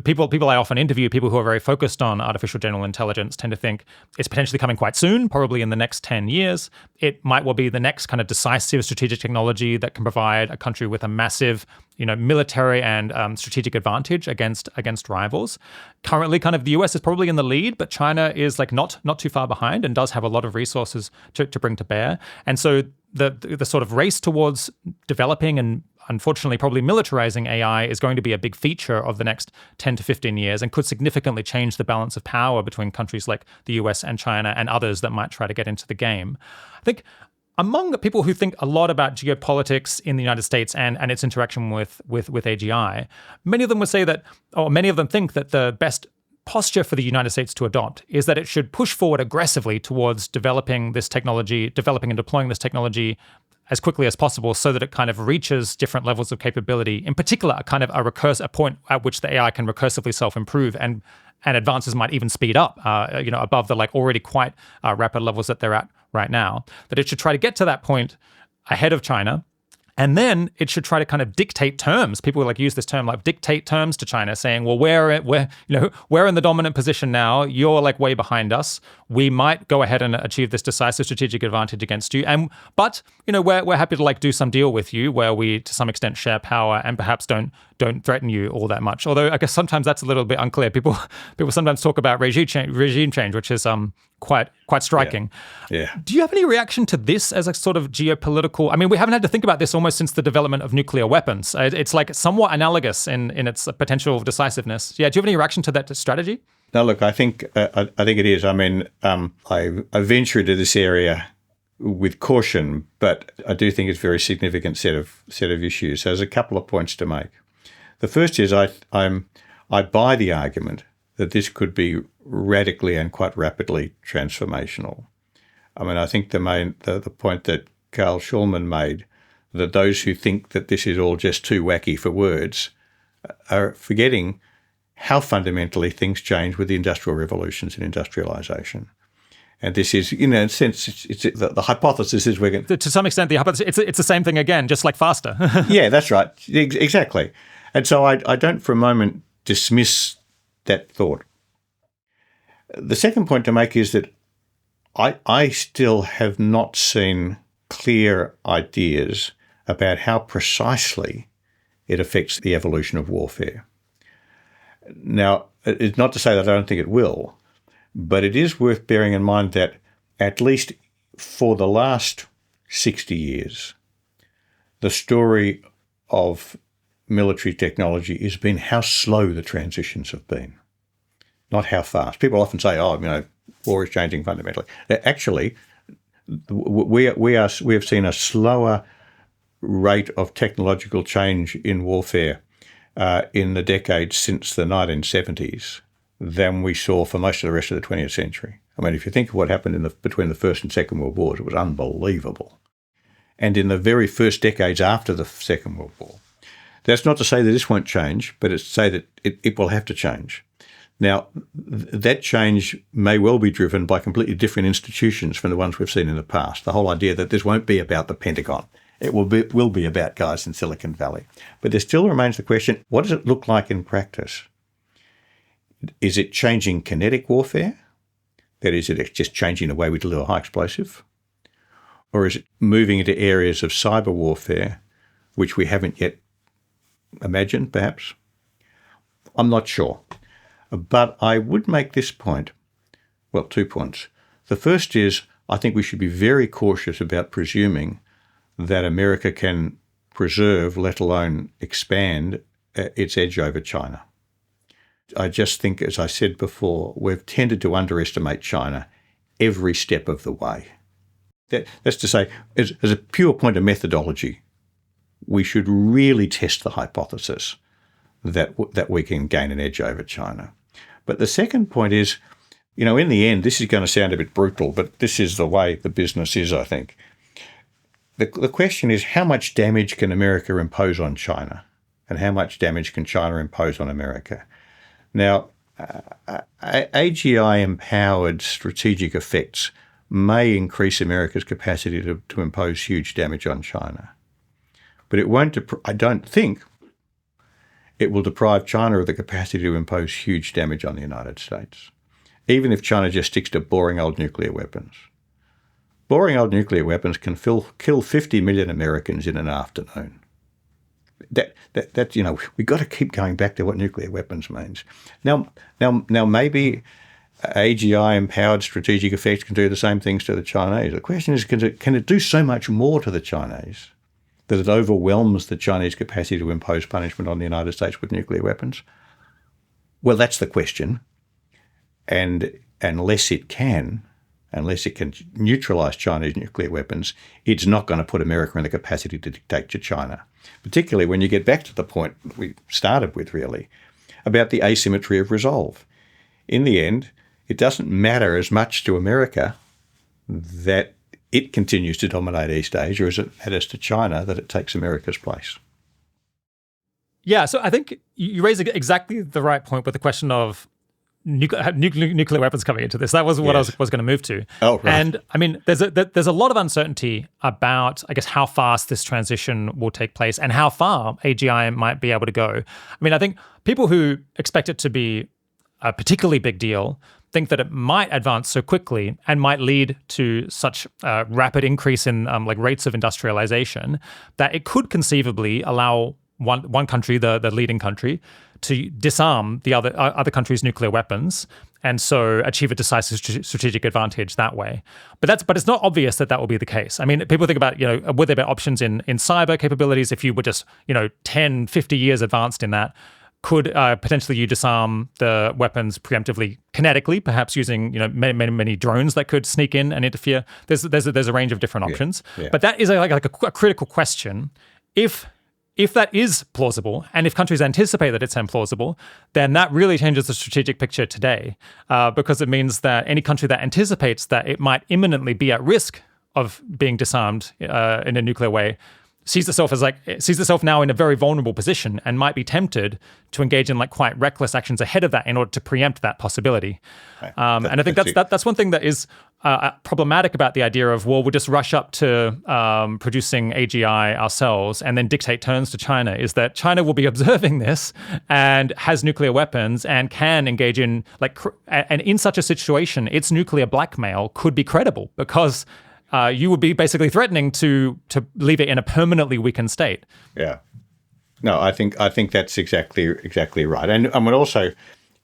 people I often interview, people who are very focused on artificial general intelligence, tend to think it's potentially coming quite soon, probably in the next 10 years. It might well be the next kind of decisive strategic technology that can provide a country with a massive, military and strategic advantage against rivals. Currently, kind of the US is probably in the lead, but China is like not too far behind and does have a lot of resources to bring to bear. And so the sort of race towards developing and unfortunately probably militarizing AI is going to be a big feature of the next 10 to 15 years and could significantly change the balance of power between countries like the US and China and others that might try to get into the game. I think among people who think a lot about geopolitics in the United States and its interaction with AGI, many of them would say that, or many of them think that the best posture for the United States to adopt is that it should push forward aggressively towards developing and deploying this technology as quickly as possible so that it kind of reaches different levels of capability, in particular, kind of a point at which the AI can recursively self-improve and advances might even speed up, above the like already quite rapid levels that they're at right now. That it should try to get to that point ahead of China And then it should try to kind of dictate terms. People like use this term like dictate terms to China, saying, well, we're in the dominant position now. You're like way behind us. We might go ahead and achieve this decisive strategic advantage against you. But we're happy to like do some deal with you where we to some extent share power and perhaps don't threaten you all that much. Although I guess sometimes that's a little bit unclear. People sometimes talk about regime change, which is quite striking.
Yeah.
Do you have any reaction to this as a sort of geopolitical? I mean, we haven't had to think about this almost since the development of nuclear weapons. It's like somewhat analogous in its potential decisiveness. Yeah. Do you have any reaction to that strategy?
No, look, I think it is. I mean, I venture into this area with caution, but I do think it's a very significant set of issues. So there's a couple of points to make. The first is I buy the argument that this could be radically and quite rapidly transformational. I mean, I think the point that Carl Schulman made, that those who think that this is all just too wacky for words are forgetting how fundamentally things change with the industrial revolutions and industrialization. And this is, in a sense, it's the hypothesis is we're going
to some extent, the hypothesis, it's the same thing again, just like faster.
Yeah, that's right. Exactly. And so I don't for a moment dismiss that thought. The second point to make is that I still have not seen clear ideas about how precisely it affects the evolution of warfare. Now, it's not to say that I don't think it will, but it is worth bearing in mind that at least for the last 60 years, the story of military technology has been how slow the transitions have been, not how fast. People often say, war is changing fundamentally. Actually, we have seen a slower rate of technological change in warfare in the decades since the 1970s than we saw for most of the rest of the 20th century. I mean, if you think of what happened between the First and Second World Wars, it was unbelievable. And in the very first decades after the Second World War. That's not to say that this won't change, but it's to say that it will have to change. Now, that change may well be driven by completely different institutions from the ones we've seen in the past. The whole idea that this won't be about the Pentagon. It will be about guys in Silicon Valley. But there still remains the question, what does it look like in practice? Is it changing kinetic warfare? That is, it just changing the way we deliver high explosive? Or is it moving into areas of cyber warfare, which we haven't yet imagined, perhaps? I'm not sure. But I would make this point, well, 2 points. The first is, I think we should be very cautious about presuming that America can preserve, let alone expand, its edge over China. I just think, as I said before, we've tended to underestimate China every step of the way. That's to say, as a pure point of methodology, we should really test the hypothesis that we can gain an edge over China. But the second point is, in the end, this is going to sound a bit brutal, but this is the way the business is, I think. The question is, how much damage can America impose on China? And how much damage can China impose on America? Now, AGI-empowered strategic effects may increase America's capacity to impose huge damage on China. But it won't, I don't think, it will deprive China of the capacity to impose huge damage on the United States, even if China just sticks to boring old nuclear weapons. Boring old nuclear weapons can kill 50 million Americans in an afternoon. We've got to keep going back to what nuclear weapons means. Now, maybe AGI-empowered strategic effects can do the same things to the Chinese. The question is, can it do so much more to the Chinese that it overwhelms the Chinese capacity to impose punishment on the United States with nuclear weapons? Well, that's the question. And unless it can neutralise Chinese nuclear weapons, it's not going to put America in the capacity to dictate to China, particularly when you get back to the point we started with, really, about the asymmetry of resolve. In the end, it doesn't matter as much to America that it continues to dominate East Asia as it matters to China that it takes America's place.
Yeah, so I think you raise exactly the right point with the question of nuclear weapons coming into this. That was what I was going to move to.
Oh, right.
And I mean, there's a lot of uncertainty about, I guess, how fast this transition will take place and how far AGI might be able to go. I mean, I think people who expect it to be a particularly big deal think that it might advance so quickly and might lead to such rapid increase in rates of industrialization that it could conceivably allow one country, the leading country, to disarm the other countries' nuclear weapons and so achieve a decisive strategic advantage that way. But it's not obvious that will be the case. I mean, people think about, would there be options in cyber capabilities if you were just, 10, 50 years advanced in that? Could potentially you disarm the weapons preemptively, kinetically, perhaps using many drones that could sneak in and interfere? There's a range of different options, but that is a critical question. If that is plausible, and if countries anticipate that it's implausible, then that really changes the strategic picture today, because it means that any country that anticipates that it might imminently be at risk of being disarmed in a nuclear way sees itself now in a very vulnerable position and might be tempted to engage in quite reckless actions ahead of that in order to preempt that possibility. Right. And I think that's one thing that is problematic about the idea of, well, we'll just rush up to producing AGI ourselves and then dictate terms to China, is that China will be observing this and has nuclear weapons and can engage in and in such a situation, its nuclear blackmail could be credible because you would be basically threatening to leave it in a permanently weakened state.
Yeah. No, I think that's exactly right. And I mean, also,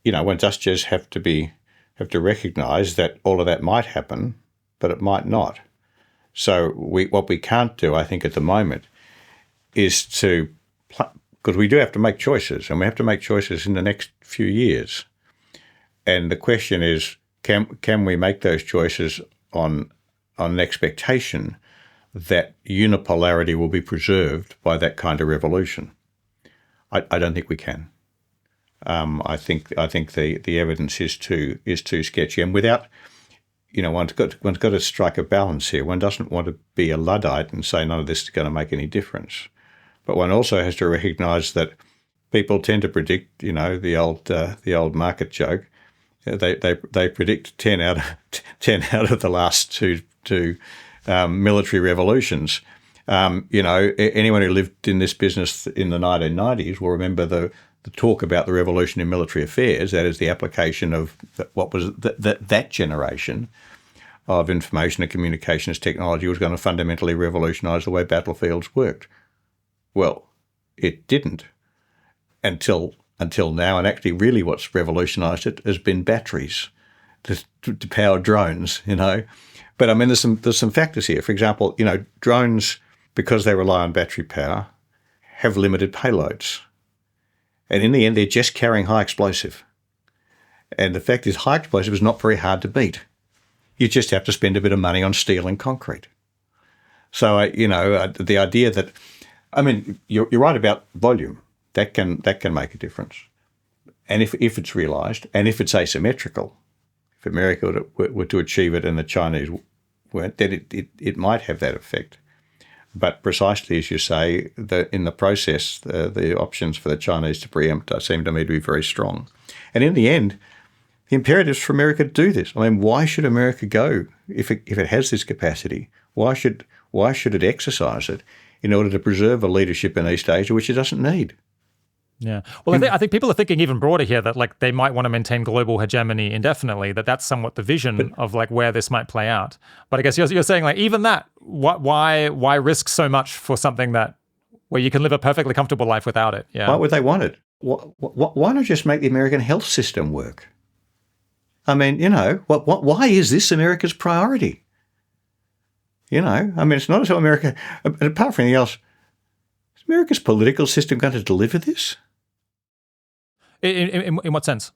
one does just have to recognise that all of that might happen, but it might not. So what we can't do, I think, at the moment, is because we do have to make choices, and we have to make choices in the next few years. And the question is, can we make those choices on an expectation that unipolarity will be preserved by that kind of revolution? I don't think we can. I think the evidence is too sketchy, and without, one's got to strike a balance here. One doesn't want to be a Luddite and say none of this is going to make any difference, but one also has to recognise that people tend to predict, the old market joke. They predict 10 out of the last two military revolutions. Anyone who lived in this business in the 1990s will remember the talk about the revolution in military affairs. That is the application of what was that generation of information and communications technology was going to fundamentally revolutionise the way battlefields worked. Well, it didn't until now, and actually really what's revolutionised it has been batteries to power drones, But I mean, there's some factors here. For example, drones, because they rely on battery power, have limited payloads. And in the end, they're just carrying high explosive. And the fact is, high explosive is not very hard to beat. You just have to spend a bit of money on steel and concrete. So, the idea that, I mean, you're right about volume. That can make a difference. And if it's realised, and if it's asymmetrical, if America were to achieve it and the Chinese weren't, then it might have that effect. But precisely as you say, in the process, the options for the Chinese to preempt seem to me to be very strong. And in the end, the imperatives for America to do this. I mean, why should America go if it has this capacity? Why should it exercise it in order to preserve a leadership in East Asia, which it doesn't need?
Yeah. Well, I think people are thinking even broader here that they might want to maintain global hegemony indefinitely, that's somewhat the vision of where this might play out. But I guess you're saying even that, why risk so much for something where you can live a perfectly comfortable life without it? Yeah.
Why would they want it? Why not just make the American health system work? I mean, why is this America's priority? I mean, it's not as though America, apart from anything else, is America's political system going to deliver this?
In what sense?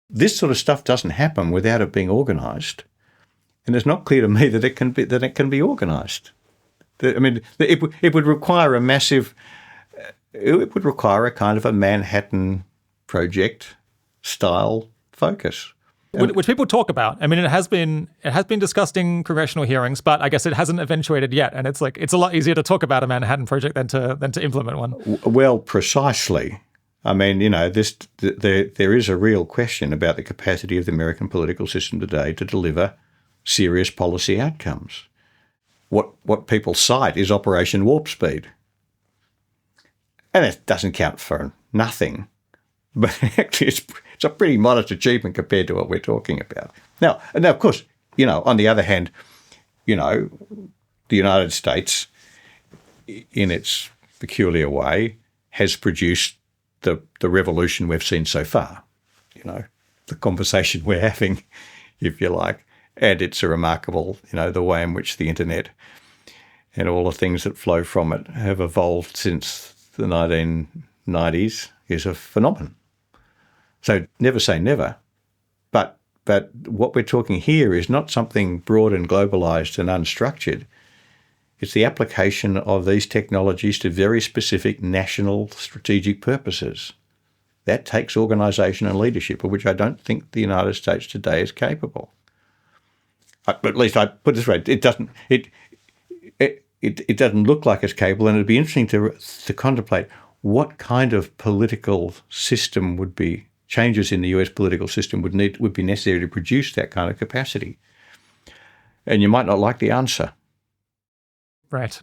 This sort of stuff doesn't happen without it being organised, and it's not clear to me that it can be organised. I mean, it would require a massive. It would require a kind of a Manhattan Project style focus,
which people talk about. I mean, it has been discussed in congressional hearings, but I guess it hasn't eventuated yet. And it's a lot easier to talk about a Manhattan Project than to implement one.
Well, precisely. I mean, there is a real question about the capacity of the American political system today to deliver serious policy outcomes. What people cite is Operation Warp Speed. And it doesn't count for nothing. But actually, it's a pretty modest achievement compared to what we're talking about. Now, of course, on the other hand, the United States, in its peculiar way, has produced the revolution we've seen so far. The conversation we're having, if you like, and it's a remarkable, the way in which the internet and all the things that flow from it have evolved since the 1990s is a phenomenon. So never say never, but what we're talking here is not something broad and globalised and unstructured. It's the application of these technologies to very specific national strategic purposes. That takes organisation and leadership, of which I don't think the United States today is capable. But at least I put it this way: it doesn't. It doesn't look like it's capable, and it'd be interesting to contemplate what kind of political system would be. Changes in the US political system would be necessary to produce that kind of capacity. And you might not like the answer.
Right.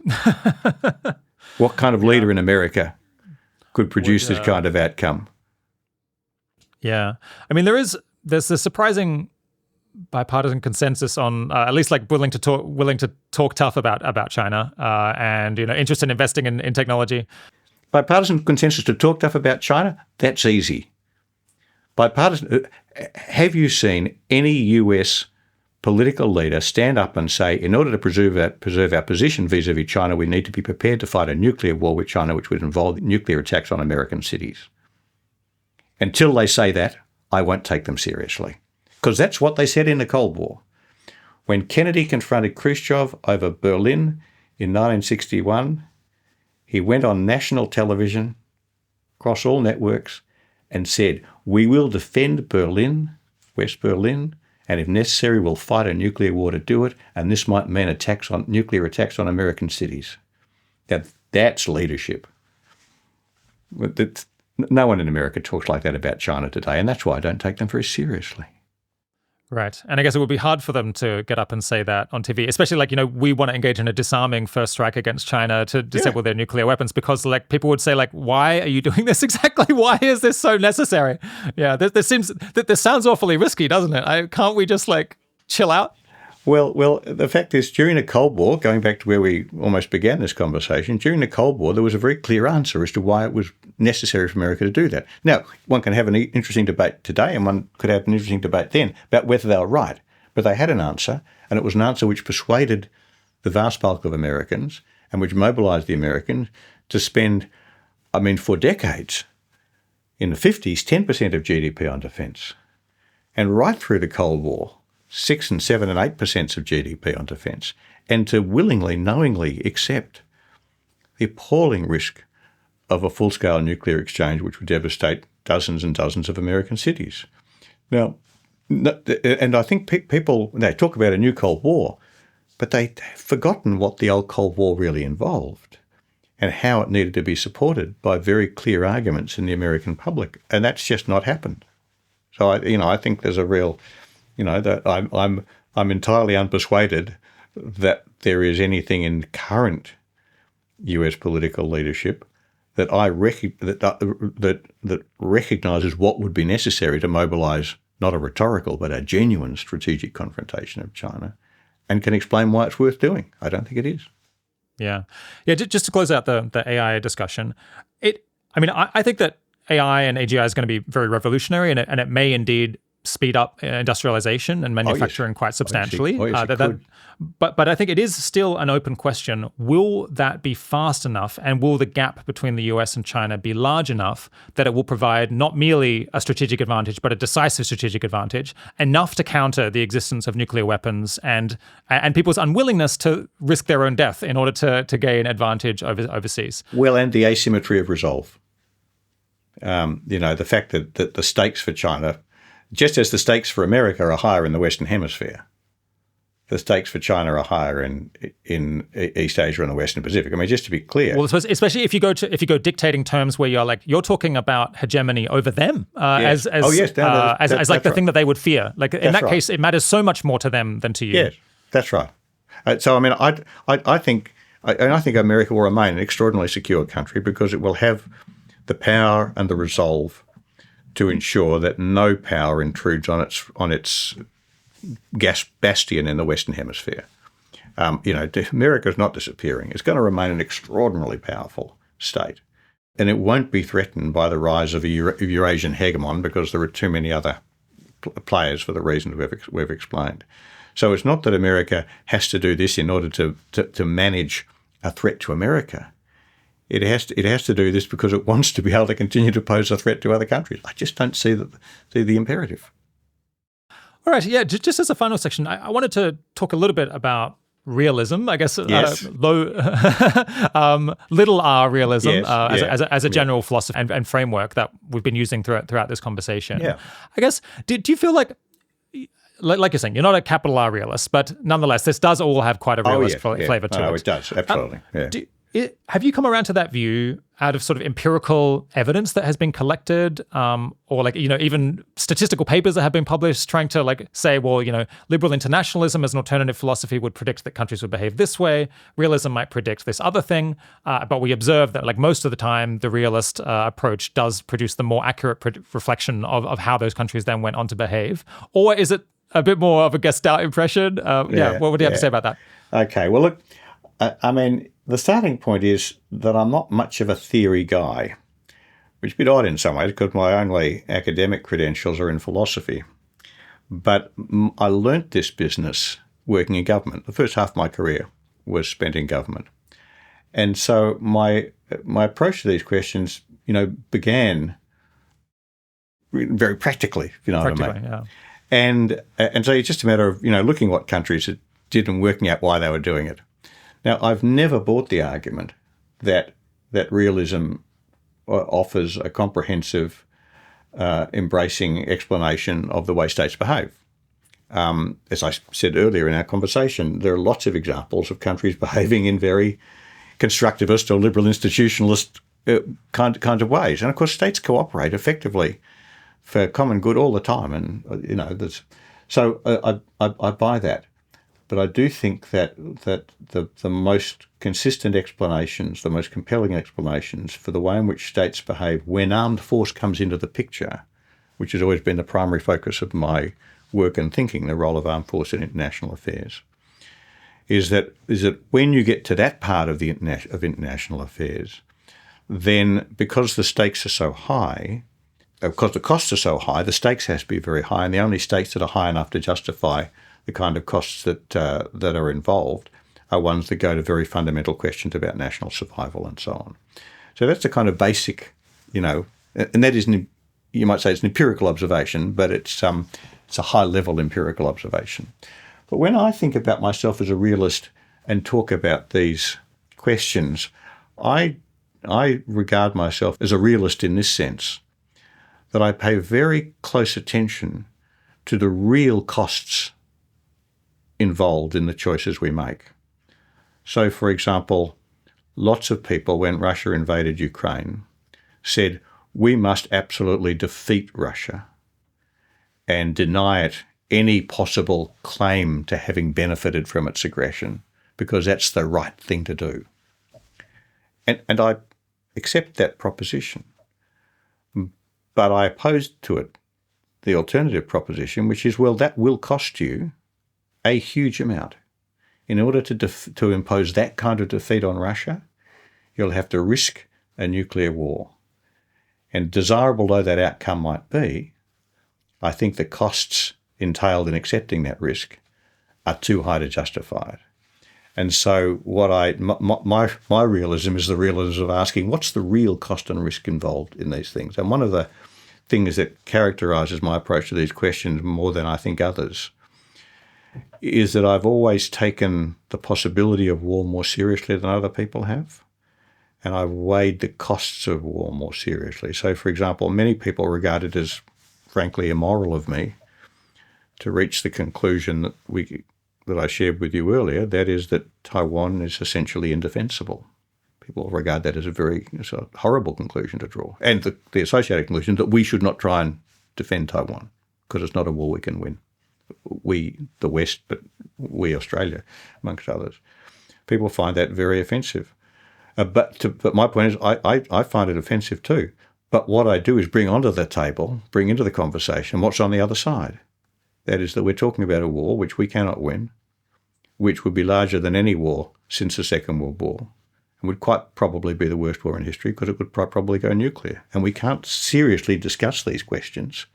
What kind of leader in America could produce this kind of outcome?
Yeah. I mean, there's a surprising bipartisan consensus on at least like willing to talk tough about China and interest in investing in technology.
Bipartisan consensus to talk tough about China? That's easy. Bipartisan. Have you seen any US political leader stand up and say, in order to preserve our position vis-a-vis China, we need to be prepared to fight a nuclear war with China, which would involve nuclear attacks on American cities? Until they say that, I won't take them seriously. Because that's what they said in the Cold War. When Kennedy confronted Khrushchev over Berlin in 1961, he went on national television, across all networks, and said, we will defend Berlin, West Berlin, and if necessary, we'll fight a nuclear war to do it, and this might mean nuclear attacks on American cities. Now, that's leadership. No one in America talks like that about China today, and that's why I don't take them very seriously.
Right. And I guess it would be hard for them to get up and say that on TV, especially we want to engage in a disarming first strike against China to disable their nuclear weapons, because people would say why are you doing this exactly? Why is this so necessary? Yeah, this sounds awfully risky, doesn't it? Can't we just chill out?
Well, the fact is, during the Cold War, going back to where we almost began this conversation, during the Cold War, there was a very clear answer as to why it was necessary for America to do that. Now, one can have an interesting debate today, and one could have an interesting debate then about whether they were right. But they had an answer, and it was an answer which persuaded the vast bulk of Americans and which mobilised the Americans to spend, for decades, in the 50s, 10% of GDP on defence. And right through the Cold War, 6 and 7 and 8% of GDP on defence, and to willingly, knowingly accept the appalling risk of a full-scale nuclear exchange which would devastate dozens and dozens of American cities. Now, and I think people, they talk about a new Cold War, but they've forgotten what the old Cold War really involved and how it needed to be supported by very clear arguments in the American public, and that's just not happened. So, I think there's a real... that I'm entirely unpersuaded that there is anything in current US political leadership that that recognises what would be necessary to mobilise not a rhetorical but a genuine strategic confrontation of China, and can explain why it's worth doing. I don't think it is.
Yeah. Just to close out the AI discussion, I think that AI and AGI is going to be very revolutionary, and it may indeed speed up industrialization and manufacturing quite substantially. But I think it is still an open question. Will that be fast enough, and will the gap between the US and China be large enough that it will provide not merely a strategic advantage, but a decisive strategic advantage, enough to counter the existence of nuclear weapons and people's unwillingness to risk their own death in order to gain advantage overseas?
Well, and the asymmetry of resolve. The fact that the stakes for China, just as the stakes for America are higher in the Western Hemisphere, the stakes for China are higher in East Asia and the Western Pacific. I mean, just to be clear.
Well, especially if you go dictating terms where you're talking about hegemony over them as the thing that they would fear. Like in that case, it matters so much more to them than to you.
Yes, that's right. So I mean, I think America will remain an extraordinarily secure country because it will have the power and the resolve to ensure that no power intrudes on its gas bastion in the Western Hemisphere. America is not disappearing. It's going to remain an extraordinarily powerful state. And it won't be threatened by the rise of a Eurasian hegemon because there are too many other players for the reasons we've explained. So it's not that America has to do this in order to manage a threat to America. It has to do this because it wants to be able to continue to pose a threat to other countries. I just don't see the imperative.
All right, yeah, just as a final section, I wanted to talk a little bit about realism, I guess,
yes.
Little r realism,
yes,
as a general philosophy and framework that we've been using throughout this conversation.
Yeah.
I guess, do you feel like you're saying, you're not a capital R realist, but nonetheless, this does all have quite a realist flavor to it.
Oh, it does, absolutely.
Have you come around to that view out of sort of empirical evidence that has been collected, or even statistical papers that have been published trying to say, well, liberal internationalism as an alternative philosophy would predict that countries would behave this way. Realism might predict this other thing. But we observe that most of the time, the realist approach does produce the more accurate reflection of how those countries then went on to behave. Or is it a bit more of a Gestalt impression? What would you have to say about that?
Okay, well, look, I mean, the starting point is that I'm not much of a theory guy, which is a bit odd in some ways because my only academic credentials are in philosophy. But I learnt this business working in government. The first half of my career was spent in government. And so my approach to these questions, began very practically, if you know what I mean.
Yeah.
And so it's just a matter of, looking what countries did and working out why they were doing it. Now, I've never bought the argument that realism offers a comprehensive, embracing explanation of the way states behave. As I said earlier in our conversation, there are lots of examples of countries behaving in very constructivist or liberal institutionalist kind of ways. And, of course, states cooperate effectively for common good all the time. And, so I buy that. But I do think that the most consistent explanations, the most compelling explanations for the way in which states behave when armed force comes into the picture, which has always been the primary focus of my work and thinking, the role of armed force in international affairs, is that when you get to that part of international affairs, then because the stakes are so high, because the costs are so high, the stakes has to be very high, and the only stakes that are high enough to justify the kind of costs that are involved are ones that go to very fundamental questions about national survival and so on. So that's the kind of basic, and that is, you might say it's an empirical observation, but it's a high-level empirical observation. But when I think about myself as a realist and talk about these questions, I regard myself as a realist in this sense, that I pay very close attention to the real costs involved in the choices we make. So, for example, lots of people, when Russia invaded Ukraine, said, we must absolutely defeat Russia and deny it any possible claim to having benefited from its aggression, because that's the right thing to do. And I accept that proposition. But I oppose to it the alternative proposition, which is, well, that will cost you a huge amount. In order to impose that kind of defeat on Russia, you'll have to risk a nuclear war. And desirable though that outcome might be, I think the costs entailed in accepting that risk are too high to justify it. And so my realism is the realism of asking, what's the real cost and risk involved in these things? And one of the things that characterises my approach to these questions more than I think others is that I've always taken the possibility of war more seriously than other people have, and I've weighed the costs of war more seriously. So, for example, many people regard it as, frankly, immoral of me to reach the conclusion that that I shared with you earlier, that is that Taiwan is essentially indefensible. People regard that as it's a horrible conclusion to draw. And the associated conclusion that we should not try and defend Taiwan because it's not a war we can win. We, the West, but we, Australia, amongst others. People find that very offensive. But my point is I find it offensive too. But what I do is bring onto the table, bring into the conversation what's on the other side. That is that we're talking about a war which we cannot win, which would be larger than any war since the Second World War, and would quite probably be the worst war in history because it would probably go nuclear. And we can't seriously discuss these questions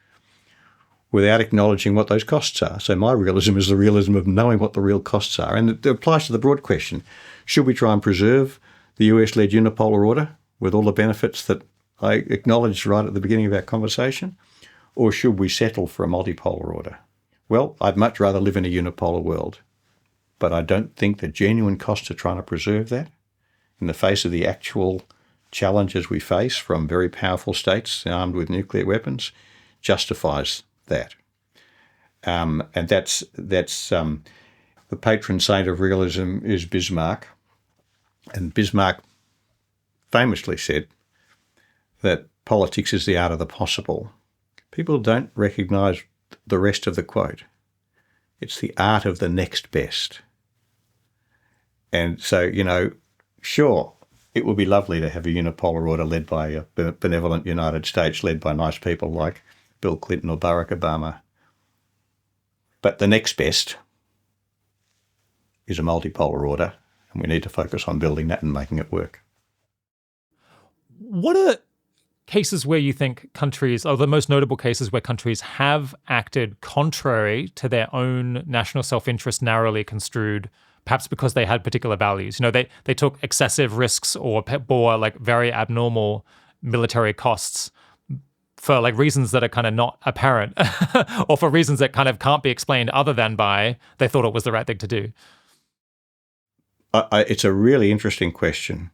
without acknowledging what those costs are. So my realism is the realism of knowing what the real costs are. And it applies to the broad question. Should we try and preserve the US-led unipolar order with all the benefits that I acknowledged right at the beginning of our conversation? Or should we settle for a multipolar order? Well, I'd much rather live in a unipolar world. But I don't think the genuine cost of trying to preserve that in the face of the actual challenges we face from very powerful states armed with nuclear weapons justifies that. And that's the patron saint of realism is Bismarck. And Bismarck famously said that politics is the art of the possible. People don't recognise the rest of the quote. It's the art of the next best. And so, sure, it would be lovely to have a unipolar order led by a benevolent United States, led by nice people like Bill Clinton or Barack Obama. But the next best is a multipolar order, and we need to focus on building that and making it work.
What are cases where you think countries, or the most notable cases where countries have acted contrary to their own national self-interest, narrowly construed, perhaps because they had particular values? They took excessive risks or bore very abnormal military costs for reasons that are kind of not apparent or for reasons that kind of can't be explained other than by they thought it was the right thing to do.
It's a really interesting question.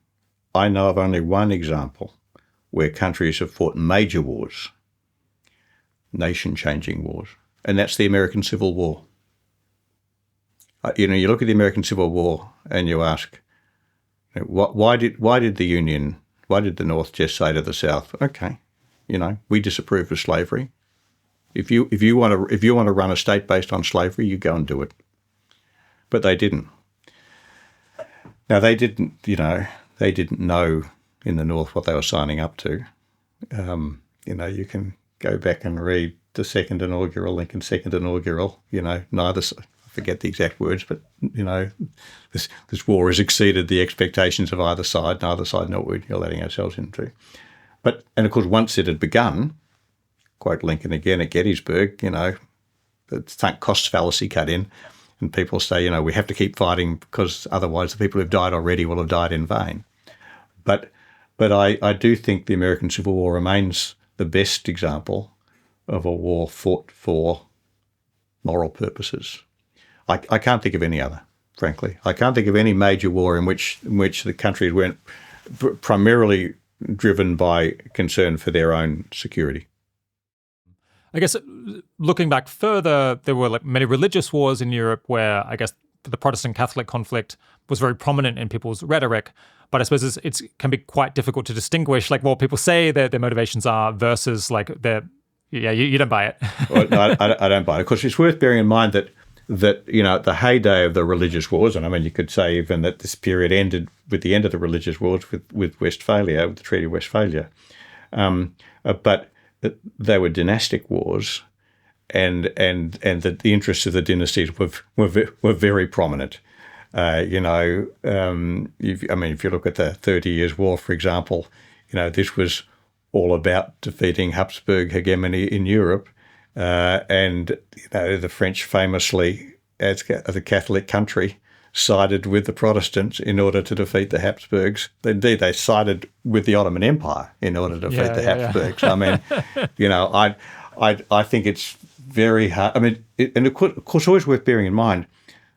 I know of only one example where countries have fought major wars, nation-changing wars, and that's the American Civil War. You look at the American Civil War and you ask, why did the North just say to the South, okay, we disapprove of slavery. If you want to run a state based on slavery, you go and do it. But they didn't. Now they didn't know in the North what they were signing up to. You can go back and read the second inaugural, Lincoln's second inaugural. I forget the exact words, but this war has exceeded the expectations of either side. Neither side know what we're letting ourselves into. And of course, once it had begun, quote Lincoln again at Gettysburg, the sunk cost fallacy cut in, and people say, we have to keep fighting because otherwise the people who've died already will have died in vain. But I do think the American Civil War remains the best example of a war fought for moral purposes. I can't think of any other, frankly. I can't think of any major war in which the countries went primarily driven by concern for their own security.
I guess looking back further, there were many religious wars in Europe where I guess the Protestant-Catholic conflict was very prominent in people's rhetoric. But I suppose it can be quite difficult to distinguish what people say their motivations are versus you don't buy it.
Well, no, I don't buy it. Of course, it's worth bearing in mind that the heyday of the religious wars, and I mean you could say even that this period ended with the end of the religious wars with Westphalia, with the Treaty of Westphalia. But they were dynastic wars, and the interests of the dynasties were very prominent. If you look at the 30 Years' War, for example, this was all about defeating Habsburg hegemony in Europe, and the French famously, as a Catholic country, sided with the Protestants in order to defeat the Habsburgs. Indeed, they sided with the Ottoman Empire in order to defeat the Habsburgs. Yeah. I mean, I think it's very hard. I mean, and of course, always worth bearing in mind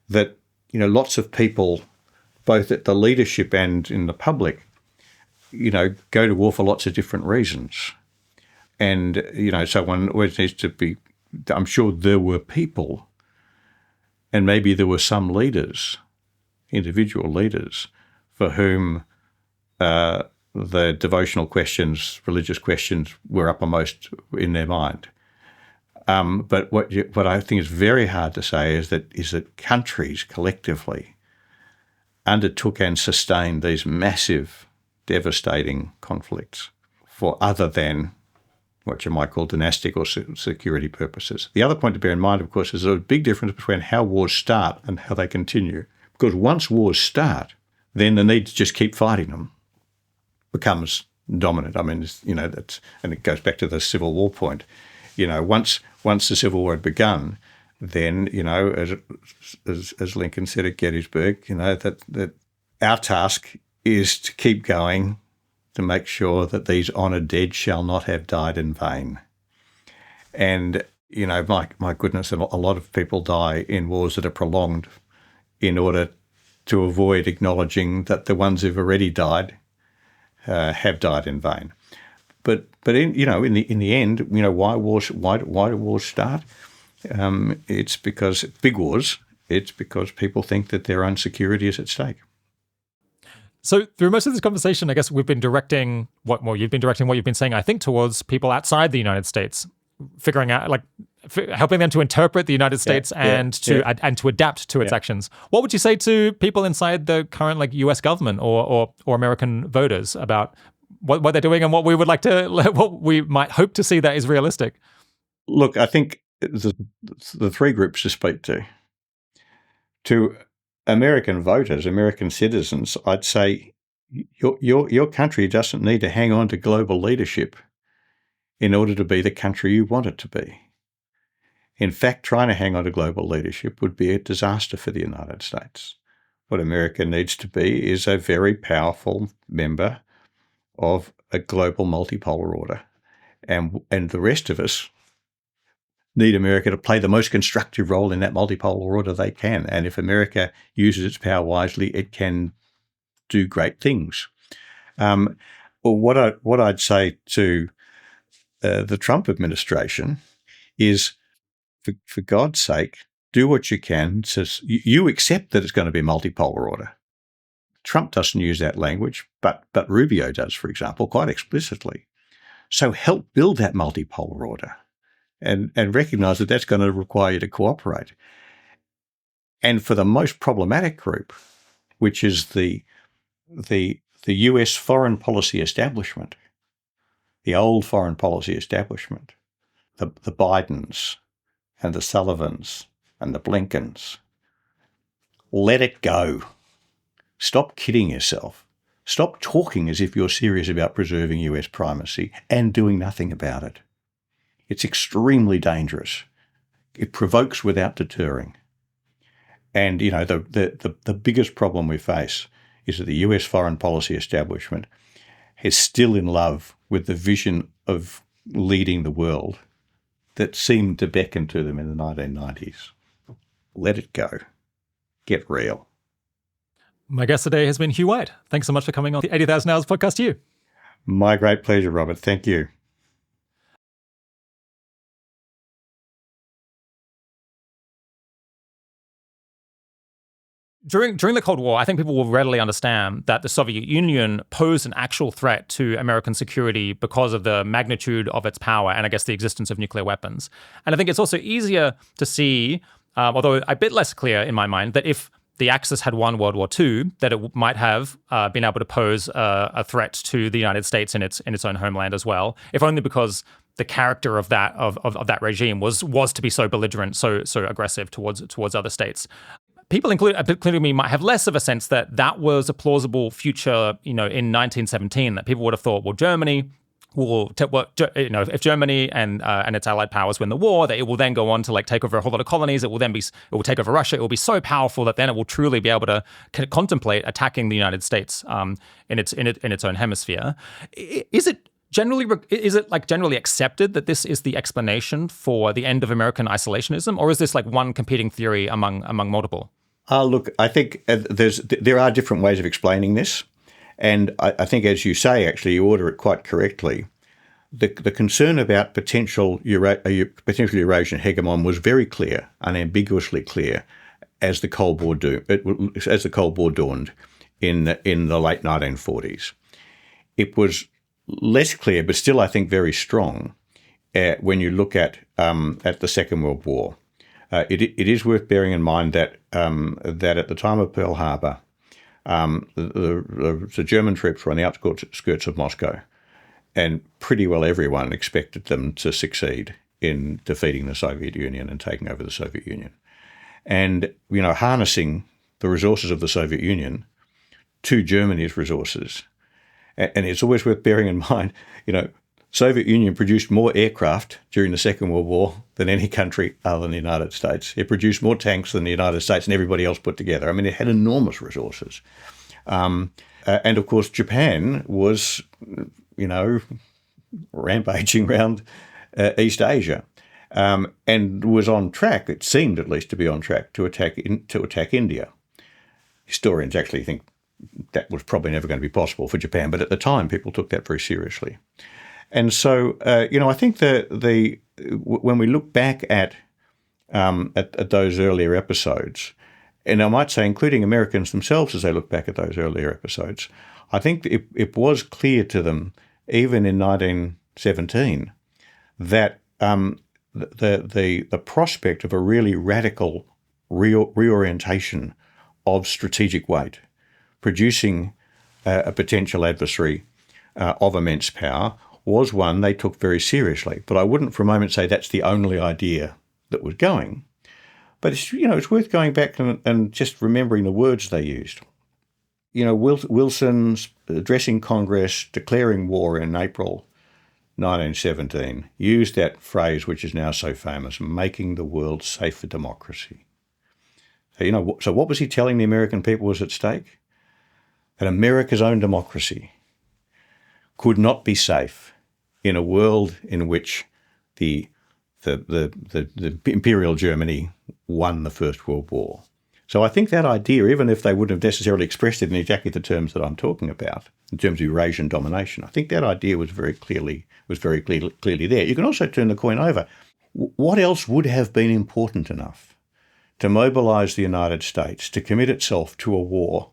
that lots of people, both at the leadership and in the public, go to war for lots of different reasons. And, so one always needs to be, I'm sure there were people And maybe there were some leaders, individual leaders, for whom the devotional questions, religious questions, were uppermost in their mind. But what I think is very hard to say is that countries collectively undertook and sustained these massive, devastating conflicts for other than what you might call dynastic or security purposes. The other point to bear in mind, of course, is there's a big difference between how wars start and how they continue. Because once wars start, then the need to just keep fighting them becomes dominant. I mean, and it goes back to the Civil War point. Once the Civil War had begun, then, as Lincoln said at Gettysburg, that our task is to keep going to make sure that these honoured dead shall not have died in vain. And, my goodness, a lot of people die in wars that are prolonged in order to avoid acknowledging that the ones who've already died have died in vain. But in the end, why do wars start? It's because big wars. It's because people think that their own security is at stake.
So through most of this conversation, I guess you've been directing what you've been saying, I think, towards people outside the United States, figuring out, helping them to interpret the United States and to adapt to its actions. What would you say to people inside the current U.S. government or American voters about what they're doing and what we might hope to see that is realistic?
Look, I think the three groups to speak to American voters, American citizens, I'd say your country doesn't need to hang on to global leadership in order to be the country you want it to be. In fact, trying to hang on to global leadership would be a disaster for the United States. What America needs to be is a very powerful member of a global multipolar order. And the rest of us need America to play the most constructive role in that multipolar order they can. And if America uses its power wisely, it can do great things. What I'd say to the Trump administration is, for God's sake, do what you can. You accept that it's going to be a multipolar order. Trump doesn't use that language, but Rubio does, for example, quite explicitly. So help build that multipolar order and recognise that that's going to require you to cooperate. And for the most problematic group, which is the US foreign policy establishment, the old foreign policy establishment, the Bidens and the Sullivans and the Blinkens, let it go. Stop kidding yourself. Stop talking as if you're serious about preserving US primacy and doing nothing about it. It's extremely dangerous. It provokes without deterring. And, the biggest problem we face is that the US foreign policy establishment is still in love with the vision of leading the world that seemed to beckon to them in the 1990s. Let it go. Get real.
My guest today has been Hugh White. Thanks so much for coming on the 80,000 Hours podcast to you.
My great pleasure, Robert. Thank you.
During the Cold War, I think people will readily understand that the Soviet Union posed an actual threat to American security because of the magnitude of its power and, I guess, the existence of nuclear weapons. And I think it's also easier to see, although a bit less clear in my mind, that if the Axis had won World War II, that it might have been able to pose a threat to the United States in its own homeland as well, if only because the character of that regime was to be so belligerent, so aggressive towards other states. People, including me, might have less of a sense that was a plausible future, in 1917, that people would have thought, well, Germany will, if Germany and its allied powers win the war, that it will then go on to take over a whole lot of colonies. It will take over Russia. It will be so powerful that then it will truly be able to contemplate attacking the United States in its own hemisphere. Is it generally accepted that this is the explanation for the end of American isolationism, or is this one competing theory among multiple?
Look, I think there are different ways of explaining this. And I think, as you say, actually, you order it quite correctly. The concern about potential Eurasian hegemon was very clear, unambiguously clear, as the Cold War dawned in the late 1940s. It was less clear, but still I think very strong when you look at the Second World War. It is worth bearing in mind that at the time of Pearl Harbor, the German troops were on the outskirts of Moscow, and pretty well everyone expected them to succeed in defeating the Soviet Union and taking over the Soviet Union. And, harnessing the resources of the Soviet Union to Germany's resources. And it's always worth bearing in mind, Soviet Union produced more aircraft during the Second World War than any country other than the United States. It produced more tanks than the United States and everybody else put together. I mean, it had enormous resources. And of course, Japan was, rampaging around East Asia, and was on track. It seemed, at least, to be on track to attack India. Historians actually think that was probably never going to be possible for Japan, but at the time, people took that very seriously. And so, I think when we look back at those earlier episodes, and I might say including Americans themselves as they look back at those earlier episodes, I think it was clear to them, even in 1917, that the prospect of a really radical reorientation of strategic weight, producing a potential adversary of immense power, was one they took very seriously. But I wouldn't for a moment say that's the only idea that was going. But it's worth going back and just remembering the words they used. Wilson's addressing Congress, declaring war in April 1917, used that phrase which is now so famous, making the world safe for democracy. So what was he telling the American people was at stake? That America's own democracy could not be safe in a world in which the Imperial Germany won the First World War. So I think that idea, even if they wouldn't have necessarily expressed it in exactly the terms that I'm talking about, in terms of Eurasian domination, I think that idea was very clearly there. You can also turn the coin over. What else would have been important enough to mobilise the United States to commit itself to a war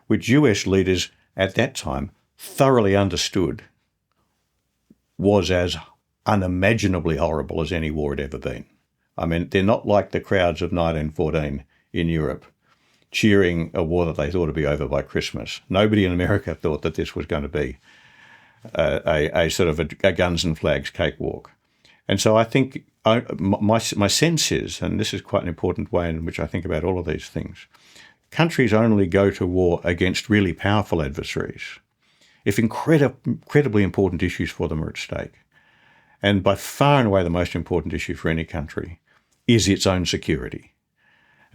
which US leaders at that time thoroughly understood was as unimaginably horrible as any war had ever been? I mean, they're not like the crowds of 1914 in Europe cheering a war that they thought would be over by Christmas. Nobody in America thought that this was going to be a sort of a guns and flags cakewalk. And so I think my sense is, and this is quite an important way in which I think about all of these things, countries only go to war against really powerful adversaries if incredibly important issues for them are at stake. And by far and away the most important issue for any country is its own security.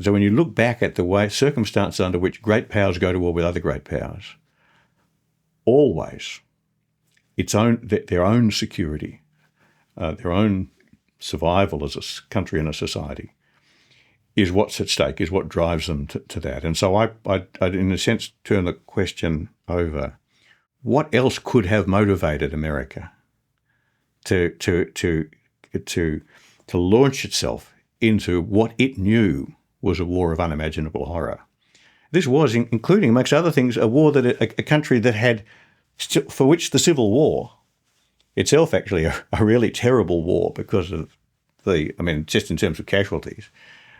So when you look back at the way circumstances under which great powers go to war with other great powers, always their own security, their own survival as a country and a society is what's at stake, is what drives them to that. And so I in a sense turn the question over. What else could have motivated America to launch itself into what it knew was a war of unimaginable horror? This was, including, amongst other things, a war that a country that had, for which the Civil War itself actually a really terrible war because of just in terms of casualties,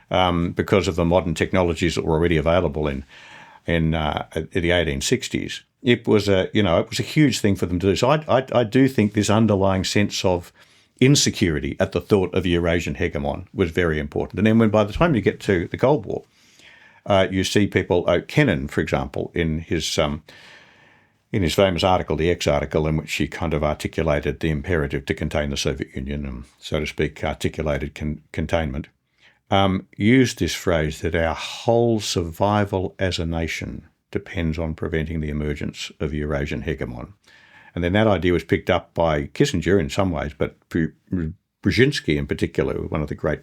because of the modern technologies that were already available in the 1860s. It was a huge thing for them to do. So I do think this underlying sense of insecurity at the thought of a Eurasian hegemon was very important. And then by the time you get to the Cold War, you see people, Kennan, for example, in his famous article, the X article, in which he kind of articulated the imperative to contain the Soviet Union and, so to speak, articulated containment, used this phrase that our whole survival as a nation depends on preventing the emergence of a Eurasian hegemon. And then that idea was picked up by Kissinger in some ways, but Brzezinski in particular, one of the great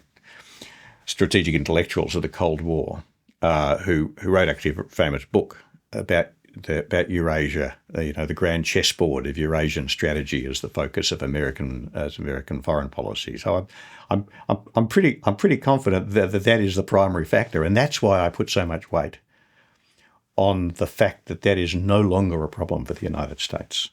strategic intellectuals of the Cold War, who wrote actually a famous book about about Eurasia, the grand chessboard of Eurasian strategy as the focus of American foreign policy. So I'm pretty confident that is the primary factor, and that's why I put so much weight on the fact that is no longer a problem for the United States.